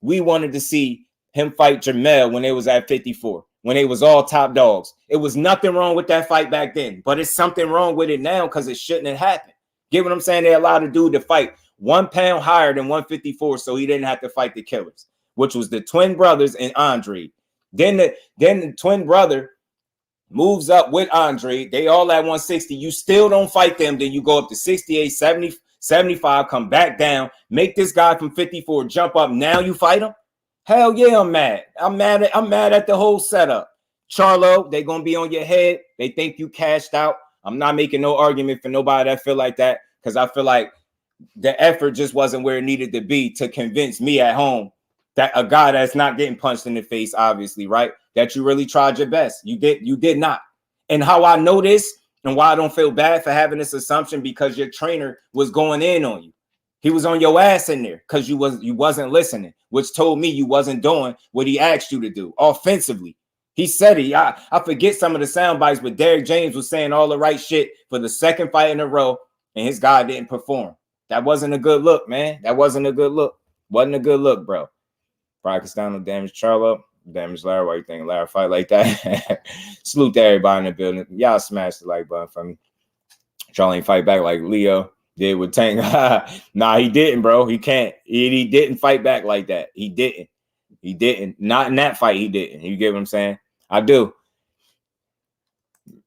we wanted to see him fight Jamel when they was at 54, when they was all top dogs. It was nothing wrong with that fight back then, but it's something wrong with it now because it shouldn't have happened. Get what I'm saying? They allowed a dude to fight 1 pound higher than 154, so he didn't have to fight the killers, which was the twin brothers and Andre. Then the twin brother moves up with Andre. They all at 160. You still don't fight them. Then you go up to 68, 70, 75, come back down, make this guy from 54 jump up. Now you fight him? Hell yeah, I'm mad. I'm mad at the whole setup. Charlo, they gonna be on your head. They think you cashed out. I'm not making no argument for nobody that feel like that, because I feel like the effort just wasn't where it needed to be to convince me at home that a guy that's not getting punched in the face, obviously, right, that you really tried your best. You did not. And how I know this and why I don't feel bad for having this assumption, because your trainer was going in on you. He was on your ass in there because you wasn't listening, which told me you wasn't doing what he asked you to do offensively. He said it. I forget some of the sound bites, but Derrick James was saying all the right shit for the 2nd fight in a row, and his guy didn't perform. That wasn't a good look, man. That wasn't a good look. Wasn't a good look, bro. Brian Castano damaged Charlo. Damaged Larry. Why you think Larry fight like that? Salute to everybody in the building. Y'all smash the like button for me. Charlo ain't fight back like Leo did with Tank. Nah, he didn't, bro. He can't. He didn't fight back like that. He didn't. He didn't. Not in that fight. He didn't. You get what I'm saying? I do.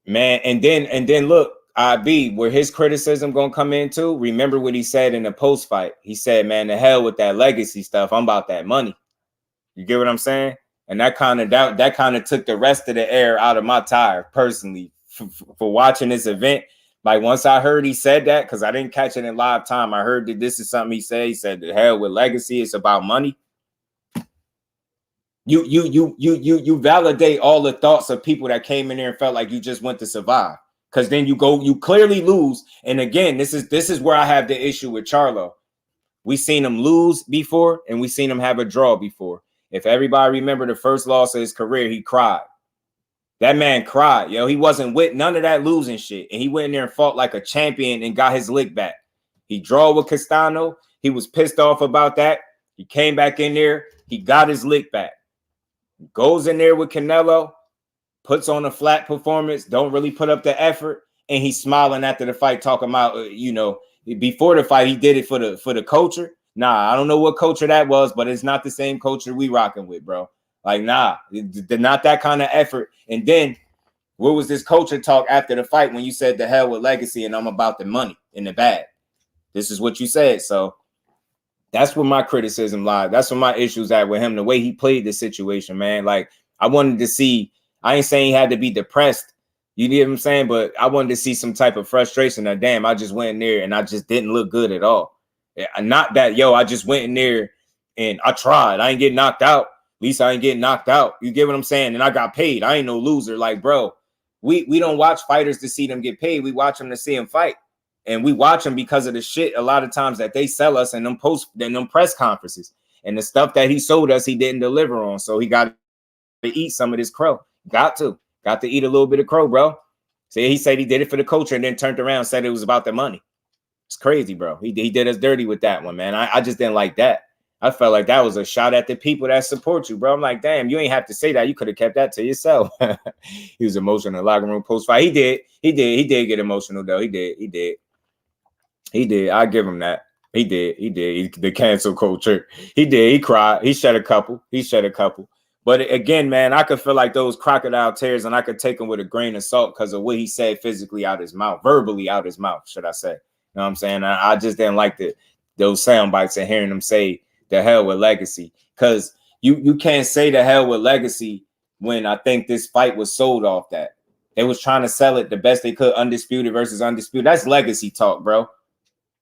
Man, and then look, IB, where his criticism gonna come into, remember what he said in the post fight. He said, man, the hell with that legacy stuff. I'm about that money. You get what I'm saying? And that kind of took the rest of the air out of my tire personally for watching this event. Like, once I heard he said that, because I didn't catch it in live time, I heard that this is something he said. He said, the hell with legacy, it's about money. You validate all the thoughts of people that came in there and felt like you just went to survive. Because then you clearly lose. And again, this is where I have the issue with Charlo. We seen him lose before, and we seen him have a draw before. If everybody remember the first loss of his career, he cried. That man cried, yo. He wasn't with none of that losing shit. And he went in there and fought like a champion and got his lick back. He draw with Castano. He was pissed off about that. He came back in there. He got his lick back. Goes in there with Canelo, puts on a flat performance, don't really put up the effort, and he's smiling after the fight, talking about, before the fight, he did it for the culture. Nah, I don't know what culture that was, but it's not the same culture we rocking with, bro. Like, nah, not that kind of effort. And then, what was this culture talk after the fight when you said the hell with legacy and I'm about the money in the bag? This is what you said. So that's where my criticism lies. That's where my issues at with him, the way he played the situation, man. Like, I wanted to see, I ain't saying he had to be depressed, you know what I'm saying? But I wanted to see some type of frustration that, damn, I just went in there and I just didn't look good at all. Not that, yo, I just went in there and I tried. I ain't getting knocked out. At least I ain't getting knocked out. You get what I'm saying? And I got paid. I ain't no loser. Like, bro, we don't watch fighters to see them get paid. We watch them to see them fight. and we watch him because of the shit a lot of times that they sell us in them press conferences. And the stuff that he sold us, he didn't deliver on. So he got to eat some of this crow. Got to eat a little bit of crow, bro. See, he said he did it for the culture and then turned around and said it was about the money. It's crazy, bro. He did us dirty with that one, man. I just didn't like that. I felt like that was a shot at the people that support you, bro. I'm like, damn, you ain't have to say that. You could have kept that to yourself. He was emotional in the locker room post-fight. He did get emotional, though. He did. I give him that. He did. The cancel culture. He did. He cried. He shed a couple. But again, man, I could feel like those crocodile tears, and I could take them with a grain of salt because of what he said physically out his mouth, verbally out his mouth, should I say. You know what I'm saying? I just didn't like those sound bites and hearing him say the hell with legacy, because you can't say the hell with legacy when I think this fight was sold off that. They was trying to sell it the best they could, undisputed versus undisputed. That's legacy talk, bro.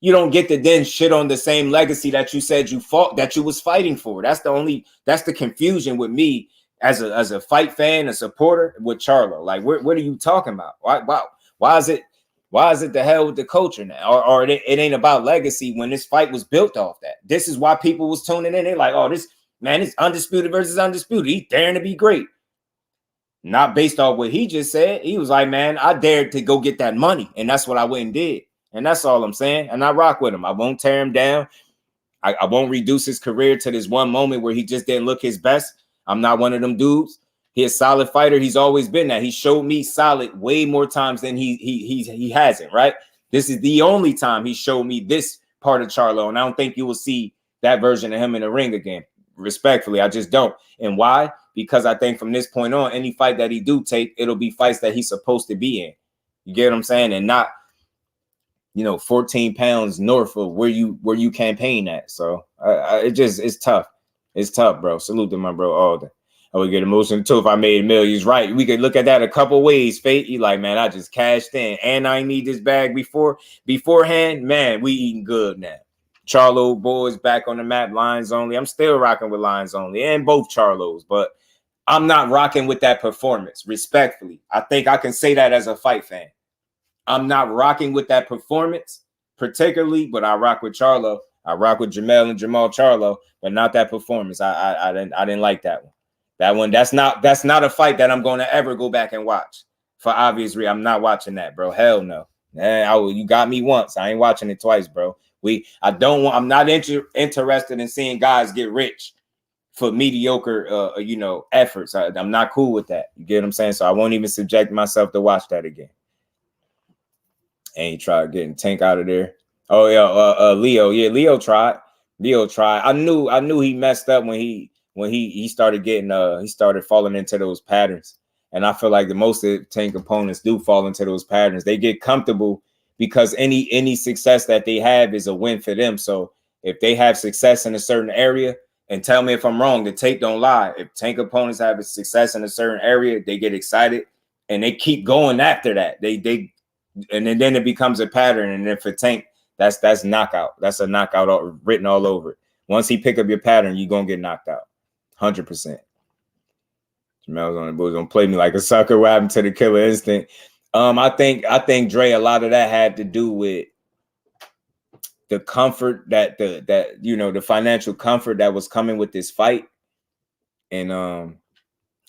You don't get to then shit on the same legacy that you said you fought, that you was fighting for. That's the confusion with me as a fight fan, a supporter with Charlo. Like, what are you talking about? Why is it the hell with the culture now? Or it ain't about legacy when this fight was built off that. This is why people was tuning in. They're like, oh, this man is undisputed versus undisputed. He's daring to be great. Not based off what he just said. He was like, man, I dared to go get that money. And that's what I went and did. And that's all I'm saying. And I rock with him. I won't tear him down. I won't reduce his career to this one moment where he just didn't look his best. I'm not one of them dudes. He's a solid fighter. He's always been that. He showed me solid way more times than he hasn't, right? This is the only time he showed me this part of Charlo. And I don't think you will see that version of him in the ring again. Respectfully, I just don't. And why? Because I think from this point on, any fight that he do take, it'll be fights that he's supposed to be in. You get what I'm saying? And not 14 pounds north of where you campaign at. So it's tough. It's tough, bro. Salute to my bro Alden. I would get emotional too if I made millions. Right. We could look at that a couple ways. Fate, you like, man, I just cashed in and I need this bag beforehand. Man, we eating good now. Charlo boys back on the map, lines only. I'm still rocking with lines only and both Charlos, but I'm not rocking with that performance. Respectfully, I think I can say that as a fight fan. I'm not rocking with that performance, particularly, but I rock with Charlo. I rock with Jamel and Jamal Charlo, but not that performance. I didn't like that one. That one, that's not a fight that I'm going to ever go back and watch. For obvious reasons, I'm not watching that, bro. Hell no. You got me once. I ain't watching it twice, bro. I'm not interested in seeing guys get rich for mediocre, efforts. I'm not cool with that. You get what I'm saying? So I won't even subject myself to watch that again. And he tried getting Tank out of there. Oh yeah, Leo. Yeah, Leo tried. I knew he messed up when he started getting he started falling into those patterns. And I feel like the most of Tank opponents do fall into those patterns. They get comfortable because any success that they have is a win for them. So if they have success in a certain area, and tell me if I'm wrong, the tape don't lie. If Tank opponents have a success in a certain area, they get excited and they keep going after that. And then it becomes a pattern. And then for Tank, that's knockout. That's a knockout written all over it. Once he pick up your pattern, you're gonna get knocked out. 100%. Jamel's on the Bulls gonna play me like a sucker. What happened to the killer instinct? I think Dre, a lot of that had to do with the comfort that the financial comfort that was coming with this fight. And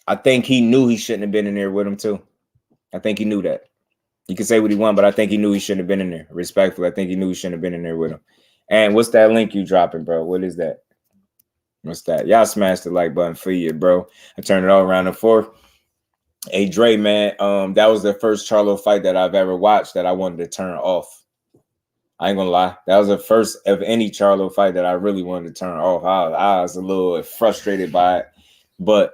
I think he knew he shouldn't have been in there with him too. I think he knew that. You can say what he wanted, but I think he knew he shouldn't have been in there. Respectfully, I think he knew he shouldn't have been in there with him. And what's that link you dropping, bro? What is that? What's that? Y'all smash the like button for you, bro. I turned it all around the fourth. Hey, Dre, man, that was the first Charlo fight that I've ever watched that I wanted to turn off. I ain't gonna lie. That was the first of any Charlo fight that I really wanted to turn off. I was a little frustrated by it. But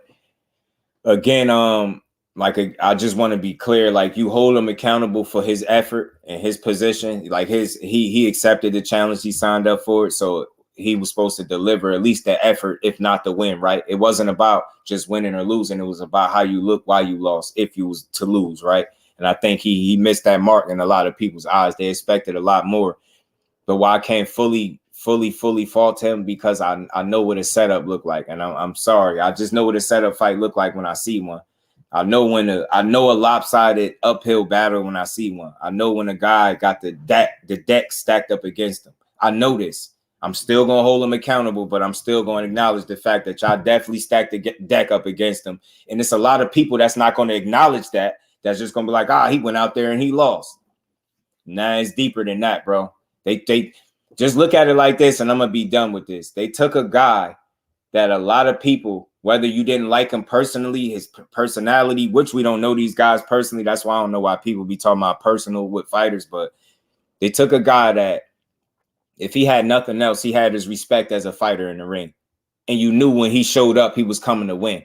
again, I just want to be clear, like, you hold him accountable for his effort and his position. Like he accepted the challenge, he signed up for it. So he was supposed to deliver at least the effort, if not the win, right? It wasn't about just winning or losing. It was about how you look while you lost, if you was to lose, right? And I think he missed that mark in a lot of people's eyes. They expected a lot more. But why I can't fully fault him, because I know what a setup looked like. And I'm sorry. I just know what a setup fight looked like when I see one. I know a lopsided uphill battle when I see one. I know when a guy got the deck stacked up against him. I know this. I'm still going to hold him accountable, but I'm still going to acknowledge the fact that y'all definitely stacked the deck up against him. And it's a lot of people that's not going to acknowledge that. That's just going to be like, he went out there and he lost. Nah, it's deeper than that, bro. They just look at it like this, and I'm going to be done with this. They took a guy that a lot of people, whether you didn't like him personally, his personality, which we don't know these guys personally. That's why I don't know why people be talking about personal with fighters, but they took a guy that, if he had nothing else, he had his respect as a fighter in the ring. And you knew when he showed up, he was coming to win.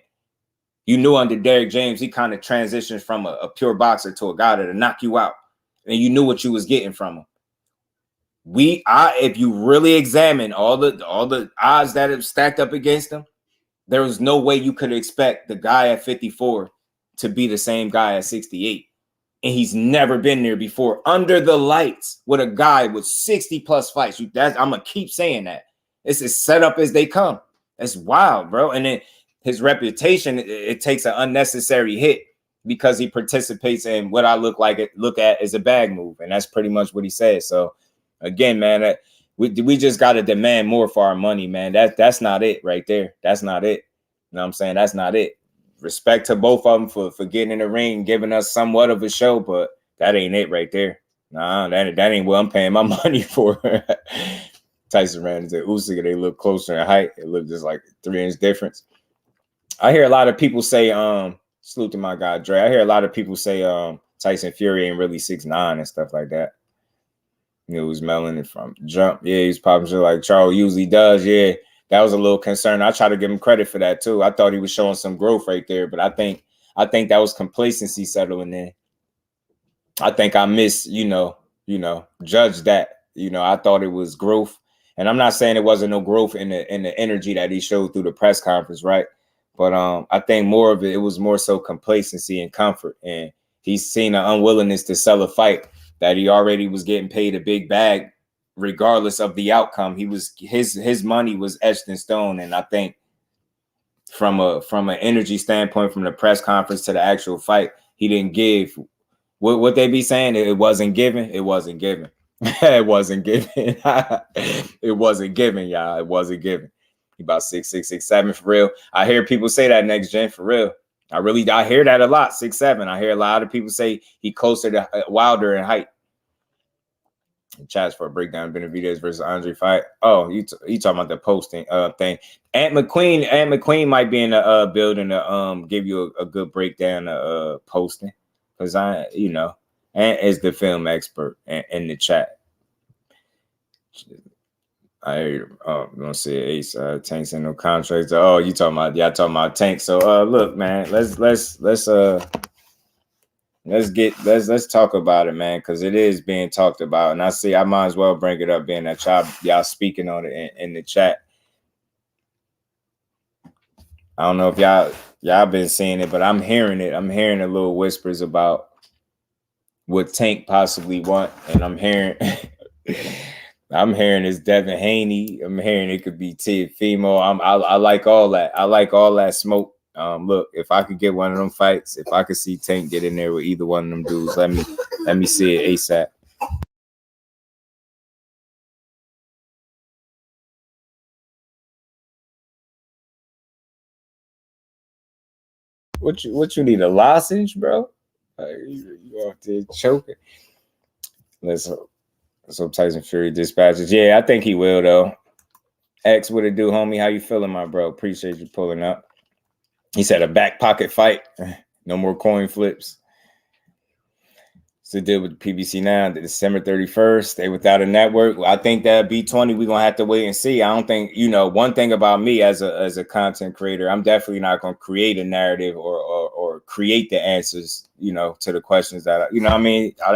You knew under Derrick James, he kind of transitioned from a pure boxer to a guy that'll knock you out. And you knew what you was getting from him. If you really examine all the odds that have stacked up against him, there was no way you could expect the guy at 54 to be the same guy at 68. And he's never been there before under the lights with a guy with 60 plus fights. I'm going to keep saying that. It's as set up as they come. That's wild, bro. And then his reputation, it takes an unnecessary hit because he participates in what I look at as a bag move. And that's pretty much what he said. So again, man, we just got to demand more for our money, man. That's not it right there. That's not it. You know what I'm saying? That's not it. Respect to both of them for getting in the ring, giving us somewhat of a show, but that ain't it right there. Nah, that ain't what I'm paying my money for. Tyson ran into Usyk. They look closer in height. It looked just like 3-inch difference. I hear a lot of people say, salute to my guy Dre. I hear a lot of people say Tyson Fury ain't really 6'9" and stuff like that. You know, he's melting it from jump. Yeah, he's popping shit like Charlo usually does. Yeah. That was a little concern. I try to give him credit for that too. I thought he was showing some growth right there, but I think that was complacency settling in. I think I judged that. I thought it was growth, and I'm not saying it wasn't no growth in the energy that he showed through the press conference, right? But I think more of it was more so complacency and comfort, and he's seen an unwillingness to sell a fight that he already was getting paid a big bag. Regardless of the outcome, his money was etched in stone, and I think from an energy standpoint, from the press conference to the actual fight, he didn't give what they be saying. It wasn't given. It wasn't given. It wasn't given. It wasn't given, y'all. It wasn't given. He about 6'6", 6'7" for real. I hear people say that next gen for real. I hear that a lot. 6'7". I hear a lot of people say he closer to Wilder in height. Chats for a breakdown of Benavidez versus Andre fight. Oh, you talking about the posting thing. Ant McQueen might be in the building to give you a good breakdown of posting, because Ant is the film expert in the chat. I hear gonna say Ace Tanks and no contracts. Oh, you talking about Tank. So look, man, let's talk about it, man, because it is being talked about, and I might as well bring it up, being that y'all speaking on it in the chat. I don't know if y'all been seeing it, but I'm hearing it. I'm hearing the little whispers about what Tank possibly want, and I'm hearing it's Devin Haney. I'm hearing it could be Teofimo. I like all that. I like all that smoke. Look, if I could get one of them fights, if I could see Tank get in there with either one of them dudes, let me see it ASAP. What you need, a lozenge, bro? You off there choking? Let's hope Tyson Fury dispatches. Yeah, I think he will though. X, what it do, homie? How you feeling, my bro? Appreciate you pulling up. He said a back pocket fight. No more coin flips. It's the deal with the PBC now. December 31st. They without a network. I think that B20, we're going to have to wait and see. I don't think, one thing about me as a content creator, I'm definitely not going to create a narrative or create the answers, to the questions that, I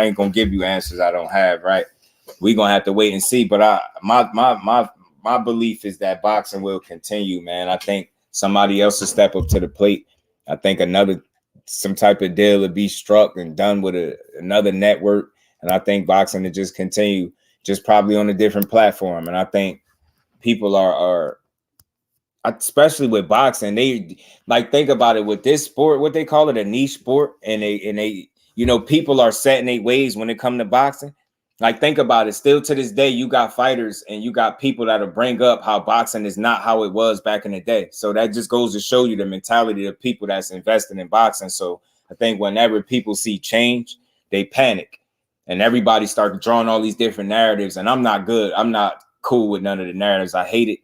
ain't going to give you answers I don't have, right? We're going to have to wait and see. But my belief is that boxing will continue, man. I think somebody else will step up to the plate. I think some type of deal will be struck and done with another network. And I think boxing will just continue, just probably on a different platform. And I think people are especially with boxing, they like think about it with this sport, what they call it, a niche sport, and they you know, people are set in their ways when it comes to boxing. Like think about it, still to this day, you got fighters and you got people that'll bring up how boxing is not how it was back in the day. So that just goes to show you the mentality of people that's invested in boxing. So I think whenever people see change, they panic and everybody starts drawing all these different narratives. And I'm not cool with none of the narratives. I hate it.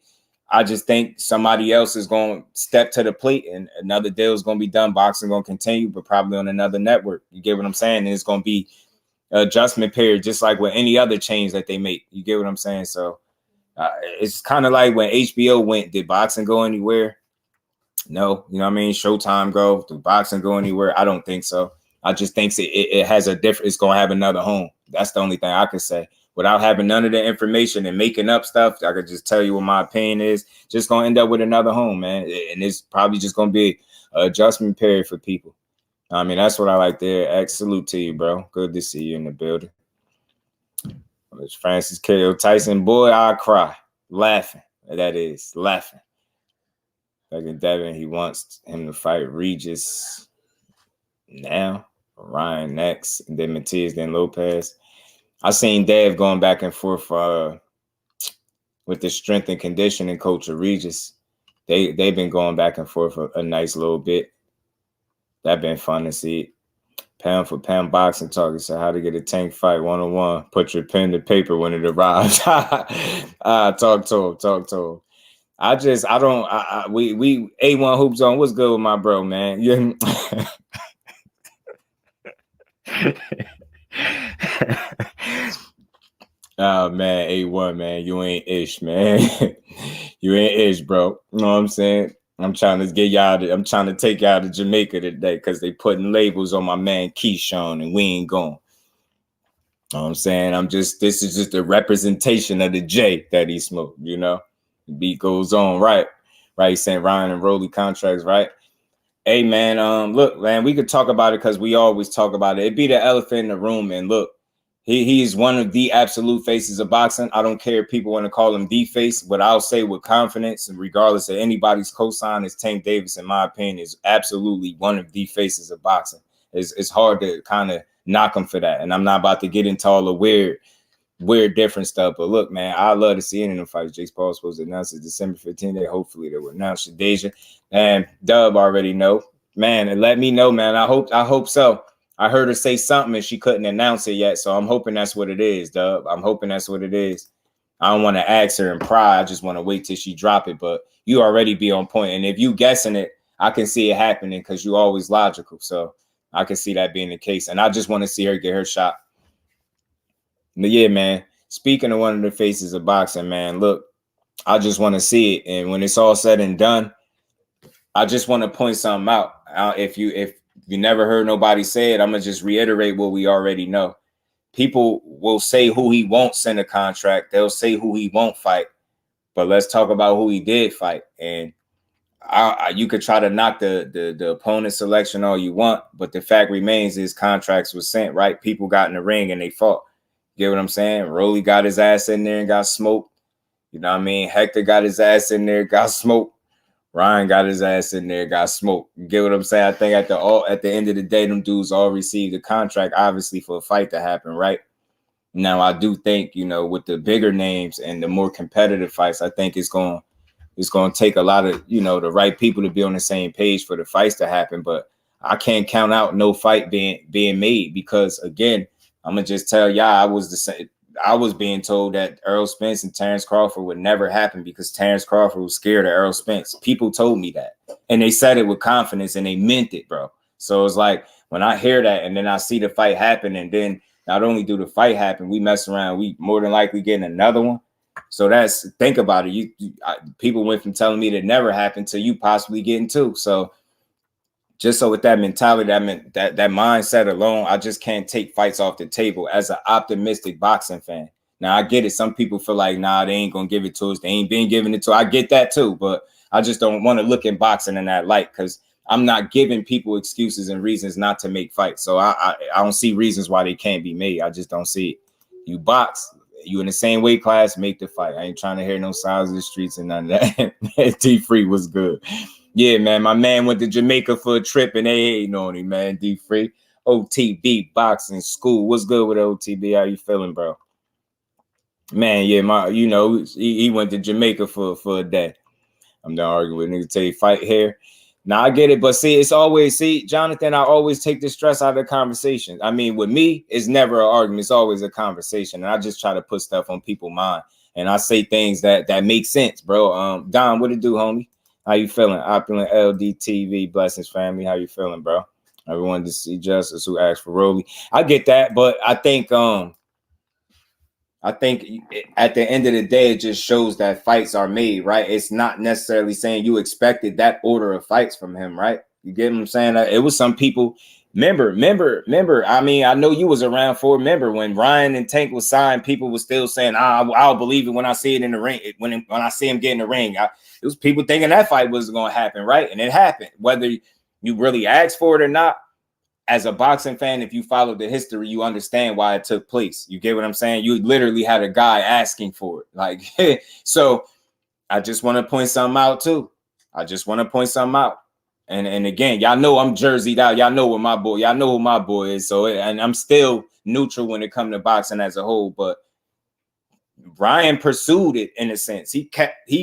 I just think somebody else is going to step to the plate and another deal is going to be done. Boxing going to continue, but probably on another network. You get what I'm saying? And it's going to be an adjustment period, just like with any other change that they make. You get what I'm saying? So it's kind of like when HBO went, did boxing go anywhere? No. You know what I mean? Showtime go. Did boxing go anywhere? I don't think so. I just think it has a different, it's going to have another home. That's the only thing I can say. Without having none of the information and making up stuff, I could just tell you what my opinion is. Just going to end up with another home, man. And it's probably just going to be an adjustment period for people. I mean, that's what I like there. Salute to you, bro. Good to see you in the building. It's Francis K.O. Tyson. Boy, I cry. Laughing. That is, laughing. Like in Devin, he wants him to fight Regis now. Ryan next. And then Matias, then Lopez. I seen Dave going back and forth with the strength and conditioning coach of Regis. They've been going back and forth a nice little bit. That been fun to see. Pound for pound boxing talk. He said how to get a tank fight 101. Put your pen to paper when it arrives. Talk to him. We A1 Hoop Zone. What's good with my bro, man? Yeah. Oh man, A1, man, you ain't ish, man. You ain't ish, bro. You know what I'm saying? I'm trying to get y'all I'm trying to take y'all to Jamaica today because they putting labels on my man Keyshawn and we ain't going. You know what I'm saying? This is just a representation of the J that he smoked, you know. The beat goes on, right? Right, he's saying Ryan and Rolly contracts, right? Hey man, look, man, we could talk about it because we always talk about it. It'd be the elephant in the room, and look, he is one of the absolute faces of boxing. I don't care if people want to call him the face, but I'll say with confidence, and regardless of anybody's cosign, is Tank Davis, in my opinion, is absolutely one of the faces of boxing. It's hard to kind of knock him for that, and I'm not about to get into all the weird different stuff. But look, man, I love to see any of them fights. Jake Paul's supposed to announce it December 15th. Hopefully they will announce Shadeja. And Dub already know. Man, and let me know, man. I hope so. I heard her say something and she couldn't announce it yet. So I'm hoping that's what it is, Dub. I'm hoping that's what it is. I don't want to ask her and pry. I just want to wait till she drop it. But you already be on point. And if you guessing it, I can see it happening because you always logical. So I can see that being the case. And I just want to see her get her shot. But yeah, man, speaking of one of the faces of boxing, man, look, I just want to see it. And when it's all said and done, I just want to point something out. If you never heard nobody say it, I'm going to just reiterate what we already know. People will say who he won't send a contract. They'll say who he won't fight. But let's talk about who he did fight. And you could try to knock the opponent selection all you want, but the fact remains his contracts was sent, right? People got in the ring and they fought. Get what I'm saying? Rolly got his ass in there and got smoked. You know what I mean? Hector got his ass in there, got smoked. Ryan got his ass in there, got smoked. You get what I'm saying? I think at the end of the day, them dudes all received a contract, obviously, for a fight to happen, right? Now, I do think, you know, with the bigger names and the more competitive fights, I think it's going to take a lot of, you know, the right people to be on the same page for the fights to happen. But I can't count out no fight being made because, again, I'm gonna just tell y'all I was being told that Errol Spence and Terrence Crawford would never happen because Terrence Crawford was scared of Errol Spence. People told me that, and they said it with confidence and they meant it, bro. So it's like when I hear that and then I see the fight happen, and then not only do the fight happen, we mess around, we more than likely getting another one. So think about it. People went from telling me that never happened to you possibly getting two. So. Just so with that mentality, that mindset alone, I just can't take fights off the table as an optimistic boxing fan. Now, I get it. Some people feel like, nah, they ain't going to give it to us. They ain't been giving it to us. I get that too, but I just don't want to look in boxing in that light because I'm not giving people excuses and reasons not to make fights. So I don't see reasons why they can't be made. I just don't see it. You box You in the same weight class, make the fight. I ain't trying to hear no sounds of the streets and none of that. D-Free was good. Yeah, man, my man went to Jamaica for a trip and they hating on him, man. D-Free. OTB Boxing School. What's good with OTB? How you feeling, bro? Man, yeah, he went to Jamaica for a day. I'm not arguing with niggas. Tell you fight here. Now I get it, but see, it's always Jonathan. I always take the stress out of the conversation. I mean, with me, it's never an argument. It's always a conversation, and I just try to put stuff on people's mind, and I say things that make sense, bro. Don, what it do, homie? How you feeling? Opulent LDTV, blessings, family. How you feeling, bro? Everyone to see Justice who asked for Rolly. I get that, but I think at the end of the day, it just shows that fights are made, right? It's not necessarily saying you expected that order of fights from him, right? You get what I'm saying? It was some people. Remember. I mean, I know you was around for it. Remember when Ryan and Tank was signed, people were still saying, I'll believe it when I see it in the ring. When I see him get in the ring, it was people thinking that fight was going to happen, right? And it happened. Whether you really asked for it or not, as a boxing fan, if you follow the history, you understand why it took place. You get what I'm saying? You literally had a guy asking for it. Like, so I just want to point something out too. And again, y'all know I'm jerseyed out. Y'all know what my boy, y'all know who my boy is. So, and I'm still neutral when it comes to boxing as a whole, but Ryan pursued it in a sense. He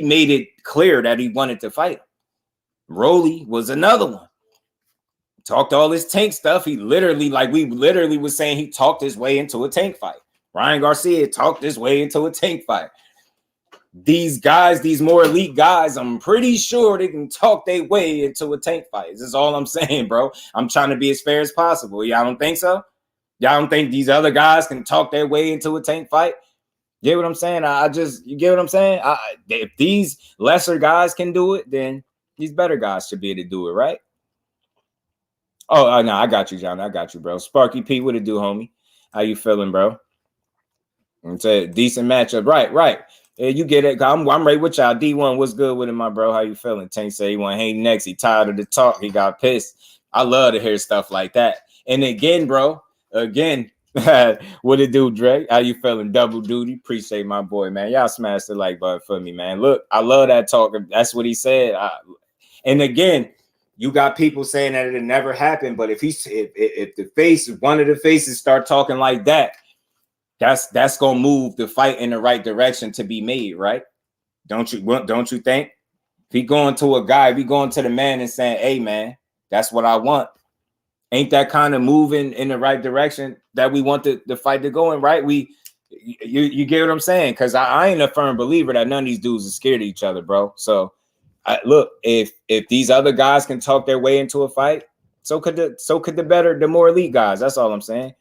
made it clear that he wanted to fight. Rolly was another one. Talked all this Tank stuff. He literally, we literally was saying he talked his way into a Tank fight. Ryan Garcia talked his way into a Tank fight. These guys, these more elite guys, I'm pretty sure they can talk their way into a Tank fight. This is all I'm saying, bro. I'm trying to be as fair as possible. Y'all don't think so? Y'all don't think these other guys can talk their way into a Tank fight? You get what I'm saying? You get what I'm saying? If these lesser guys can do it, then these better guys should be able to do it, right? Oh, no, I got you, John. I got you, bro. Sparky P, what it do, homie? How you feeling, bro? It's a decent matchup. Right. Yeah, you get it. I'm right with y'all. D1, what's good with him, my bro? How you feeling? Tank say he want Haney next. He tired of the talk. He got pissed. I love to hear stuff like that. And again, bro, what it do, Dre? How you feeling? Double duty. Appreciate my boy, man. Y'all smash the like button for me, man. Look, I love that talk. That's what he said. And again, you got people saying that it'll never happen, but if one of the faces start talking like that, that's gonna move the fight in the right direction to be made, right? Don't you think? If he going to a guy, if he going to the man and saying, "Hey, man, that's what I want," ain't that kind of moving in the right direction that we want the fight to go in, right? You get what I'm saying? Because I ain't a firm believer that none of these dudes are scared of each other, bro. So. Look, if these other guys can talk their way into a fight, so could the more elite guys. That's all I'm saying.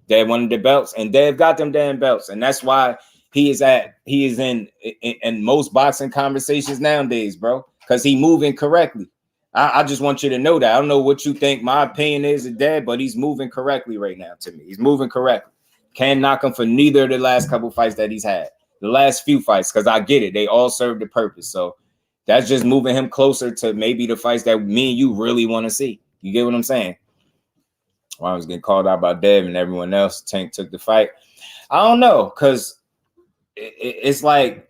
They wanted the belts, and they've got them damn belts, and that's why he is in most boxing conversations nowadays, bro, because he moving correctly. I just want you to know that. I don't know what you think my opinion is of Dad, but he's moving correctly right now to me. He's moving correctly. Can't knock him for neither of the last couple fights that he's had. The last few fights, because I get it. They all serve the purpose. So that's just moving him closer to maybe the fights that me and you really want to see. You get what I'm saying? Well, I was getting called out by Dev and everyone else. Tank took the fight. I don't know, because it's like,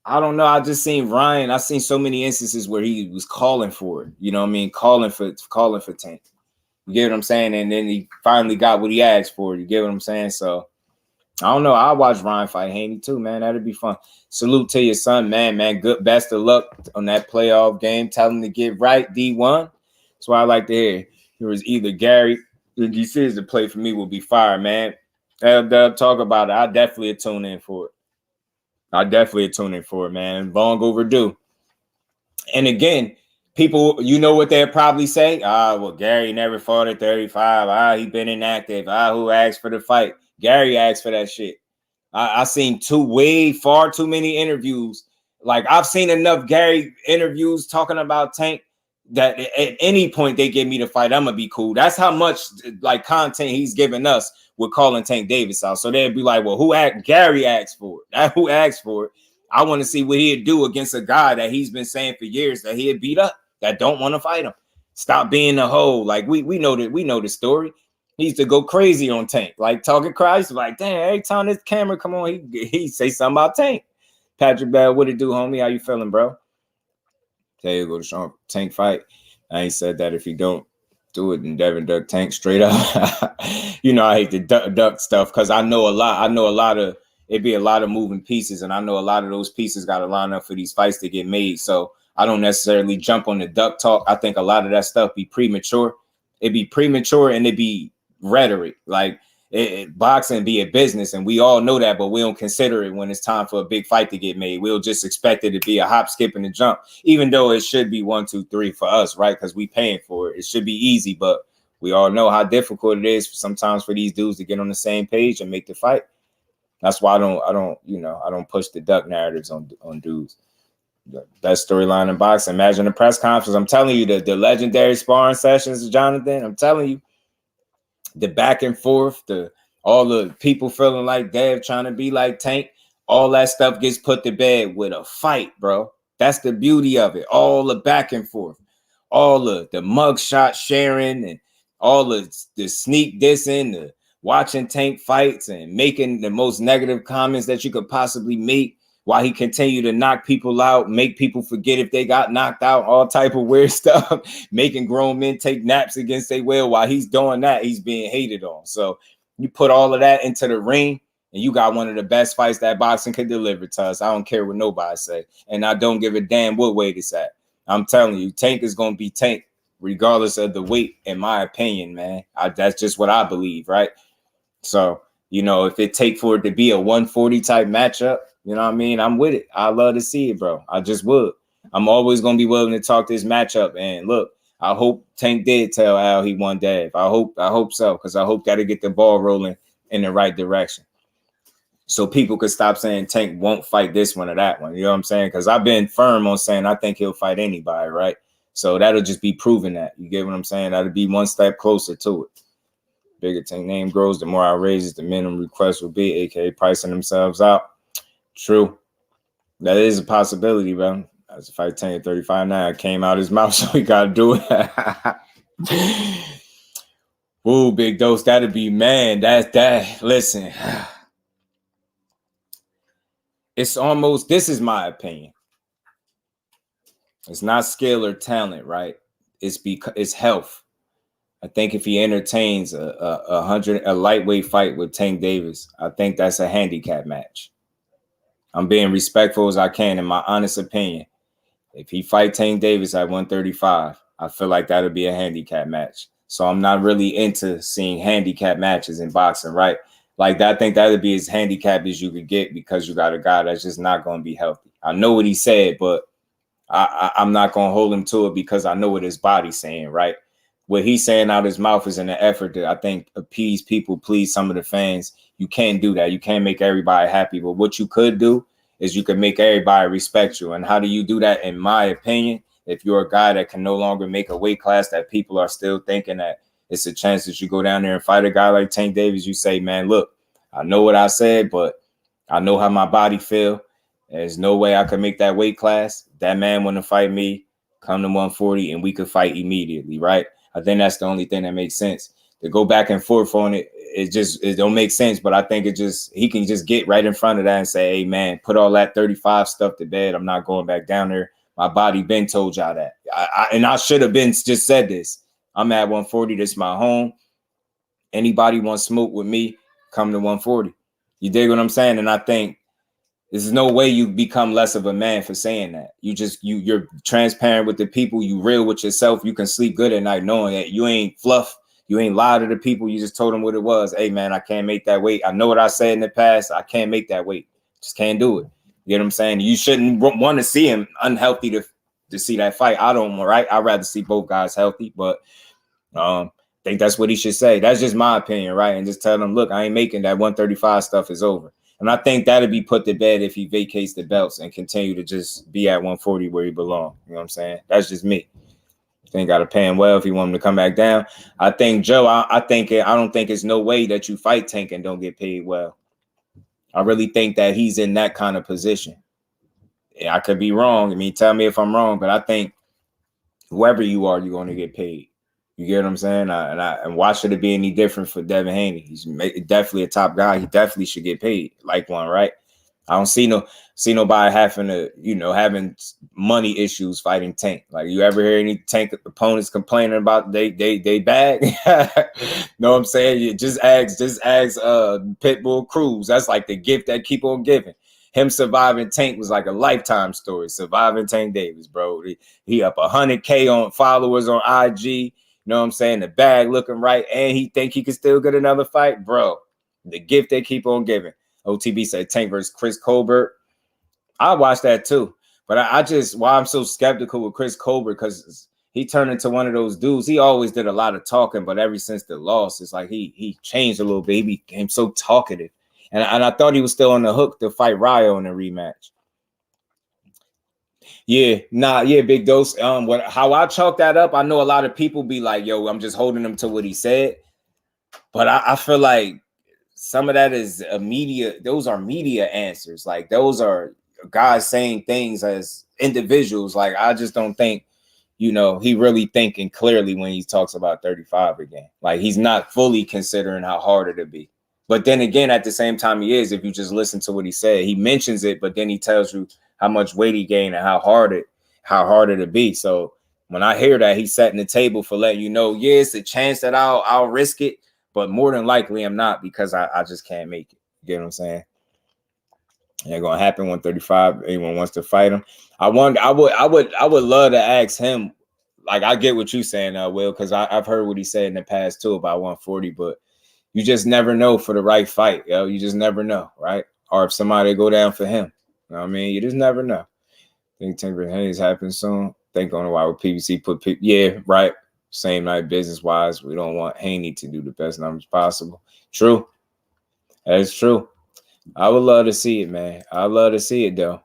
I don't know. I just seen Ryan. I seen so many instances where he was calling for it. You know what I mean? Calling for Tank. You get what I'm saying? And then he finally got what he asked for. You get what I'm saying? So I don't know. I'll watch Ryan fight Haney too, man. That'd be fun. Salute to your son, man. Good, best of luck on that playoff game. Tell him to get right, D1. That's what I like to hear. It was either Gary or GC's to play for me will be fire, man. Dub, talk about it. I definitely tune in for it. Man. Long overdue. And again, people, you know what they'll probably say? Well, Gary never fought at 35. He been inactive. Who asked for the fight? Gary asked for that shit. I seen far too many interviews. Like, I've seen enough Gary interviews talking about Tank that at any point they give me the fight, I'm gonna be cool. That's how much like content he's giving us with calling Tank Davis out. So they'd be like, well, Gary asked for it? Who asked for it? I want to see what he'd do against a guy that he's been saying for years that he'd beat up, that don't want to fight him. Stop being a hoe. Like we know the story. He used to go crazy on Tank, like talking crazy. Like, damn, every time this camera come on, he say something about Tank. Patrick Bell, what it do, homie? How you feeling, bro? There you go to Sean Tank fight. I ain't said that if you don't do it, then Devin duck Tank straight up. You know, I hate the duck stuff because I know a lot of it'd be a lot of moving pieces, and I know a lot of those pieces got to line up for these fights to get made. So I don't necessarily jump on the duck talk. I think a lot of that stuff be premature. It'd be premature and it'd be rhetoric. Like boxing be a business, and we all know that, but we don't consider it when it's time for a big fight to get made. We'll just expect it to be a hop, skip, and a jump, even though it should be 1, 2, 3 for us, right? Because we paying for it. It should be easy, but we all know how difficult it is sometimes for these dudes to get on the same page and make the fight. That's why I don't push the duck narratives on dudes. The best storyline in boxing. Imagine the press conference. I'm telling you, the legendary sparring sessions, Jonathan. I'm telling you, the back and forth, all the people feeling like Dev trying to be like Tank, all that stuff gets put to bed with a fight, bro. That's the beauty of it. All the back and forth, all the mugshot sharing, and all the sneak dissing, the watching Tank fights and making the most negative comments that you could possibly make while he continued to knock people out, make people forget if they got knocked out, all type of weird stuff, making grown men take naps against their will. While he's doing that, he's being hated on. So you put all of that into the ring, and you got one of the best fights that boxing could deliver to us. I don't care what nobody say, and I don't give a damn what weight it's at. I'm telling you, Tank is going to be Tank regardless of the weight, in my opinion, man. That's just what I believe, right? So, if it take for it to be a 140 type matchup, you know what I mean? I'm with it. I love to see it, bro. I just would. I'm always going to be willing to talk this matchup. And look, I hope Tank did tell Al he won Dev. I hope so, because I hope that'll get the ball rolling in the right direction. So people could stop saying Tank won't fight this one or that one. You know what I'm saying? Because I've been firm on saying I think he'll fight anybody, right? So that'll just be proving that. You get what I'm saying? That'll be one step closer to it. Bigger Tank name grows, the more outrageous the minimum request will be, aka pricing themselves out. True. That is a possibility, bro. As a fight Tank at 35 now, it came out his mouth, so we gotta do it. Ooh, big dose. That'd be, man. That. Listen. It's almost, this is my opinion. It's not skill or talent, right? It's health. I think if he entertains a lightweight fight with Tank Davis, I think that's a handicap match. I'm being respectful as I can, in my honest opinion. If he fight Tank Davis at 135, I feel like that'll be a handicap match. So I'm not really into seeing handicap matches in boxing, right? Like, I think that would be as handicapped as you could get, because you got a guy that's just not going to be healthy. I know what he said, but I'm not going to hold him to it, because I know what his body's saying, right? What he's saying out his mouth is in an effort to, I think, appease people, please some of the fans. You can't do that. You can't make everybody happy. But what you could do is you can make everybody respect you. And how do you do that? In my opinion, if you're a guy that can no longer make a weight class that people are still thinking that it's a chance that you go down there and fight a guy like Tank Davis, you say, man, look, I know what I said, but I know how my body feel. There's no way I could make that weight class. That man want to fight me, come to 140, and we could fight immediately, right? I think that's the only thing that makes sense. To go back and forth on it, it don't make sense. But I think he can just get right in front of that and say, hey, man, put all that 35 stuff to bed. I'm not going back down there. My body been told y'all that. I should have been just said this. I'm at 140. This is my home. Anybody want smoke with me, come to 140. You dig what I'm saying? And I think there's no way you become less of a man for saying that. You're transparent with the people. You real with yourself. You can sleep good at night knowing that you ain't fluff. You ain't lie to the people. You just told them what it was. Hey, man, I can't make that weight. I know what I said in the past. I can't make that weight. Just can't do it. You get what I'm saying? You shouldn't want to see him unhealthy to see that fight. I don't, right? I'd rather see both guys healthy, but I think that's what he should say. That's just my opinion, right? And just tell them, look, I ain't making that 135 stuff is over. And I think that'll be put to bed if he vacates the belts and continue to just be at 140 where he belongs. You know what I'm saying? That's just me. I think got to pay him well if you want him to come back down. I think, Joe, I don't think it's no way that you fight Tank and don't get paid well. I really think that he's in that kind of position. I could be wrong. I mean, tell me if I'm wrong, but I think whoever you are, you're going to get paid. You get what I'm saying? And why should it be any different for Devin Haney? He's definitely a top guy. He definitely should get paid like one, right? I don't see nobody having to, having money issues fighting Tank. Like, you ever hear any Tank opponents complaining about they bag? Know what I'm saying? You just ask Pitbull Cruz. That's like the gift that keep on giving. Him surviving Tank was like a lifetime story. Surviving Tank Davis, bro. He up 100K on followers on IG. You know what I'm saying? The bag looking right, and he think he can still get another fight, bro. The gift they keep on giving. OTB said Tank versus Chris Colbert. I watched that too, but why I'm so skeptical with Chris Colbert, because he turned into one of those dudes. He always did a lot of talking, but ever since the loss, it's like he changed a little bit. He became so talkative, and I thought he was still on the hook to fight Ryo in a rematch. Big dose. How I chalk that up, I know a lot of people be like, yo, I'm just holding him to what he said. But I feel like some of that is those are media answers. Like, those are guys saying things as individuals. Like, I just don't think, he really thinking clearly when he talks about 35 again. Like, he's not fully considering how hard it'll be. But then again, at the same time, he is. If you just listen to what he said, he mentions it, but then he tells you how much weight he gained and how hard it'll be. So when I hear that, he's setting the table for letting you know, yeah, it's a chance that I'll risk it, but more than likely I'm not, because I just can't make it. You get what I'm saying? It ain't gonna happen. 135. Anyone wants to fight him? I would love to ask him. Like, I get what you're saying, Will, because I've heard what he said in the past too about 140, but you just never know for the right fight, yo. You just never know, right? Or if somebody go down for him. You know what I mean? You just never know. Think Tinker Hayes happens soon. Think on why would PBC put yeah, right. Same night business wise. We don't want Haney to do the best numbers possible. True. That's true. I would love to see it, man. I'd love to see it though.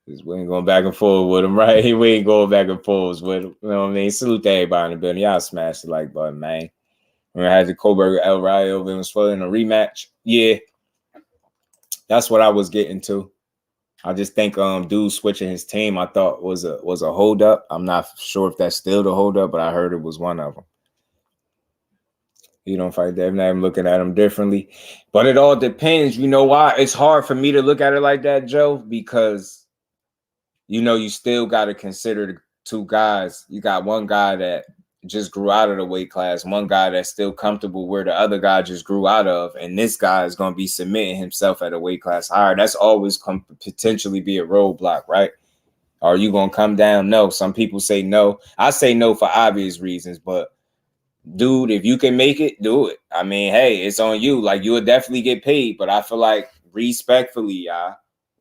We ain't going back and forth with him, right? We ain't going back and forth with him. You know what I mean? Salute to everybody in the building. Y'all smash the like button, man. We had the Koberger El Rayo Venezuela in a rematch. Yeah. That's what I was getting to. I just think dude switching his team, I thought was a holdup. I'm not sure if that's still the holdup, but I heard it was one of them. You don't fight Devin. I'm looking at him differently. But it all depends. You know why? It's hard for me to look at it like that, Joe, because you still got to consider the two guys. You got one guy that just grew out of the weight class, one guy that's still comfortable where the other guy just grew out of, and this guy is going to be submitting himself at a weight class higher. That's always potentially be a roadblock, right? Are you going to come down? No. Some people say no. I say no for obvious reasons, but dude, if you can make it, do it. I mean, hey, it's on you. Like, you'll definitely get paid, but I feel like respectfully,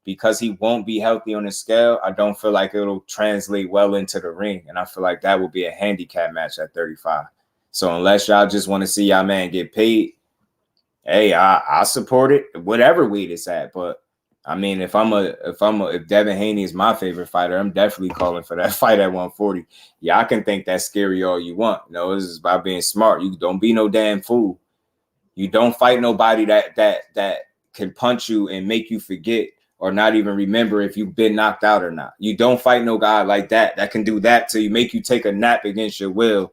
because he won't be healthy on the scale, I don't feel like it'll translate well into the ring. And I feel like that would be a handicap match at 35. So unless y'all just want to see y'all man get paid, hey, I support it, whatever weight it's at. But I mean, if Devin Haney is my favorite fighter, I'm definitely calling for that fight at 140. Yeah, I can think that's scary all you want. No, this is about being smart. You don't be no damn fool. You don't fight nobody that can punch you and make you forget or not even remember if you've been knocked out or not. You don't fight no guy like that can do that to you, make you take a nap against your will,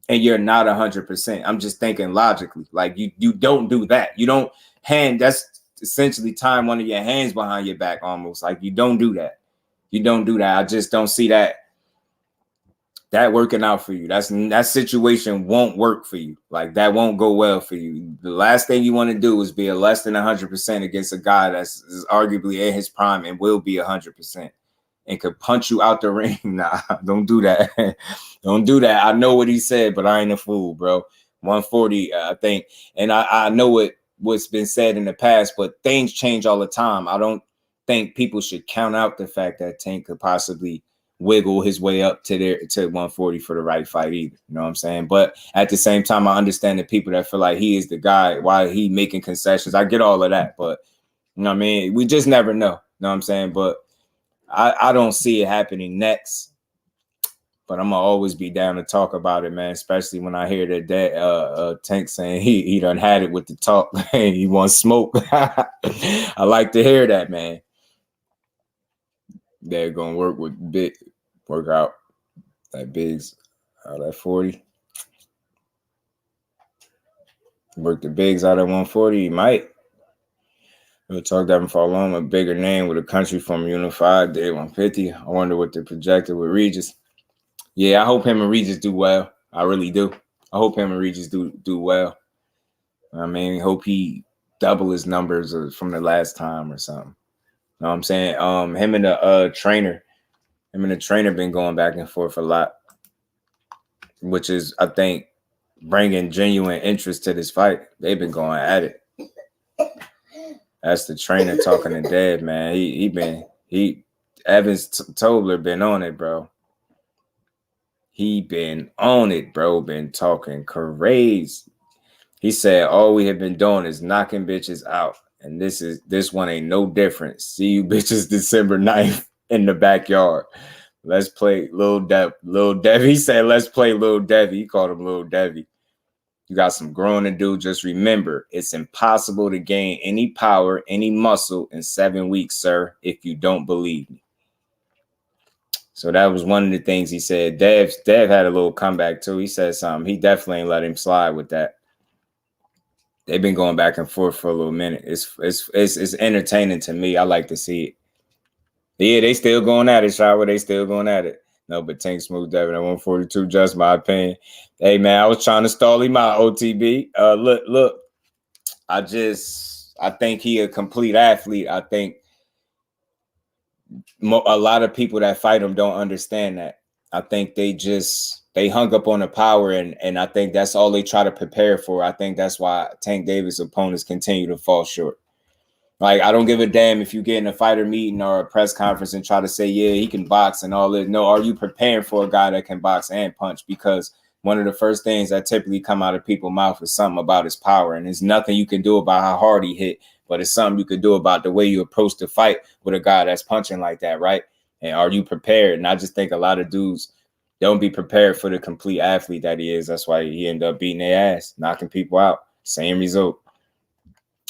and you're not 100%. I'm just thinking logically. Like, you don't do that. You don't that's essentially tying one of your hands behind your back almost. Like, you don't do that. You don't do that. I just don't see that working out for you. That situation won't work for you. Like, that won't go well for you. The last thing you want to do is be a less than 100% against a guy that's arguably in his prime and will be 100% and could punch you out the ring. Nah, don't do that. Don't do that. I know what he said, but I ain't a fool, bro. 140, I think. And I know what's been said in the past, but things change all the time. I don't think people should count out the fact that Tank could possibly wiggle his way up to 140 for the right fight either. You know what I'm saying? But at the same time, I understand the people that feel like he is the guy, why he making concessions. I get all of that, but you know what I mean? We just never know. You know what I'm saying? But I don't see it happening next. But I'm gonna always be down to talk about it, man. Especially when I hear that Tank saying he done had it with the talk. He wants smoke. I like to hear that, man. They're gonna work out that Biggs out at 40. Work the bigs out at 140. He might. We'll talk to him for a long, a bigger name with a country from unified day 150. I wonder what they're projected with Regis. Yeah, I hope him and Regis do well. I really do. I hope him and Regis do well. I mean, hope he double his numbers from the last time or something. You know what I'm saying? Him and the trainer been going back and forth a lot, which is, I think, bringing genuine interest to this fight. They've been going at it. That's the trainer talking to Dad, man. Evans Tobler been on it, bro. He been on it, bro. Been talking crazy. He said all we have been doing is knocking bitches out. And this one ain't no different. See you bitches December 9th in the backyard. Let's play Lil Dev. He said, let's play Lil Dev. He called him Lil Dev. You got some growing to do. Just remember, it's impossible to gain any power, any muscle in 7 weeks, sir, if you don't believe me. So that was one of the things he said. Dev had a little comeback too. He said something. He definitely ain't let him slide with that. They've been going back and forth for a little minute. It's entertaining to me. I like to see it. Yeah, they still going at it, Shower. They still going at it. No, but Tank Smooth Devin at 142, just my opinion. Hey, man, I was trying to stall him out, OTB. Look, I think he a complete athlete. I think a lot of people that fight him don't understand that. I think they hung up on the power, and I think that's all they try to prepare for. I think that's why Tank Davis opponents continue to fall short. Like, I don't give a damn if you get in a fighter meeting or a press conference and try to say, yeah, he can box and all that. No, are you preparing for a guy that can box and punch? Because one of the first things that typically come out of people's mouth is something about his power. And there's nothing you can do about how hard he hit, but it's something you could do about the way you approach the fight with a guy that's punching like that, right? And are you prepared? And I just think a lot of dudes don't be prepared for the complete athlete that he is. That's why he ended up beating their ass, knocking people out. Same result.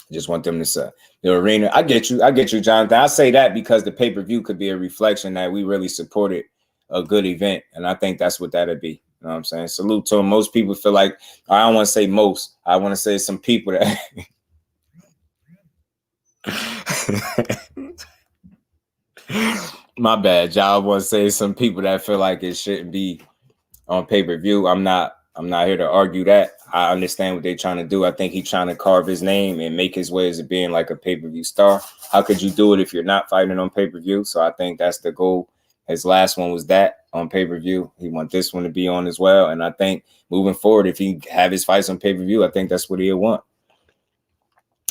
Just want them to say the arena. I get you, Jonathan. I say that because the pay-per-view could be a reflection that we really supported a good event. And I think that's what that'd be. You know what I'm saying? Salute to him. Most people feel like, I don't want to say most. I want to say some people that my bad, y'all. I want to say some people that feel like it shouldn't be on pay-per-view. I'm not here to argue that. I understand what they're trying to do. I think he's trying to carve his name and make his way as being like a pay-per-view star. How could you do it if you're not fighting on pay-per-view? So I think that's the goal. His last one was that on pay-per-view. He wants this one to be on as well. And I think moving forward, if he have his fights on pay-per-view, I think that's what he'll want.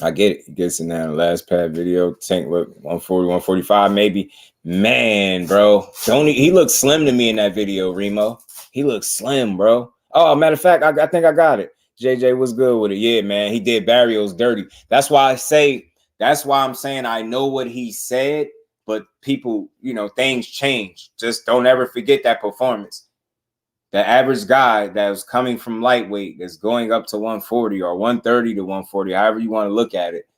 I get it. He gets in that last pad video. Tank look 140, 145 maybe. Man, bro. He looked slim to me in that video, Remo. He looks slim, bro. Oh, matter of fact, I think I got it. JJ was good with it. Yeah, man. He did Barrios dirty. That's why I'm saying I know what he said, but people, things change. Just don't ever forget that performance. The average guy that was coming from lightweight that's going up to 140 or 130 to 140, however you want to look at it,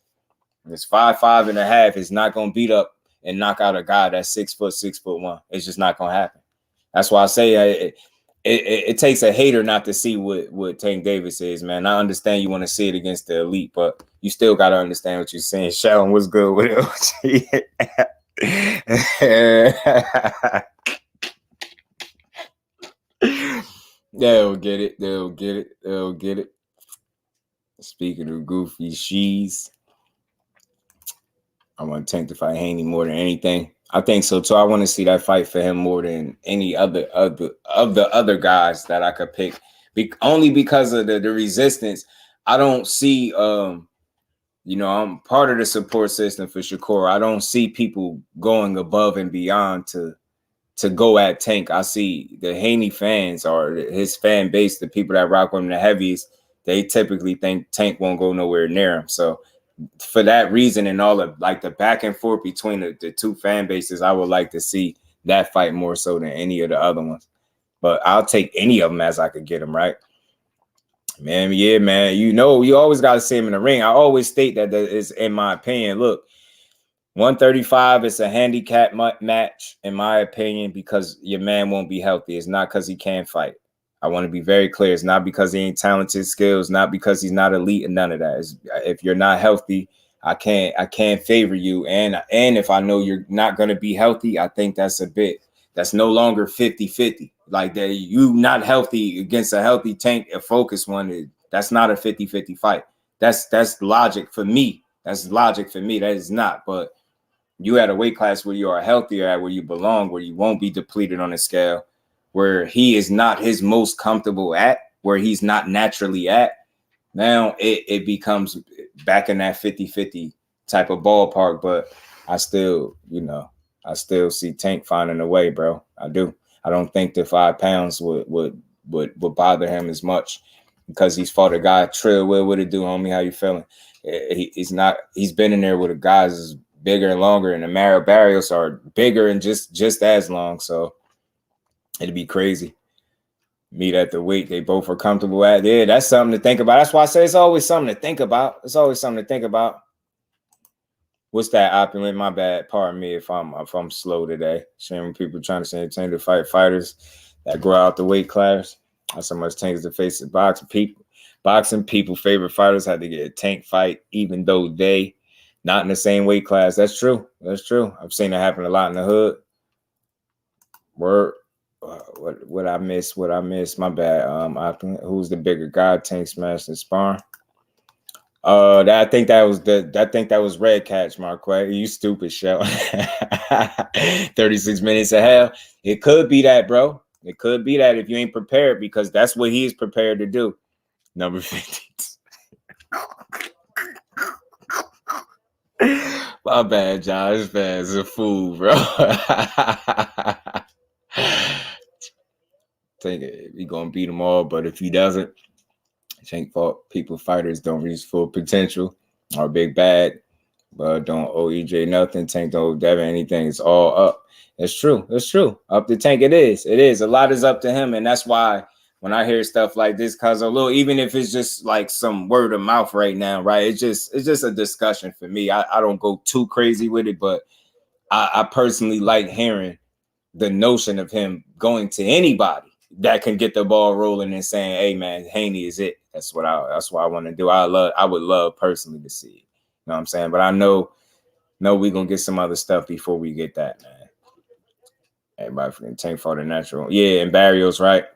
it's 5'5.5" is not going to beat up and knock out a guy that's 6 foot, 6'1". It's just not going to happen. That's why I say it takes a hater not to see what Tank Davis is, man. I understand you want to see it against the elite, but you still got to understand what you're saying. Shallon was good with it. They'll get it. Speaking of goofy she's, I want Tank to fight Haney more than anything. I think so too. I want to see that fight for him more than any other of the other guys that I could pick. Only because of the resistance. I don't see I'm part of the support system for Shakur. I don't see people going above and beyond to go at Tank. I see the Haney fans or his fan base, the people that rock with him the heaviest, they typically think Tank won't go nowhere near him. So for that reason and all of like the back and forth between the two fan bases, I would like to see that fight more so than any of the other ones. But I'll take any of them as I could get them, right? Man, yeah, man. You always got to see him in the ring. I always state that is, in my opinion, look, 135 is a handicap match, in my opinion, because your man won't be healthy. It's not because he can't fight. I want to be very clear. It's not because he ain't talented, skills, not because he's not elite, and none of that. If you're not healthy, I can't favor you. And if I know you're not going to be healthy, I think that's no longer 50-50. Like that, you not healthy against a healthy Tank, a focused one. That's not a 50-50 fight. That's logic for me. That's logic for me. That is not. But you at a weight class where you are healthier, at where you belong, where you won't be depleted on the scale, where he is not his most comfortable at, where he's not naturally at. Now it becomes back in that 50-50 type of ballpark. But I still see Tank finding a way, bro. I do. I don't think the 5 pounds would bother him as much because he's fought a guy. Trill, what it do, homie? How you feeling? He's been in there with the guys is bigger and longer, and the Mara barriers are bigger and just as long. So it'd be crazy. Meet at the weight they both are comfortable at. Yeah, that's something to think about. That's why I say it's always something to think about. It's always something to think about. What's that, Opulent? My bad. Pardon me if I'm slow today. Seeing people trying to say Tank to fight fighters that grow out the weight class. Not so much Tank is the face of boxing. People favorite fighters had to get a Tank fight, even though they not in the same weight class. That's true. That's true. I've seen it happen a lot in the hood. Word. What I miss? My bad. Who's the bigger guy? Tank smashed and sparring. I think that was Red Catch, Marquez. You stupid shell. 36 minutes of hell. It could be that, bro. It could be that if you ain't prepared, because that's what he is prepared to do. Number 50. My bad, John. This man's a fool, bro. Think he gonna beat them all, but if he doesn't, Tank fighters don't reach full potential or big bad, but don't owe EJ nothing. Tank don't owe Devin anything. It's all up. It's true. It's true. Up to Tank, it is. It is. A lot is up to him, and that's why when I hear stuff like this, cause a little, even if it's just like some word of mouth right now, right? It's just a discussion for me. I don't go too crazy with it, but I personally like hearing the notion of him going to anybody that can get the ball rolling and saying, "Hey, man, Haney is it." That's what I want to do. I would love personally to see it. You know what I'm saying? But I know we're gonna get some other stuff before we get that, man. Everybody freaking Tank for the natural. Yeah, and Barrios, right?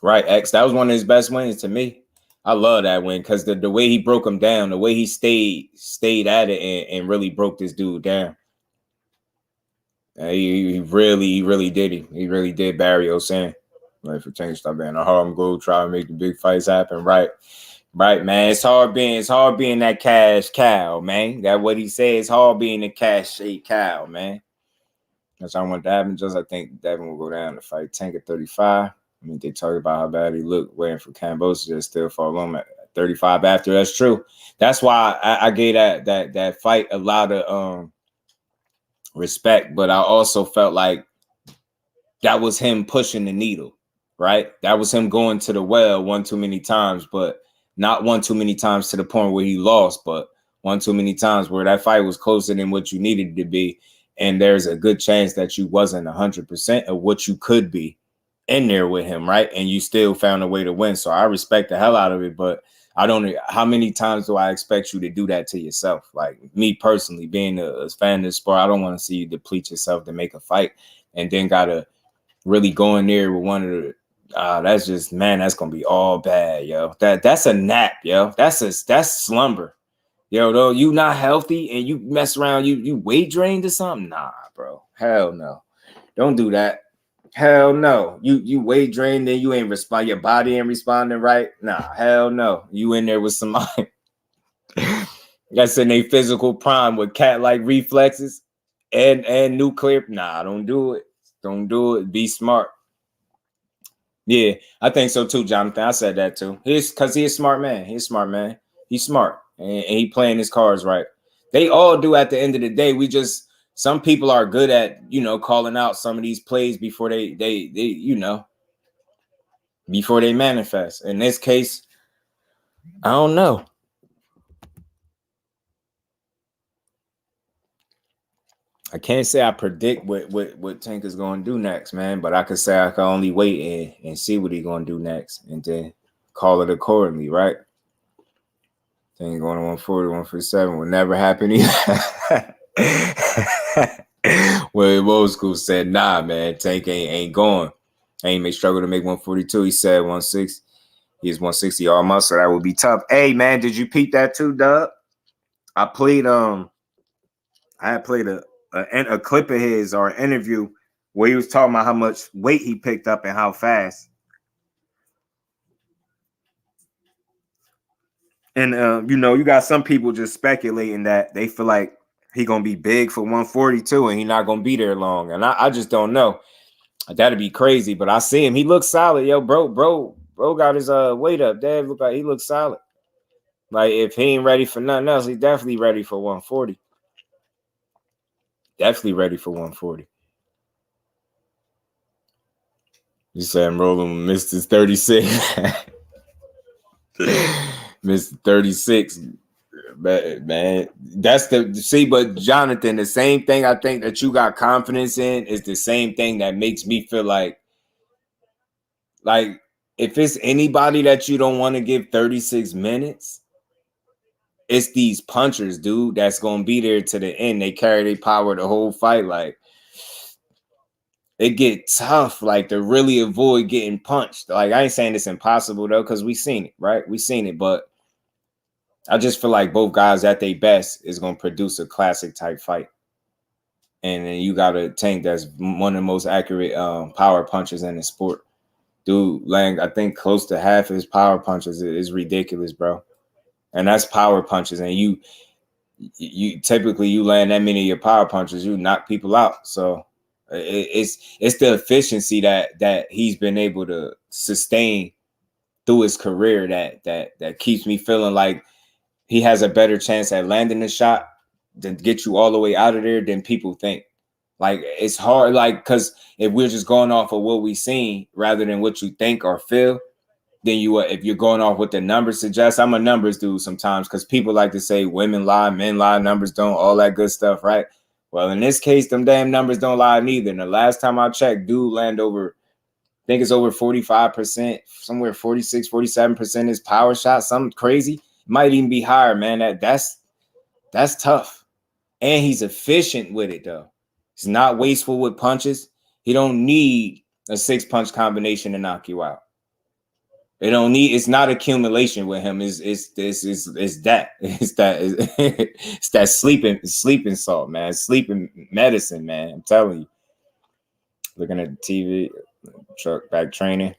Right, X. That was one of his best wins to me. I love that win because the way he broke him down, the way he stayed at it and really broke this dude down. He really did. He really did Barrios in. Like for Tank stop being a Harlem go try to make the big fights happen. Right, man. It's hard being that cash cow, man. That what he said. It's hard being a cash cow, man. That's how I want to happen. I think Devin will go down to fight Tank at 35. I mean, they talk about how bad he looked waiting for Cambosa to still fall on at 35 after. That's true. That's why I gave that fight a lot of respect, but I also felt like that was him pushing the needle, right? That was him going to the well one too many times, but not one too many times to the point where he lost, but one too many times where that fight was closer than what you needed to be. And there's a good chance that you wasn't 100% of what you could be in there with him, right? And you still found a way to win. So I respect the hell out of it, but how many times do I expect you to do that to yourself? Like me personally, being a fan of the sport, I don't want to see you deplete yourself to make a fight and then gotta really go in there with one of the that's just, man, that's gonna be all bad, yo. That's a nap, yo. That's slumber. Yo, though you not healthy and you mess around, you weight drained or something? Nah, bro. Hell no. Don't do that. Hell no. You weight drained, then you ain't respond. Your body ain't responding right. Nah, hell no. You in there with somebody that's in a physical prime with cat-like reflexes and nuclear. Nah, don't do it. Don't do it. Be smart. Yeah, I think so too, Jonathan. I said that too. He's a smart man. He's smart, man. He's smart. And he playing his cards right. They all do at the end of the day. Some people are good at, calling out some of these plays before they before they manifest. In this case, I don't know. I can't say I predict what Tank is going to do next, man. But I could say I can only wait and see what he's going to do next, and then call it accordingly, right? Tank going to 140, 147 will never happen either. Well, old school said, nah, man, Tank ain't going. Ain't may struggle to make 142. He said 160. He's 160 all month, so that would be tough. Hey, man, did you peep that too, Doug? I had played a clip of his or an interview where he was talking about how much weight he picked up and how fast. And you got some people just speculating that they feel like he gonna be big for 142 and he not gonna be there long. And I just don't know. That'd be crazy. But I see him. He looks solid, yo, bro got his weight up. Dad look like he looks solid. Like if he ain't ready for nothing else, he's definitely ready for 140. Definitely ready for 140. You said I'm rolling with Mr. 36. Mr. 36. Man, that's but Jonathan, the same thing I think that you got confidence in is the same thing that makes me feel like if it's anybody that you don't want to give 36 minutes, it's these punchers, dude, that's gonna be there to the end. They carry their power the whole fight. Like it get tough, like to really avoid getting punched. Like I ain't saying it's impossible though, because we seen it, right? We seen it, but I just feel like both guys at their best is gonna produce a classic type fight. And then you got a Tank that's one of the most accurate power punchers in the sport. Dude, Lang, I think close to half of his power punches is ridiculous, bro. And that's power punches. And you typically you land that many of your power punches, you knock people out. So it's the efficiency that he's been able to sustain through his career that keeps me feeling like he has a better chance at landing a shot than get you all the way out of there than people think. Like it's hard, like because if we're just going off of what we seen rather than what you think or feel, then if you're going off what the numbers suggest. I'm a numbers dude sometimes because people like to say women lie, men lie, numbers don't, all that good stuff, right? Well, in this case, them damn numbers don't lie neither. And the last time I checked, dude land over, I think it's over 45%, somewhere 46, 47% is power shot, something crazy. It might even be higher, man. That's tough. And he's efficient with it, though. He's not wasteful with punches. He don't need a 6-punch combination to knock you out. It's not accumulation with him. It's that sleeping salt, man. Sleeping medicine, man. I'm telling you. Looking at the TV, truck back training.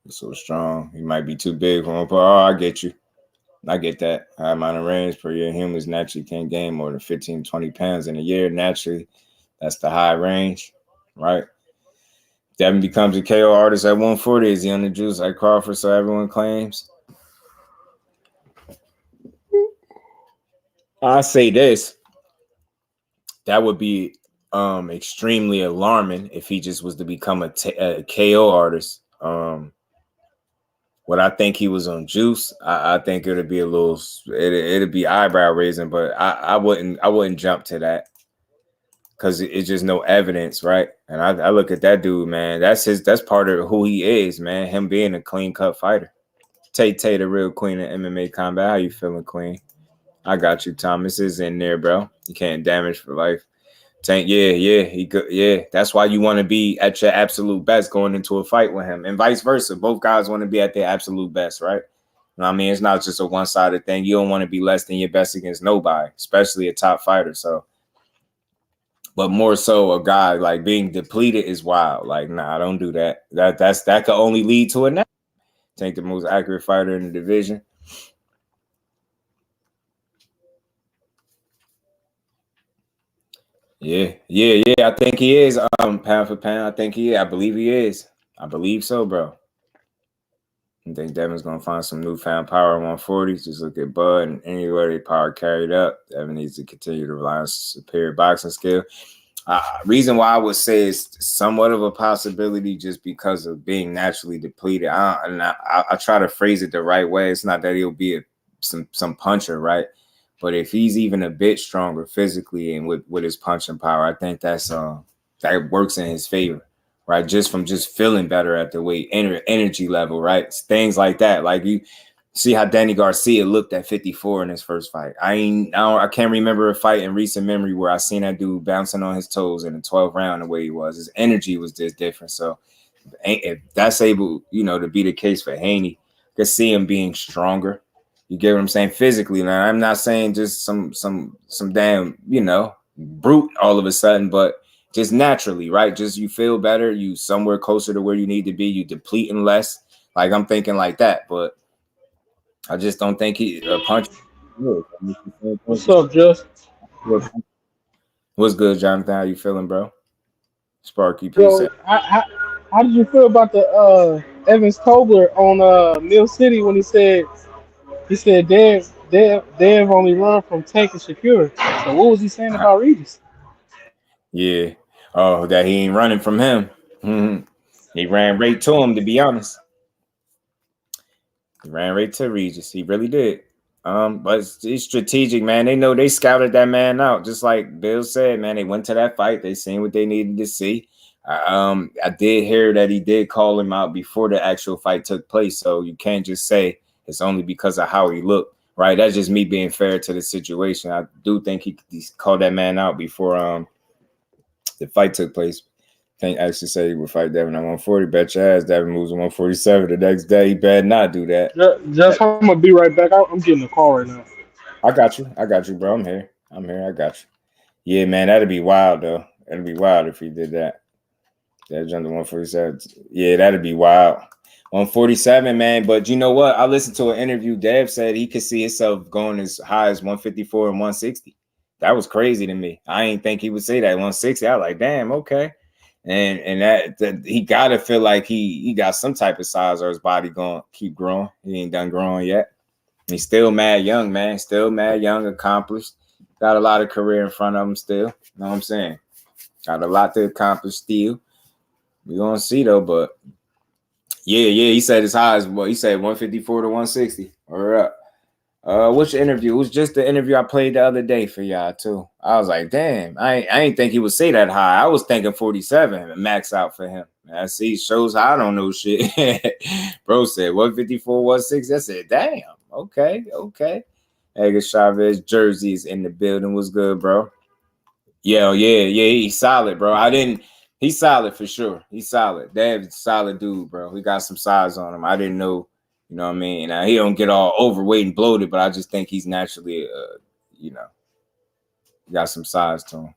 He's so strong. He might be too big for him, but I get you. I get that. High amount of range per year. Humans naturally can't gain more than 15, 20 pounds in a year. Naturally, that's the high range, right? Devin becomes a KO artist at 140. Is he on the juice like Crawford, so everyone claims? I say this. That would be extremely alarming if he just was to become a KO artist. What I think he was on juice, I think it'd be it'd be eyebrow raising, but I wouldn't jump to that. Because it's just no evidence, right? And I look at that dude, man. That's part of who he is, man. Him being a clean cut fighter. Tay, the real queen of MMA combat. How you feeling, Queen? I got you. Thomas is in there, bro. You can't damage for life. Tank, he good. Yeah, that's why you want to be at your absolute best going into a fight with him, and vice versa. Both guys want to be at their absolute best, right? You know what I mean, it's not just a one-sided thing. You don't want to be less than your best against nobody, especially a top fighter. So. But more so, a guy like being depleted is wild. Like, nah, don't do that. That could only lead to a net. Tank the most accurate fighter in the division. Yeah. I think he is. Pound for pound, I think he is. I believe he is. I believe so, bro. I think Devin's gonna find some newfound power in 140s. Just look at Bud and anywhere they power carried up. Devin needs to continue to rely on superior boxing skill. Reason why I would say it's somewhat of a possibility just because of being naturally depleted. I try to phrase it the right way. It's not that he'll be some puncher, right? But if he's even a bit stronger physically and with his punching power, I think that's that works in his favor, right? Just from just feeling better at the weight energy level, right? Things like that. Like you see how Danny Garcia looked at 54 in his first fight. I can't remember a fight in recent memory where I seen that dude bouncing on his toes in the 12th round the way he was. His energy was just different. So if that's able, to be the case for Haney, I could see him being stronger. You get what I'm saying? Physically, now I'm not saying just some damn, brute all of a sudden, but just naturally, right? Just you feel better, you somewhere closer to where you need to be, you depleting less. Like I'm thinking like that, but I just don't think he punch. What's up, Just? What's good, Jonathan? How you feeling, bro? Sparky, peace Yo, out. how did you feel about the Evans Tobler on Mill City when he said Dev only run from Tank and Shakur? So what was he saying about Regis? Yeah. Oh, that he ain't running from him. He ran right to him, to be honest. He ran right to Regis. He really did. But it's strategic, man. They know they scouted that man out. Just like Bill said, man, they went to that fight. They seen what they needed to see. I did hear that he did call him out before the actual fight took place. So you can't just say it's only because of how he looked, right? That's just me being fair to the situation. I do think he called that man out before the fight took place. I think actually say he would fight Devin at 140. Bet your ass Devin moves to 147 the next day. He better not do that. Just I'm gonna be right back. I'm getting a call right now. I got you, bro. I'm here. I got you. Yeah, man, that'd be wild though. That'd be wild if he did that. That jumped to 147. Yeah, that'd be wild. 147, man. But you know what? I listened to an interview. Dev said he could see himself going as high as 154 and 160. That was crazy to me. I ain't think he would say that 160. I was like, damn, okay. And that he gotta feel like he got some type of size or his body going keep growing. He ain't done growing yet. He's still mad young, man. Still mad young, accomplished. Got a lot of career in front of him still. You know what I'm saying? Got a lot to accomplish still. We're gonna see though, but yeah, he said as high as he said 154 to 160. Or up. Which interview? It was just the interview I played the other day for y'all too. I was like, damn, I ain't think he would say that high. I was thinking 47 max out for him. I see shows how I don't know shit. Bro said 154, 160. I said, damn, okay. Edgar Chavez jersey is in the building. Was good, bro. Yeah, he's solid, bro. He's solid for sure. He's solid. David's a solid dude, bro. He got some size on him. I didn't know, you know what I mean? Now, he don't get all overweight and bloated, but I just think he's naturally, got some size to him.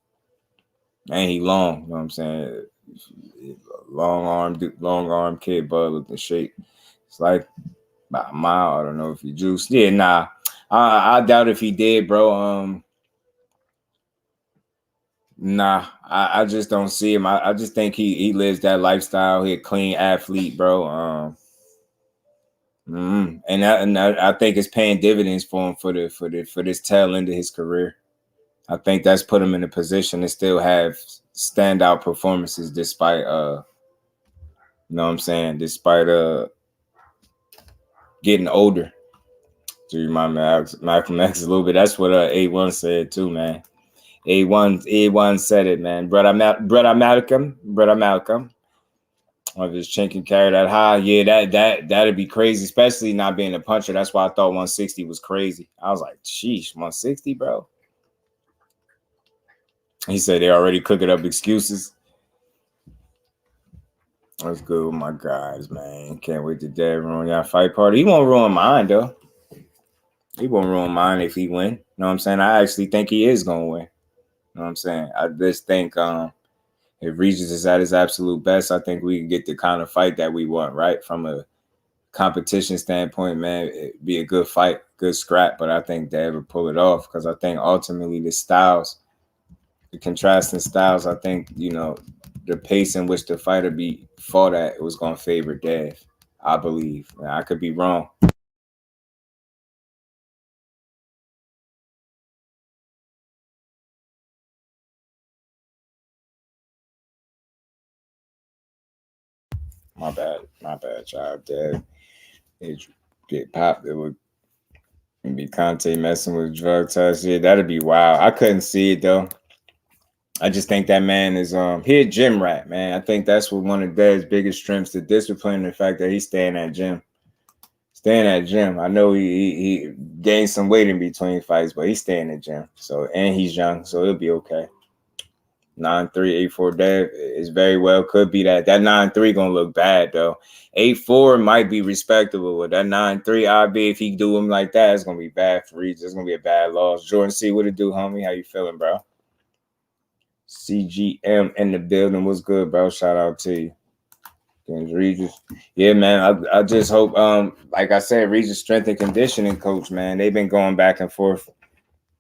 And he long, you know what I'm saying? Long arm kid, bud, with the shape. It's like about a mile. I don't know if he juiced. Yeah, nah. I doubt if he did, bro. Nah, I just don't see him. I just think he lives that lifestyle. He a clean athlete, bro. And I think it's paying dividends for him for this tail end of his career. I think that's put him in a position to still have standout performances despite you know what I'm saying, despite getting older. To remind me of Malcolm X a little bit. That's what A1 said too, man. A1 said it, man. Brother Malcolm. If his chin can carry that high, yeah, that'd be crazy, especially not being a puncher. That's why I thought 160 was crazy. I was like, sheesh, 160, bro. He said they already cooking up excuses. That's good with my guys, man. Can't wait to Dad ruin y'all fight party. He won't ruin mine, though. He won't ruin mine if he win. You know what I'm saying? I actually think he is going to win. You know what I'm saying? I just think if Regis is at his absolute best, I think we can get the kind of fight that we want, right? From a competition standpoint, man, it'd be a good fight, good scrap, but I think they ever pull it off because I think ultimately the contrasting styles, I think, the pace in which the fighter be fought at, it was going to favor Dev, I believe. Now, I could be wrong. My bad, child. Dev, it get popped. It would And be Conte messing with drug tests. Yeah, that'd be wild. I couldn't see it though. I just think that man is he a gym rat, man. I think that's what one of Dad's biggest strengths, the discipline, the fact that he's staying at gym. Staying at gym. I know he gained some weight in between fights, but he's staying at gym. So and he's young, so he'll be okay. 9'3", 8'4" Dad is very well could be that. That 9'3" gonna look bad though. 8'4" might be respectable, but that 9'3" IB, if he do him like that, it's gonna be bad for Regis. It's gonna be a bad loss. Jordan C, what it do, homie? How you feeling, bro? CGM in the building. What's good, bro? Shout out to you. Regis. Yeah, man. I just hope, like I said, Regis strength and conditioning coach, man. They've been going back and forth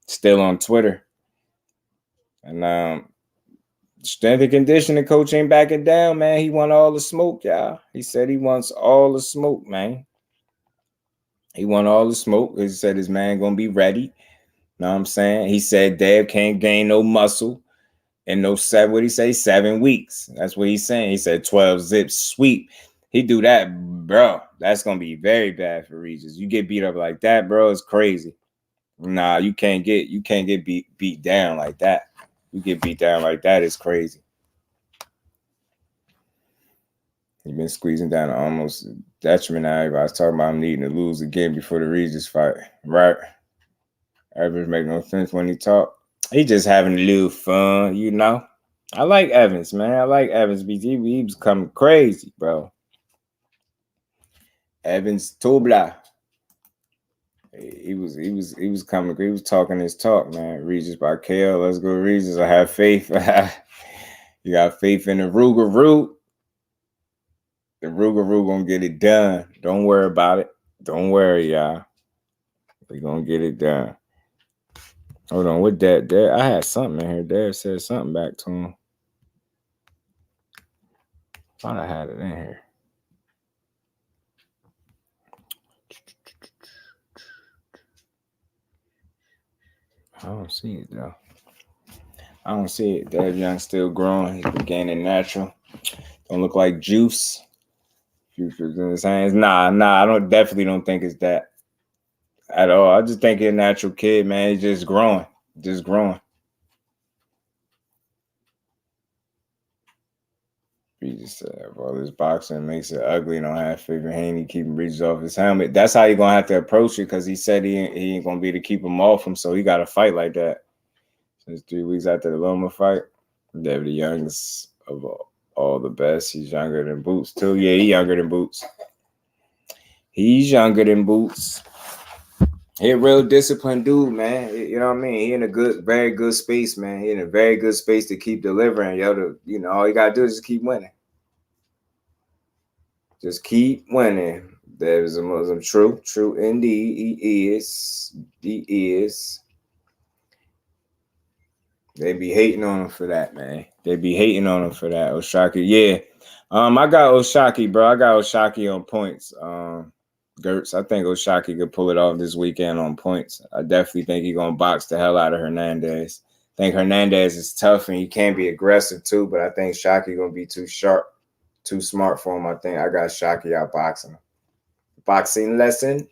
still on Twitter. And strength and conditioning coach ain't backing down, man. He want all the smoke, y'all. He said he wants all the smoke, man. He want all the smoke. He said his man gonna be ready. Know what I'm saying? He said Dave can't gain no muscle. And no 7 weeks. That's what he's saying. He said 12 zips sweep. He do that, bro. That's gonna be very bad for Regis. You get beat up like that, bro. It's crazy. Nah, you can't get beat down like that. You get beat down like that, it's crazy. He been squeezing down almost detriment now. I was talking about him needing to lose again before the Regis fight, right? Evans make no sense when he talk. He just having a little fun, you know. I like Evans, man. I like Evans. He was coming crazy, bro. Evans Tobla. He was coming. He was talking his talk, man. Regis by KL. Let's go, Regis. I have faith. You got faith in the Ruger. The Ruger gonna get it done. Don't worry about it. Don't worry, y'all. We're gonna get it done. Hold on, what that? I had something in here. Dad said something back to him. Thought I had it in here. I don't see it though. I don't see it. Dad Young still growing. He's gaining natural. Don't look like juice. Future's in his hands. Nah. I definitely don't think it's that at all. I just think he's a natural kid, man. He's just growing. Just growing. Regis said, all this boxing makes it ugly. Don't have favorite Haney, keeping Regis off his helmet. That's how you're going to have to approach it because he said he ain't going to be able to keep him off him, so he got to fight like that. Since 3 weeks after the Loma fight, David the youngest of all the best. He's younger than Boots, too. Yeah, he's younger than Boots. He's younger than Boots. He a real disciplined dude, man. You know what I mean? He in a very good space, man. He in a very good space to keep delivering. All you gotta do is just keep winning. Just keep winning. There's a Muslim. True indeed. He is. They be hating on him for that, man. They be hating on him for that. Oshaki, yeah. I got Oshaki, bro. I got Oshaki on points. Gertz, I think Oshaki could pull it off this weekend on points. I definitely think he's going to box the hell out of Hernandez. I think Hernandez is tough and he can be aggressive too, but I think Shockey going to be too sharp, too smart for him. I think I got Shockey out boxing him. Boxing lesson,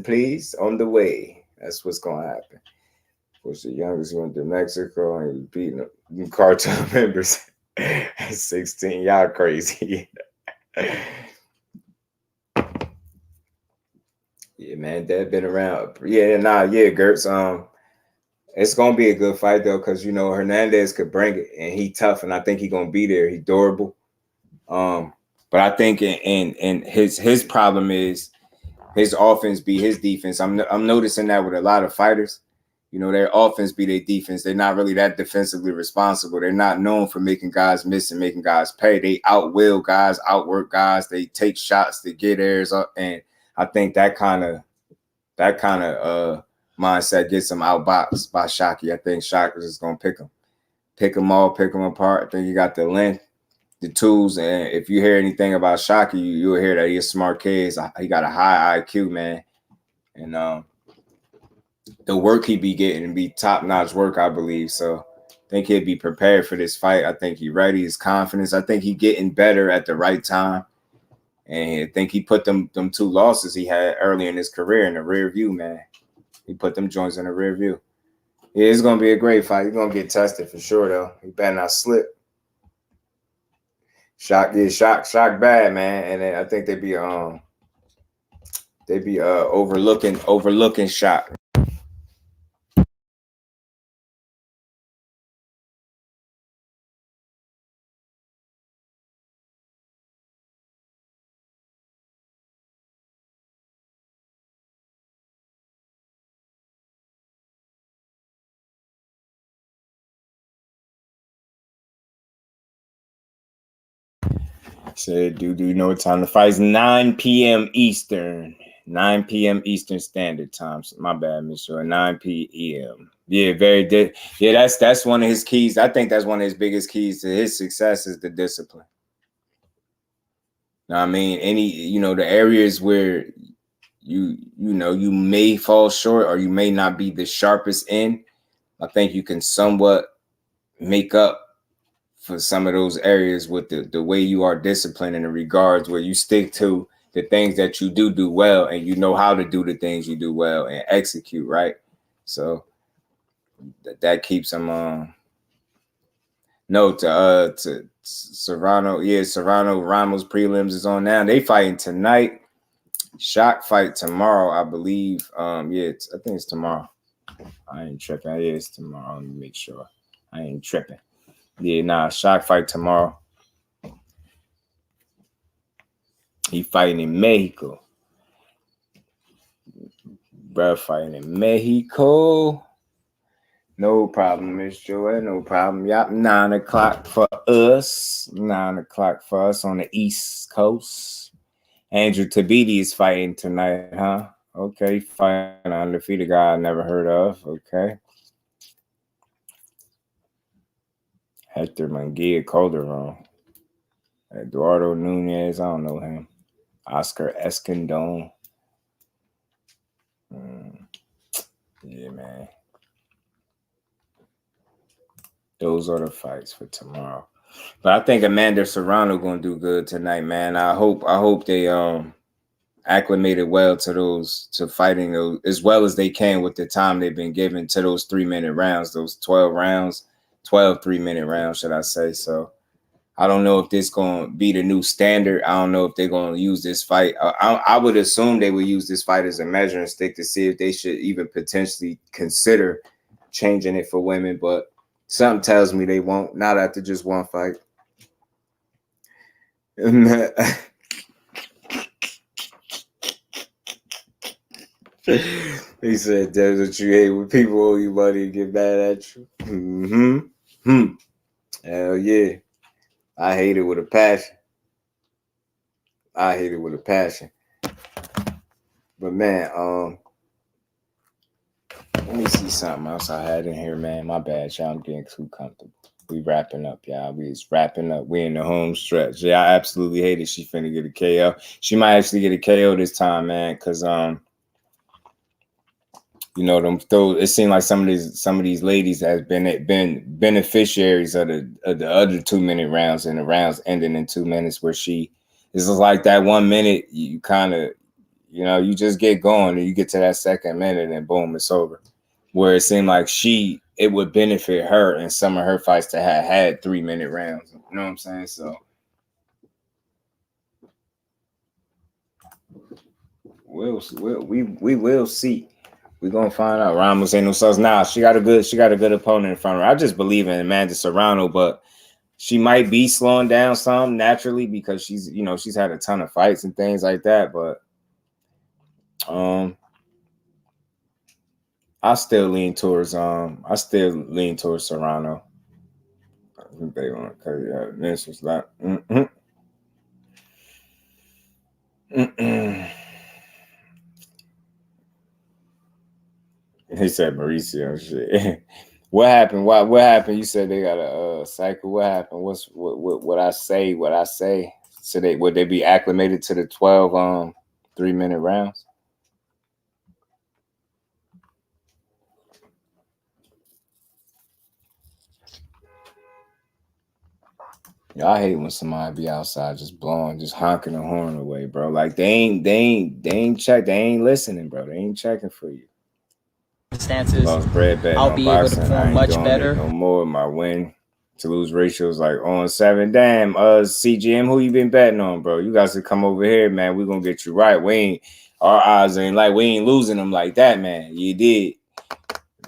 please, on the way. That's what's going to happen. Was the youngest, went to Mexico and he was beating the cartel members at 16. Y'all crazy. Yeah, man, Dad been around. Yeah, Gertz. It's gonna be a good fight though, because Hernandez could bring it, and he tough, and I think he gonna be there. He durable. But I think in his problem is his offense be his defense. I'm noticing that with a lot of fighters. Their offense be their defense. They're not really that defensively responsible. They're not known for making guys miss and making guys pay. They outwill guys, outwork guys. They take shots to get theirs up, and I think that kind of mindset gets him outboxed by Shockey. I think Shockey is going to pick him apart. I think he got the length, the tools, and if you hear anything about Shockey, you'll hear that he's a smart kid. He got a high IQ, man, and the work he be getting be top-notch work, I believe. So I think he'll be prepared for this fight. I think he's ready. His confidence. I think he's getting better at the right time. And I think he put them 2 losses he had early in his career in the rear view, man. He put them joints in the rear view. Yeah, it's gonna be a great fight. He's gonna get tested for sure, though. He better not slip. Shock bad, man. And then I think they be overlooking Shock. Said, do you know what time the fight's? 9 p.m. Eastern. 9 p.m. Eastern Standard Time. So my bad, Mr. 9 p.m. Yeah, very good. Yeah, that's one of his keys. I think that's one of his biggest keys to his success is the discipline. I mean, the areas where you may fall short or you may not be the sharpest in, I think you can somewhat make up for some of those areas with the way you are disciplined in the regards where you stick to the things that you do well and you know how to do the things you do well and execute, right? So that keeps them to Serrano. Yeah, Serrano Ramos prelims is on now. They fighting tonight. Shock fight tomorrow, I believe. I think it's tomorrow. I ain't tripping. Yeah, it's tomorrow. Let me make sure. I ain't tripping. Yeah, Shock fight tomorrow. He fighting in Mexico. Bruh, fighting in Mexico. No problem, Miss Joy. No problem. Yep, 9 o'clock for us. 9 o'clock for us on the East Coast. Andrew Tabiti is fighting tonight, huh? Okay, fighting an undefeated guy I never heard of. Okay. Hector Munguia Calderon. Eduardo Nunez, I don't know him. Oscar Escandon. Yeah, man. Those are the fights for tomorrow. But I think Amanda Serrano gonna do good tonight, man. I hope they acclimated well to fighting those as well as they can with the time they've been given to those 3-minute rounds, those 12 3-minute rounds, should I say. So I don't know if this gonna be the new standard. I don't know if they're gonna use this fight. I would assume they would use this fight as a measuring stick to see if they should even potentially consider changing it for women, but something tells me they won't, not after just one fight. He said, "That's what you hate when people owe you money and get mad at you." Hell yeah. I hate it with a passion. But man, let me see something else I had in here, man. My bad, y'all. I'm getting too comfortable. We wrapping up, y'all. We is wrapping up. We in the home stretch. Yeah, I absolutely hate it. She finna get a KO. She might actually get a KO this time, man, because it seemed like some of these ladies has been beneficiaries of the other 2-minute rounds and the rounds ending in 2 minutes, where this is like that 1 minute you kind of you just get going and you get to that second minute and boom, it's over. Where it seemed like it would benefit her in some of her fights to have had 3-minute rounds. You know what I'm saying? So we will see. We're gonna find out. Ramos ain't no sus. Nah, she got a good opponent in front of her. I just believe in Amanda Serrano, but she might be slowing down some naturally because she's had a ton of fights and things like that. But I still lean towards Serrano. I think they want to this was like He said Mauricio shit. What happened? What happened? You said they got a cycle. What happened? What I say? What I say? So would they be acclimated to the 12 3-minute rounds? I hate when somebody be outside just blowing, just honking the horn away, bro. Like they ain't check, they ain't listening, bro. They ain't checking for you. Stances. Lost bread betting I'll on be boxing. able to I perform ain't much doing better. it no more. My win to lose ratio is like on 7. Damn, CGM, who you been betting on, bro? You guys should come over here, man. We gonna get you right. Our odds ain't like we ain't losing them like that, man. You did.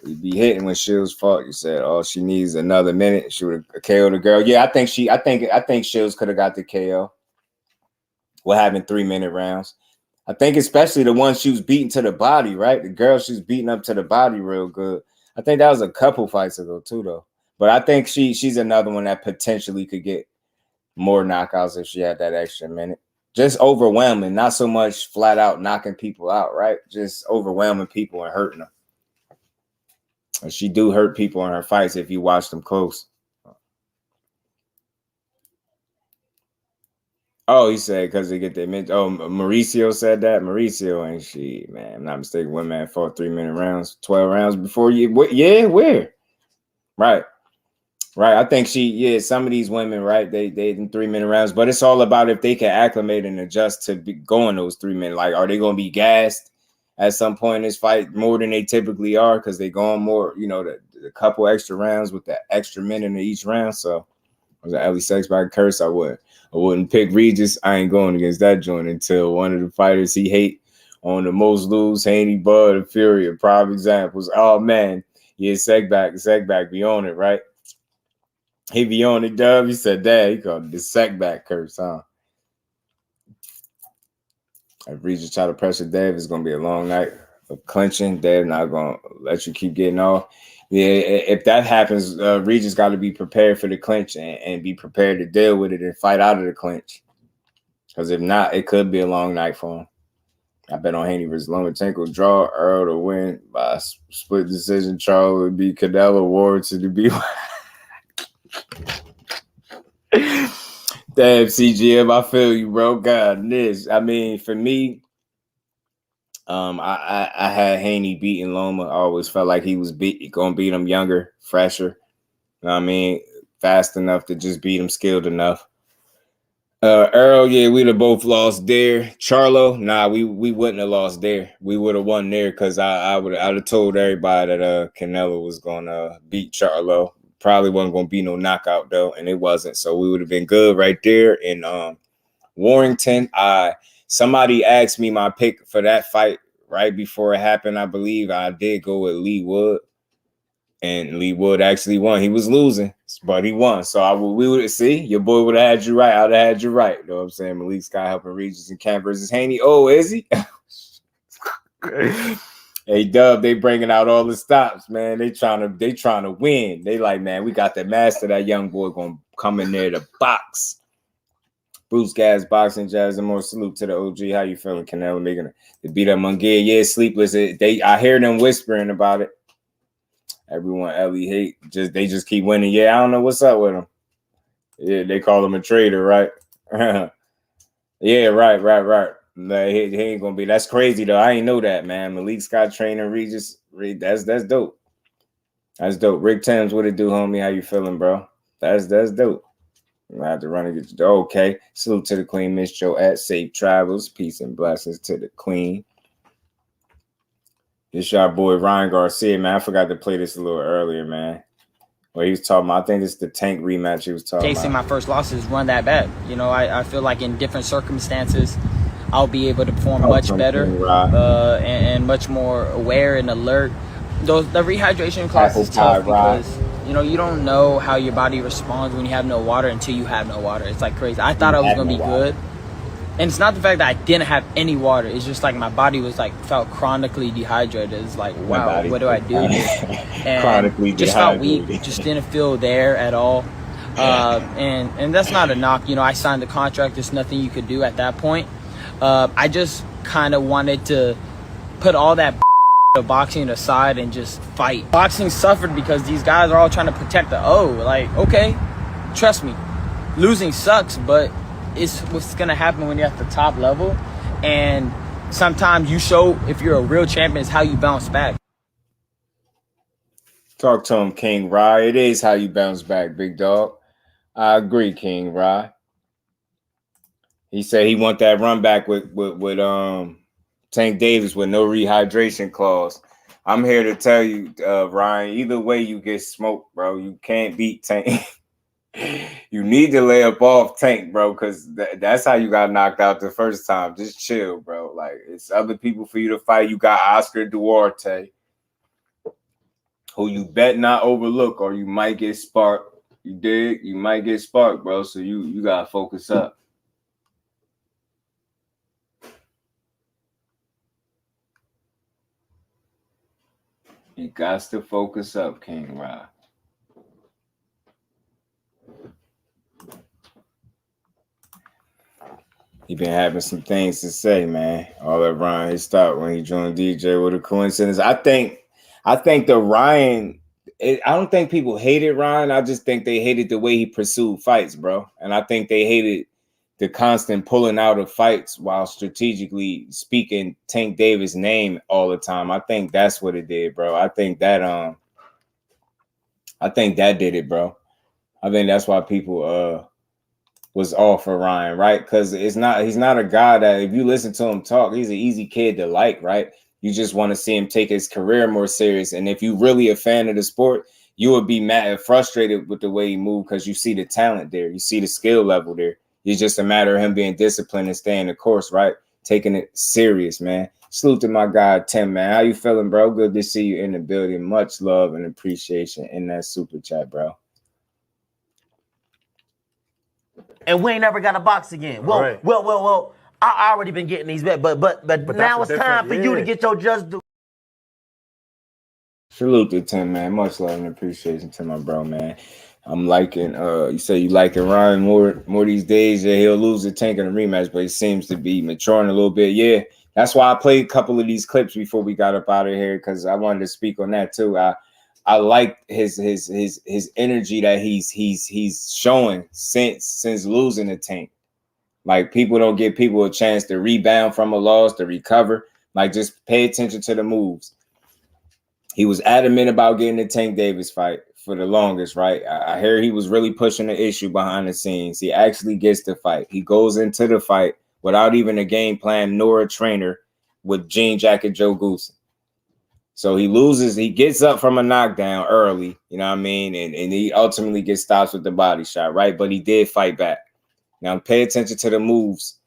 You be hitting when Shields fought. You said, "Oh, she needs another minute. She would have KO'd the girl." Yeah, I think Shields could have got the KO. What happened 3-minute rounds? I think especially the one she was beating to the body, right? The girl she was beating up to the body real good. I think that was a couple fights ago too, though. But I think she's another one that potentially could get more knockouts if she had that extra minute. Just overwhelming, not so much flat out knocking people out, right? Just overwhelming people and hurting them. And she do hurt people in her fights if you watch them close. Oh, he said because they get their mid. Oh, Mauricio said that. Mauricio ain't she, man. I'm not mistaken. One man fought 3-minute rounds, 12 rounds before you. Yeah, where? Right. I think some of these women, right? They in 3-minute rounds, but it's all about if they can acclimate and adjust to be going those 3 minutes. Like, are they going to be gassed at some point in this fight more than they typically are because they going more, the couple extra rounds with that extra minute in each round. So, was an Ellie Sexback curse? I wouldn't pick Regis. I ain't going against that joint until one of the fighters he hate on the most lose, Haney, Bud, and Fury are prime examples. Oh man, yeah, Sexback be on it, right? He be on it, Dub. He said, "Dad," he called it the Sexback curse, huh? If Regis try to pressure Dave, it's gonna be a long night of clinching. Dave not gonna let you keep getting off. Yeah, if that happens, Regis got to be prepared for the clinch and be prepared to deal with it and fight out of the clinch. Because if not, it could be a long night for him. I bet on Haney-Regis Lomachenko draw, Errol to win by split decision. Charlo would be Canelo, Ward to be. Damn, CGM, I feel you, bro. God, this. I mean, for me, I had Haney beating Loma. I always felt like he was gonna beat him younger, fresher. You know what I mean? Fast enough to just beat him, skilled enough. Errol, yeah, we'd have both lost there. Charlo, nah, we wouldn't have lost there. We would have won there because I'd have told everybody that Canelo was gonna beat Charlo. Probably wasn't gonna be no knockout though, and it wasn't. So we would have been good right there. In Warrington, somebody asked me my pick for that fight right before it happened. I believe I did go with Lee Wood. And Lee Wood actually won. He was losing, but he won. So we would see your boy would have had you right. I'd have had you right. You know what I'm saying? Malik Scott helping Regis and Camp versus Haney. Oh, is he? Hey, Dub, they bringing out all the stops, man. They trying to win. They like, man, we got the master. That young boy gonna come in there to box. Bruce Gas Boxing, Jazz, and more salute to the OG. How you feeling, Canelo? Making to beat up Munguia. Yeah, sleepless. I hear them whispering about it. Everyone Ellie hate. They just keep winning. Yeah, I don't know what's up with him. Yeah, they call him a traitor, right? Yeah, right. Nah, he ain't gonna be. That's crazy though. I ain't know that, man. Malik Scott training Regis. That's dope. That's dope. Rick Thames, what it do, homie? How you feeling, bro? That's dope. I have to run and get you. Okay. Salute to the Queen, Miss Joe at Safe Travels. Peace and blessings to the Queen. This y'all boy Ryan Garcia, man. I forgot to play this a little earlier, man. Where he was talking about, I think it's the Tank rematch he was talking about. Chasing my first losses run that bad. You know, I feel like in different circumstances, I'll be able to perform much better and much more aware and alert. The rehydration class is tough because, you know, you don't know how your body responds when you have no water until you have no water. It's like crazy. I thought I was going to be good. And it's not the fact that I didn't have any water. It's just like my body was like felt chronically dehydrated. It's like, wow, what do I do here? And chronically just felt weak. Just didn't feel there at all. And that's not a knock. You know, I signed the contract. There's nothing you could do at that point. I just kind of wanted to put all that of boxing aside and just fight. Boxing suffered because these guys are all trying to protect the O. Like, okay, trust me, losing sucks, but it's what's gonna happen when you're at the top level, and sometimes you show if you're a real champion is how you bounce back. Talk to him, King Rye. It is how you bounce back, big dog. I agree, King Rod. He said he want that run back with Tank Davis with no rehydration clause. I'm here to tell you, Ryan, either way you get smoked, bro. You can't beat Tank. You need to lay up off Tank, bro, because that's how you got knocked out the first time. Just chill, bro. Like, it's other people for you to fight. You got Oscar Duarte, who you bet not overlook, or you might get sparked. You dig? You might get sparked, bro. So you gotta focus up. You got to focus up, King Rod. He been having some things to say, man. All that Ryan he stopped when he joined DJ with a coincidence. I think the Ryan. I don't think people hated Ryan. I just think they hated the way he pursued fights, bro. And I think they hated the constant pulling out of fights while strategically speaking Tank Davis' name all the time. I think that's what it did, bro. I think that did it, bro. I think that's why people was all for Ryan, right? Because he's not a guy that if you listen to him talk, he's an easy kid to like, right? You just want to see him take his career more serious. And if you really a fan of the sport, you would be mad and frustrated with the way he moved because you see the talent there. You see the skill level there. It's just a matter of him being disciplined and staying the course, right? Taking it serious, man. Salute to my guy, Tim, man. How you feeling, bro? Good to see you in the building. Much love and appreciation in that super chat, bro. And we ain't never got a box again. Well, I already been getting these bets, but now it's time for you to get your just due. Salute to Tim, man. Much love and appreciation to my bro, man. I'm liking you say you liking Ryan more these days. Yeah, he'll lose the Tank in a rematch, but he seems to be maturing a little bit. Yeah, that's why I played a couple of these clips before we got up out of here, because I wanted to speak on that too. I like his energy that he's showing since losing the Tank. Like, people don't give people a chance to rebound from a loss, to recover. Like, just pay attention to the moves. He was adamant about getting the Tank Davis fight for the longest, right? I hear he was really pushing the issue behind the scenes. He actually gets the fight. He goes into the fight without even a game plan nor a trainer with Jean Jacket Joe Goosen. So he loses. He gets up from a knockdown early, you know what I mean? And he ultimately gets stopped with the body shot, right? But he did fight back. Now, pay attention to the moves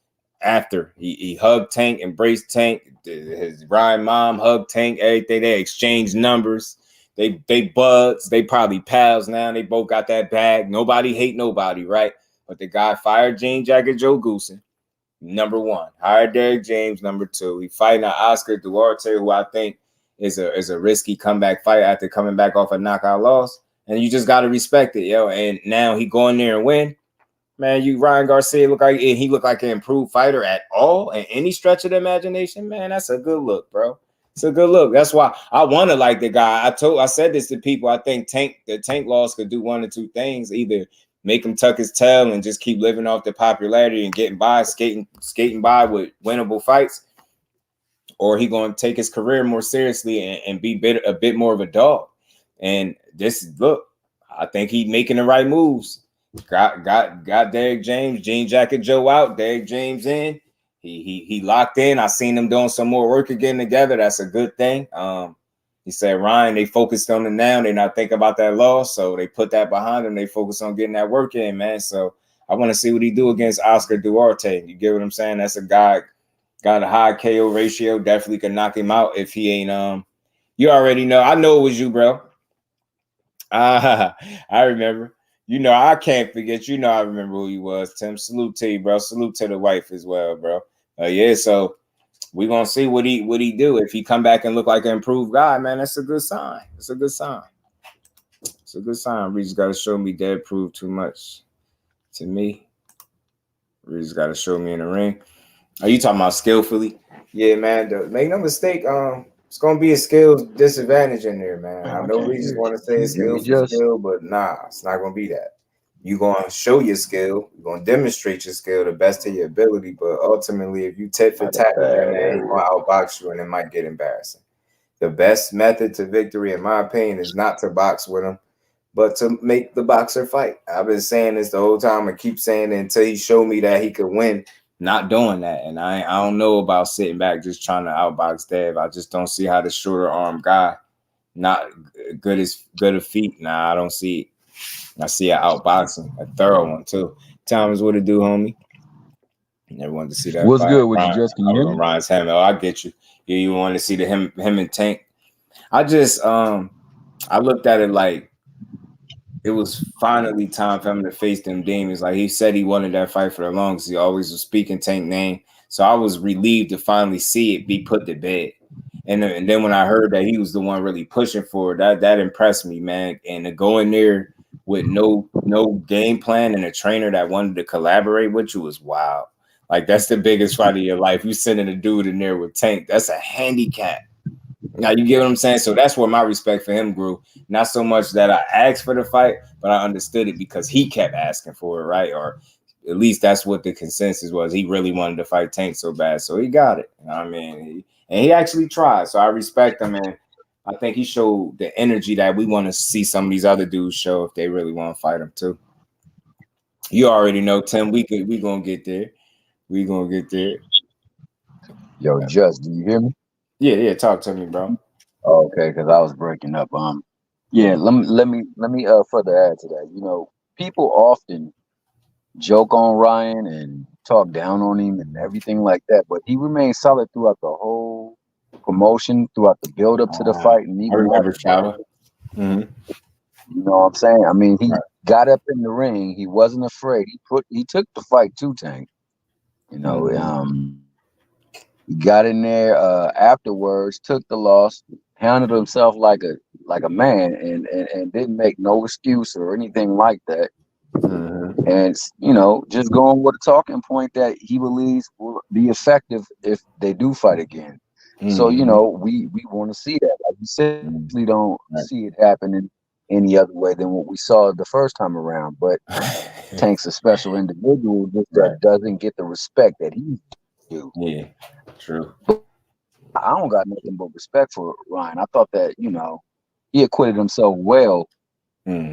after. He hugged Tank, embraced Tank. His Ryan mom hugged Tank, everything. They exchanged numbers. They buds. They probably pals now. They both got that bag. Nobody hate nobody, right? But the guy fired Jean Jacket Joe Goosen, number one. Hired Derrick James, number two. He fighting Oscar Duarte, who I think is a risky comeback fight after coming back off a knockout loss. And you just got to respect it, yo. And now he go in there and win. Man, Ryan Garcia looked like an improved fighter at all in any stretch of the imagination. Man, that's a good look, bro. It's a good look. That's why I want to like the guy. I said this to people. I think the Tank loss could do one or two things: either make him tuck his tail and just keep living off the popularity and getting by, skating by with winnable fights, or he going to take his career more seriously and be a bit more of a dog. And I think he's making the right moves. Got Derrick James, Jean Jacket Joe out, Derrick James in. He locked in. I seen them doing some more work again together. That's a good thing. He said, Ryan, they focused on it now. They're not thinking about that loss, so they put that behind them. They focus on getting that work in, man. So I want to see what he do against Oscar Duarte. You get what I'm saying? That's a guy got a high KO ratio. Definitely can knock him out if he ain't. You already know. I know it was you, bro. I remember. You know, I can't forget. You know, I remember who he was, Tim. Salute to you, bro. Salute to the wife as well, bro. Yeah, so we're going to see what he do. If he come back and look like an improved guy, man, that's a good sign. It's a good sign. It's a good sign. Regis got to show me Dead proved too much to me. Regis got to show me in the ring. Are you talking about skillfully? Yeah, man. Make no mistake, it's gonna be a skills disadvantage in there, man. I know we just want to say skill for skill, but nah, it's not gonna be that. You're gonna show your skill, you're gonna demonstrate your skill the best of your ability, but ultimately, if you tit for tat with him, man, he's gonna outbox you and it might get embarrassing. The best method to victory, in my opinion, is not to box with him, but to make the boxer fight. I've been saying this the whole time and keep saying it until he showed me that he could win. Not doing that, and I don't know about sitting back just trying to outbox Dev. I just don't see how the shorter arm guy, not good a feet. Nah, I don't see it. I see an outboxing, a thorough one too. Thomas, what it do, homie? Never wanted to see that. What's fight. good with you, Just? Can you hear me? Ryan's hand. Oh, I get you. Yeah, you want to see him and Tank. I just I looked at it like it was finally time for him to face them demons. Like he said he wanted that fight for the longest. He always was speaking Tank name. So I was relieved to finally see it be put to bed. And then when I heard that he was the one really pushing for it, that impressed me, man. And to go in there with no game plan and a trainer that wanted to collaborate with you was wild. Like that's the biggest fight of your life. You sending a dude in there with Tank. That's a handicap. Now you get what I'm saying? So that's where my respect for him grew. Not so much that I asked for the fight, but I understood it because he kept asking for it, right? Or at least that's what the consensus was. He really wanted to fight Tank so bad. So he got it. You know what I mean? He actually tried. So I respect him, and I think he showed the energy that we want to see some of these other dudes show if they really want to fight him too. You already know, Tim, we gonna get there. We gonna get there. Yo, Just, do you hear me? Yeah, talk to me, bro. Okay, because I was breaking up. Yeah, let me further add to that. You know, people often joke on Ryan and talk down on him and everything like that, but he remained solid throughout the whole promotion, throughout the build up to the fight, and even I remember Charlo. Mm-hmm. You know what I'm saying? I mean, he got up in the ring. He wasn't afraid. He took the fight to Tank. You know, he got in there afterwards, took the loss, handled himself like a man, and didn't make no excuse or anything like that. Mm-hmm. And you know, just going with a talking point that he believes will be effective if they do fight again. Mm-hmm. So you know, we want to see that. Like you said, we don't see it happening any other way than what we saw the first time around. But Tank's a special individual that doesn't get the respect that he do. Yeah, true. I don't got nothing but respect for Ryan. I thought that, you know, he acquitted himself well,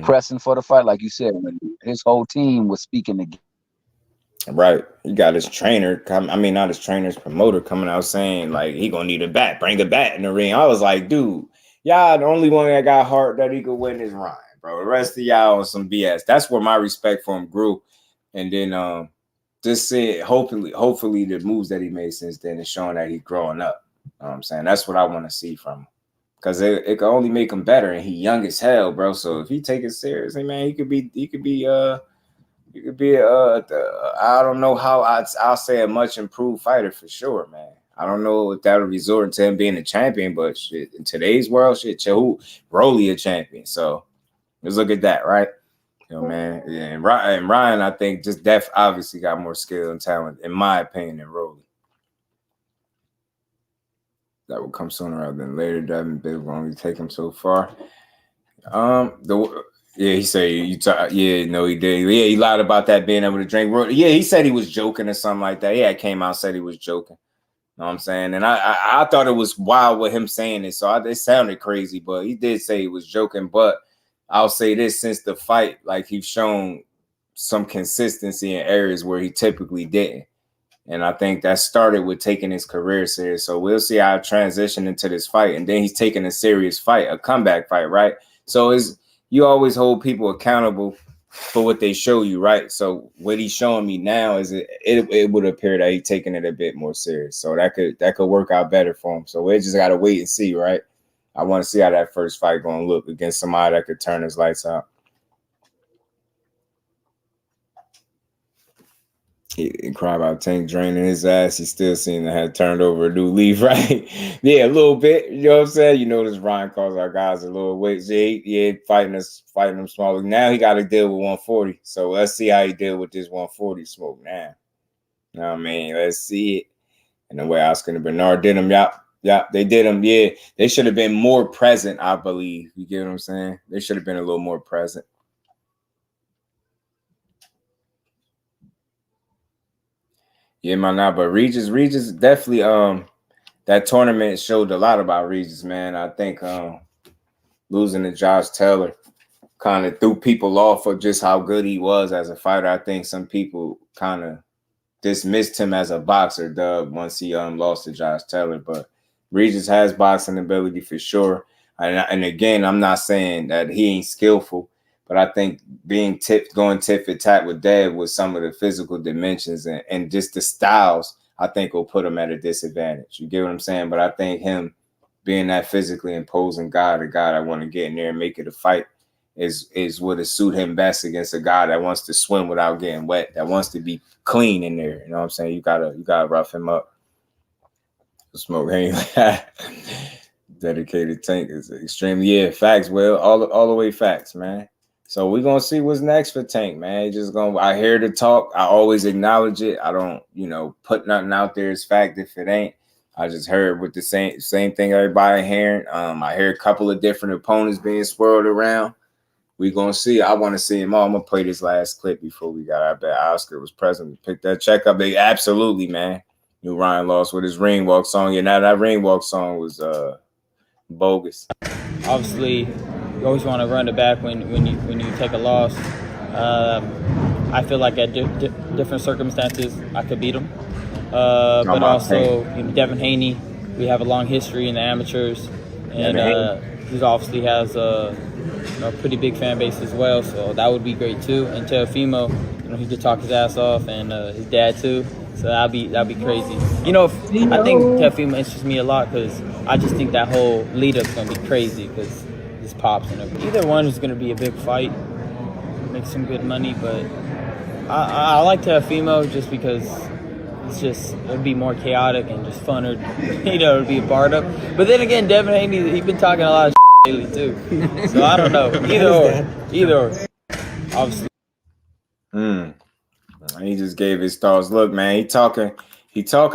pressing for the fight, like you said, when his whole team was speaking again. Right. He got his trainer, not his trainer's promoter coming out saying, like, he gonna need a bat, bring a bat in the ring. I was like, dude, y'all, the only one that got heart that he could win is Ryan, bro. The rest of y'all on some BS. That's where my respect for him grew. And then just said, hopefully the moves that he made since then is showing that he's growing up. You know what I'm saying? That's what I want to see from him. Because it can only make him better, and he young as hell, bro. So if he take it seriously, man, he could be I don't know how I'll say a much improved fighter for sure, man. I don't know if that'll resort to him being a champion, but shit, in today's world, who Rolly a champion. So let's look at that, right? You know, man. Yeah, and Ryan, I think just obviously got more skill and talent, in my opinion, than Rolly. That will come sooner rather than later. That will only take him so far. He said he did. Yeah, he lied about that being able to drink. Yeah, he said he was joking or something like that. Yeah, came out and said he was joking. You know what I'm saying? And I thought it was wild with him saying it. So it sounded crazy, but he did say he was joking. But I'll say this, since the fight, like he's shown some consistency in areas where he typically didn't. And I think that started with taking his career serious. So we'll see how it transitioned into this fight. And then he's taking a serious fight, a comeback fight, right? So you always hold people accountable for what they show you, right? So what he's showing me now is it would appear that he's taking it a bit more serious. So that could work out better for him. So we just got to wait and see, right? I want to see how that first fight going to look against somebody that could turn his lights out. He cried about Tank draining his ass. He still seemed to have turned over a new leaf, right? Yeah, a little bit. You know what I'm saying? You notice Ryan calls our guys a little weight. Yeah, fighting them smaller. Now he got to deal with 140. So let's see how he deal with this 140 smoke now. You know what I mean? Let's see it. And the way Oscar and Bernard did him, yeah, they did him. Yeah, they should have been more present, I believe. You get what I'm saying? They should have been a little more present. Yeah, man, but Regis definitely that tournament showed a lot about Regis, man. I think losing to Josh Taylor kind of threw people off of just how good he was as a fighter. I think some people kind of dismissed him as a boxer, once he lost to Josh Taylor. But Regis has boxing ability for sure. And again, I'm not saying that he ain't skillful, but I think going tit for tat with Dev with some of the physical dimensions and just the styles, I think will put him at a disadvantage. You get what I'm saying? But I think him being that physically imposing guy, the guy that want to get in there and make it a fight, is what would suit him best against a guy that wants to swim without getting wet, that wants to be clean in there. You know what I'm saying? You gotta rough him up. Smoke Haney. Dedicated Tank is extremely facts. Well, all the way facts, man. So we're gonna see what's next for Tank, man. I hear the talk. I always acknowledge it. I don't, put nothing out there as fact if it ain't. I just heard with the same thing everybody hearing. I hear a couple of different opponents being swirled around. We gonna see. I want to see him all. I'm gonna play this last clip before we got. I bet Oscar was present to pick that check up. They absolutely, man. Knew Ryan lost with his ring walk song. Yeah, now that ring walk song was bogus. Obviously, you always want to run it back when you take a loss. I feel like at different circumstances I could beat him, but also Devin Haney. We have a long history in the amateurs, and he obviously has a pretty big fan base as well. So that would be great too. And Teofimo, he could talk his ass off, and his dad too. So that'd be crazy. I think Teofimo interests me a lot because I just think that whole lead up's gonna be crazy because his pops and everything. Either one is gonna be a big fight, make some good money. But I like Teofimo just because it'd be more chaotic and just funner, to be a part of. But then again, Devin Haney, he's been talking a lot of lately too. So I don't know. Either or. Obviously. He just gave his thoughts. Look, man, he talking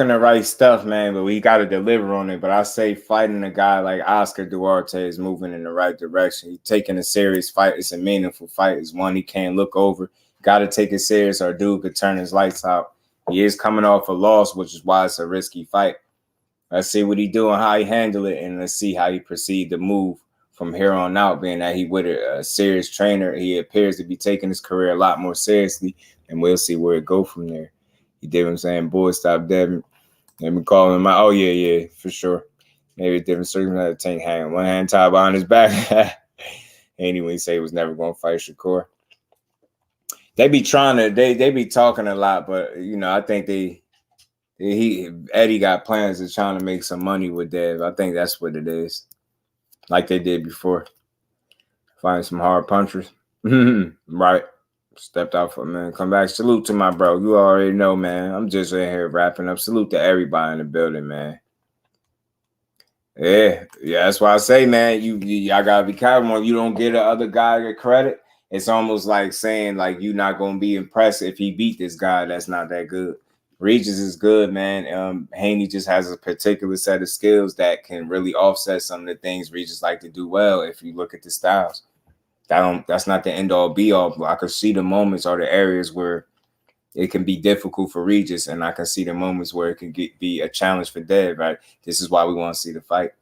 the right stuff, man, but we got to deliver on it. But I say fighting a guy like Oscar Duarte is moving in the right direction. He's taking a serious fight. It's a meaningful fight. It's one he can't look over. Got to take it serious or dude could turn his lights out. He is coming off a loss, which is why it's a risky fight. Let's see what he do and how he handle it, and let's see how he proceed to move from here on out, being that he with a serious trainer. He appears to be taking his career a lot more seriously, and we'll see where it go from there. You did what I'm saying? Boy, stop Devin. Let me call him out. Oh, yeah, for sure. Maybe a different circumstance. Tank hanging one hand tied behind his back. Anyway, he say he was never going to fight Shakur. They be trying to, they be talking a lot, but, I think Eddie got plans of trying to make some money with Dev. I think that's what it is. Like they did before. Find some hard punchers. Right. Stepped out for a minute. Come back. Salute to my bro. You already know, man. I'm just in here wrapping up. Salute to everybody in the building, man. Yeah. That's why I say, man, y'all gotta be careful when you don't get the other guy your credit. It's almost like saying like you're not gonna be impressed if he beat this guy that's not that good. Regis is good, man. Haney just has a particular set of skills that can really offset some of the things Regis like to do well if you look at the styles. That's not the end all be all. I could see the moments or the areas where it can be difficult for Regis, and I can see the moments where it can be a challenge for Dev, right? This is why we want to see the fight.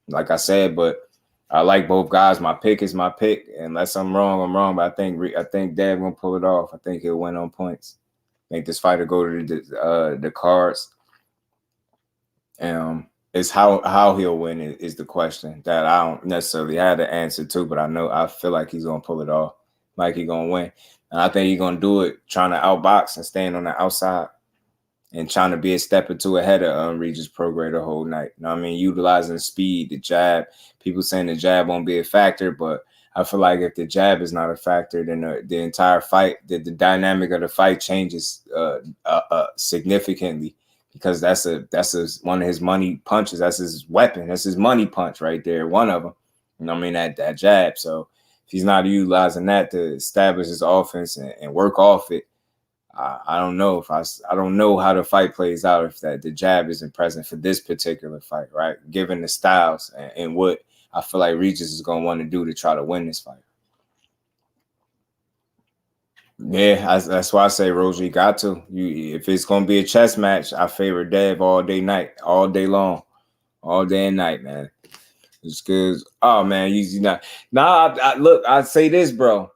Like I said, but I like both guys. My pick is my pick. Unless I'm wrong, I'm wrong. But I think Dev gonna pull it off. I think he'll win on points. I think this fighter go to the cards. It's how he'll win is the question that I don't necessarily have the answer to, but I feel like he's gonna pull it off, like he's gonna win, and I think he's gonna do it trying to outbox and staying on the outside and trying to be a step or two ahead of Regis Prograis the whole night. You know what I mean? Utilizing speed, the jab. People saying the jab won't be a factor, but I feel like if the jab is not a factor, then the entire fight, the dynamic of the fight changes significantly. Because that's one of his money punches. That's his weapon. That's his money punch right there. One of them. You know what I mean? That jab. So if he's not utilizing that to establish his offense and work off it, I don't know I don't know how the fight plays out if the jab isn't present for this particular fight, right? Given the styles and what I feel like Regis is going to want to do to try to win this fight. Yeah, that's why I say Roger, you got to. If it's going to be a chess match, I favor Dev all day, night, all day long, all day and night, man. It's good. Oh man, you not. Nah, look, I say this, bro.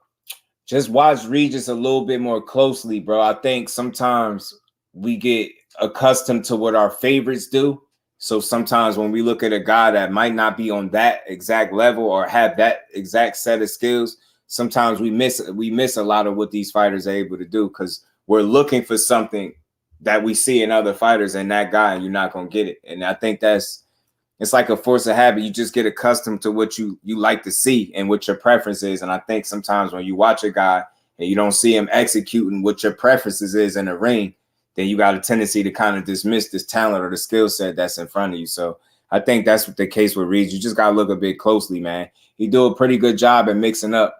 Just watch Regis a little bit more closely, bro. I think sometimes we get accustomed to what our favorites do. So sometimes when we look at a guy that might not be on that exact level or have that exact set of skills, sometimes we miss a lot of what these fighters are able to do because we're looking for something that we see in other fighters and that guy, and you're not gonna get it. And I think it's like a force of habit. You just get accustomed to what you like to see and what your preference is. And I think sometimes when you watch a guy and you don't see him executing what your preferences is in the ring, then you got a tendency to kind of dismiss this talent or the skill set that's in front of you. So I think that's what the case with Reed. You just got to look a bit closely, man. He do a pretty good job at mixing up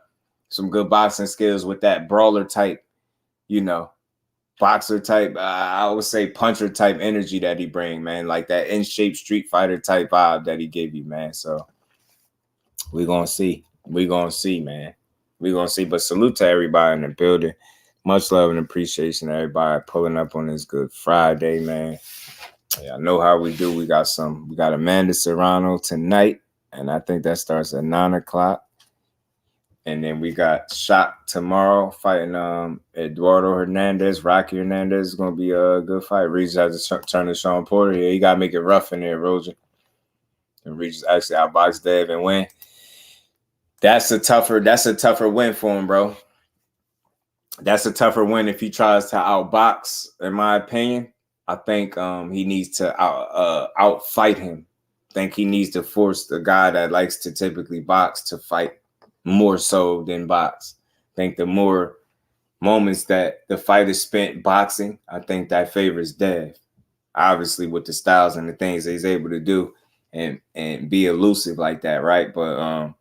some good boxing skills with that brawler type, boxer type, I would say puncher type energy that he bring, man, like that in shape Street Fighter type vibe that he gave you, man. So we're gonna see, man. We're gonna see. But salute to everybody in the building. Much love and appreciation to everybody pulling up on this Good Friday, man. Yeah, I know how we do. We got Amanda Serrano tonight, and I think that starts at 9:00. And then we got Shot tomorrow fighting Eduardo Hernandez. Rocky Hernandez is going to be a good fight. Regis has to turn to Sean Porter here. You got to make it rough in there, Roger. And Regis actually outboxed Dev and win. That's a tougher win for him, bro. That's a tougher win if he tries to outbox, in my opinion. I think he needs to outfight him. I think he needs to force the guy that likes to typically box to fight more so than box. I think the more moments that the fighter spent boxing, I think that favors Dev. Obviously, with the styles and the things that he's able to do and be elusive like that, right? But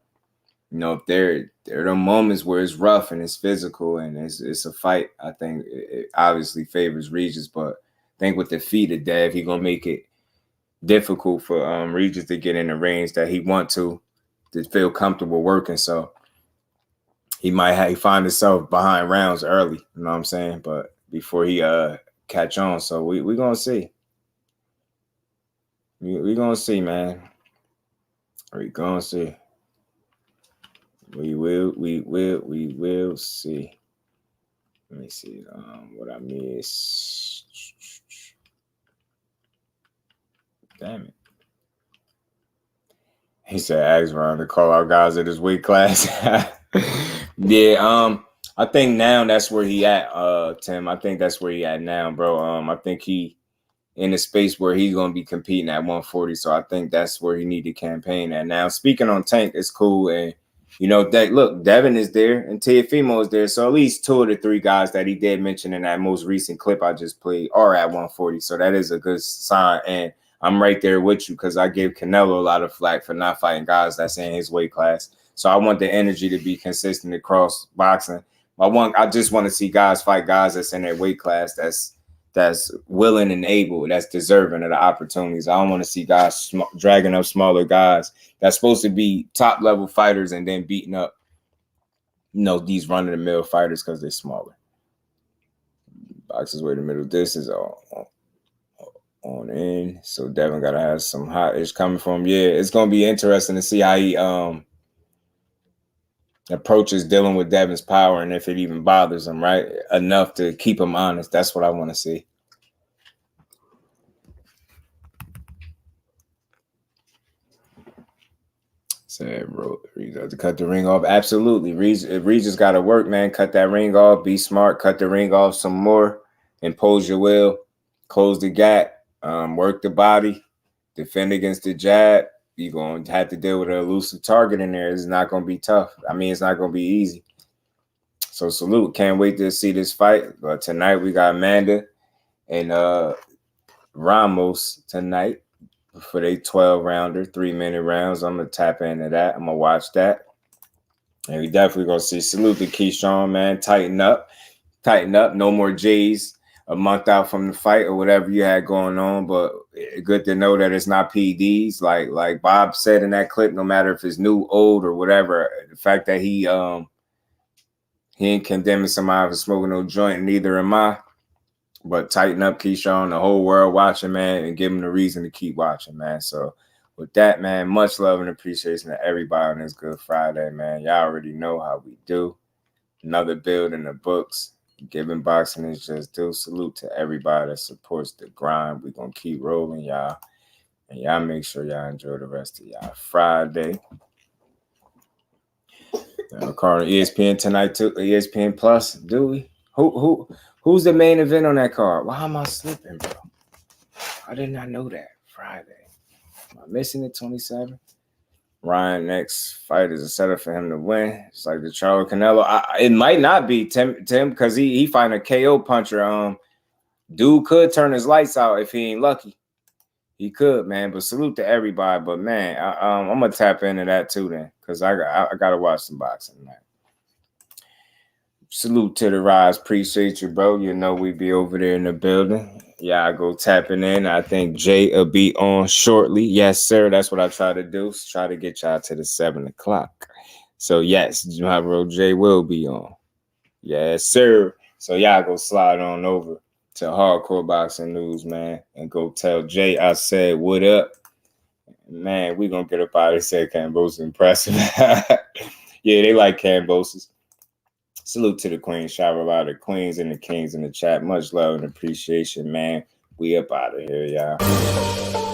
if there are moments where it's rough and it's physical and it's a fight, I think it obviously favors Regis. But I think with the feet of Dev, he's gonna make it difficult for Regis to get in the range that he want to feel comfortable working. So he might find himself behind rounds early, you know what I'm saying? But before he catch on. So we're gonna see. We're gonna see, man. We're gonna see. We will see. Let me see what I missed. Damn it. He said, ask Ron to call out guys at his weight class. Yeah, I think now that's where he at, Tim. I think that's where he at now, bro. I think he in a space where he's going to be competing at 140. So I think that's where he need to campaign at. Now, speaking on Tank, it's cool. And, look, Devin is there and Teofimo is there. So at least 2 of the 3 guys that he did mention in that most recent clip I just played are at 140. So that is a good sign. And I'm right there with you because I gave Canelo a lot of flack for not fighting guys that's in his weight class. So I want the energy to be consistent across boxing. I just want to see guys fight guys that's in their weight class that's willing and able, that's deserving of the opportunities. I don't want to see guys dragging up smaller guys that's supposed to be top level fighters and then beating up, these run of the mill fighters because they're smaller. Boxers way the middle. This is all on in. So Devin gotta have some hot-ish coming from him. Yeah, it's gonna be interesting to see how he approaches dealing with Devin's power and if it even bothers him, right? Enough to keep him honest. That's what I want to see. Said Regis have to cut the ring off. Absolutely. Regis got to work, man. Cut that ring off. Be smart. Cut the ring off some more. Impose your will. Close the gap. Work the body. Defend against the jab. You're going to have to deal with an elusive target in there. It's not going to be tough. I mean, it's not going to be easy. So salute. Can't wait to see this fight. But tonight we got Amanda and Ramos tonight for their 12-rounder, 3-minute rounds. I'm going to tap into that. I'm going to watch that. And we definitely going to see. Salute to Keyshawn, man. Tighten up. No more J's a month out from the fight or whatever you had going on, but good to know that it's not PDs. Like Bob said in that clip, no matter if it's new, old, or whatever, the fact that he ain't condemning somebody for smoking no joint, neither am I. But tighten up, Keyshawn, the whole world watching, man, and give him the reason to keep watching, man. So with that, man, much love and appreciation to everybody on this Good Friday, man. Y'all already know how we do. Another build in the books. Giving boxing is just due. Salute to everybody that supports the grind. We're going to keep rolling, y'all. And y'all make sure y'all enjoy the rest of y'all Friday. Card on ESPN tonight too. ESPN Plus. Do we? Who's the main event on that card? Why am I slipping, bro? I did not know that. Friday. Am I missing it? 27. Ryan next fight is a setup for him to win. It's like the Charlo Canelo. It might not be Tim because he fighting a KO puncher. Dude could turn his lights out if he ain't lucky. He could, man. But salute to everybody. But man, I'm gonna tap into that too then, because I gotta watch some boxing, man. Salute to the Rise. Appreciate you, bro. You know we be over there in the building. Yeah, I go tapping in. I think Jay will be on shortly. Yes, sir. That's what I try to do. Try to get y'all to the 7 o'clock. So yes, my bro Jay will be on. Yes, sir. So y'all go slide on over to Hardcore Boxing News, man, and go tell Jay I said what up. Man, we gonna get up out of here. Said Cambosis impressive. Yeah, they like Cambosis. Salute to the Queen. Shout out to the Queens and the Kings in the chat. Much love and appreciation, man. We up out of here, y'all.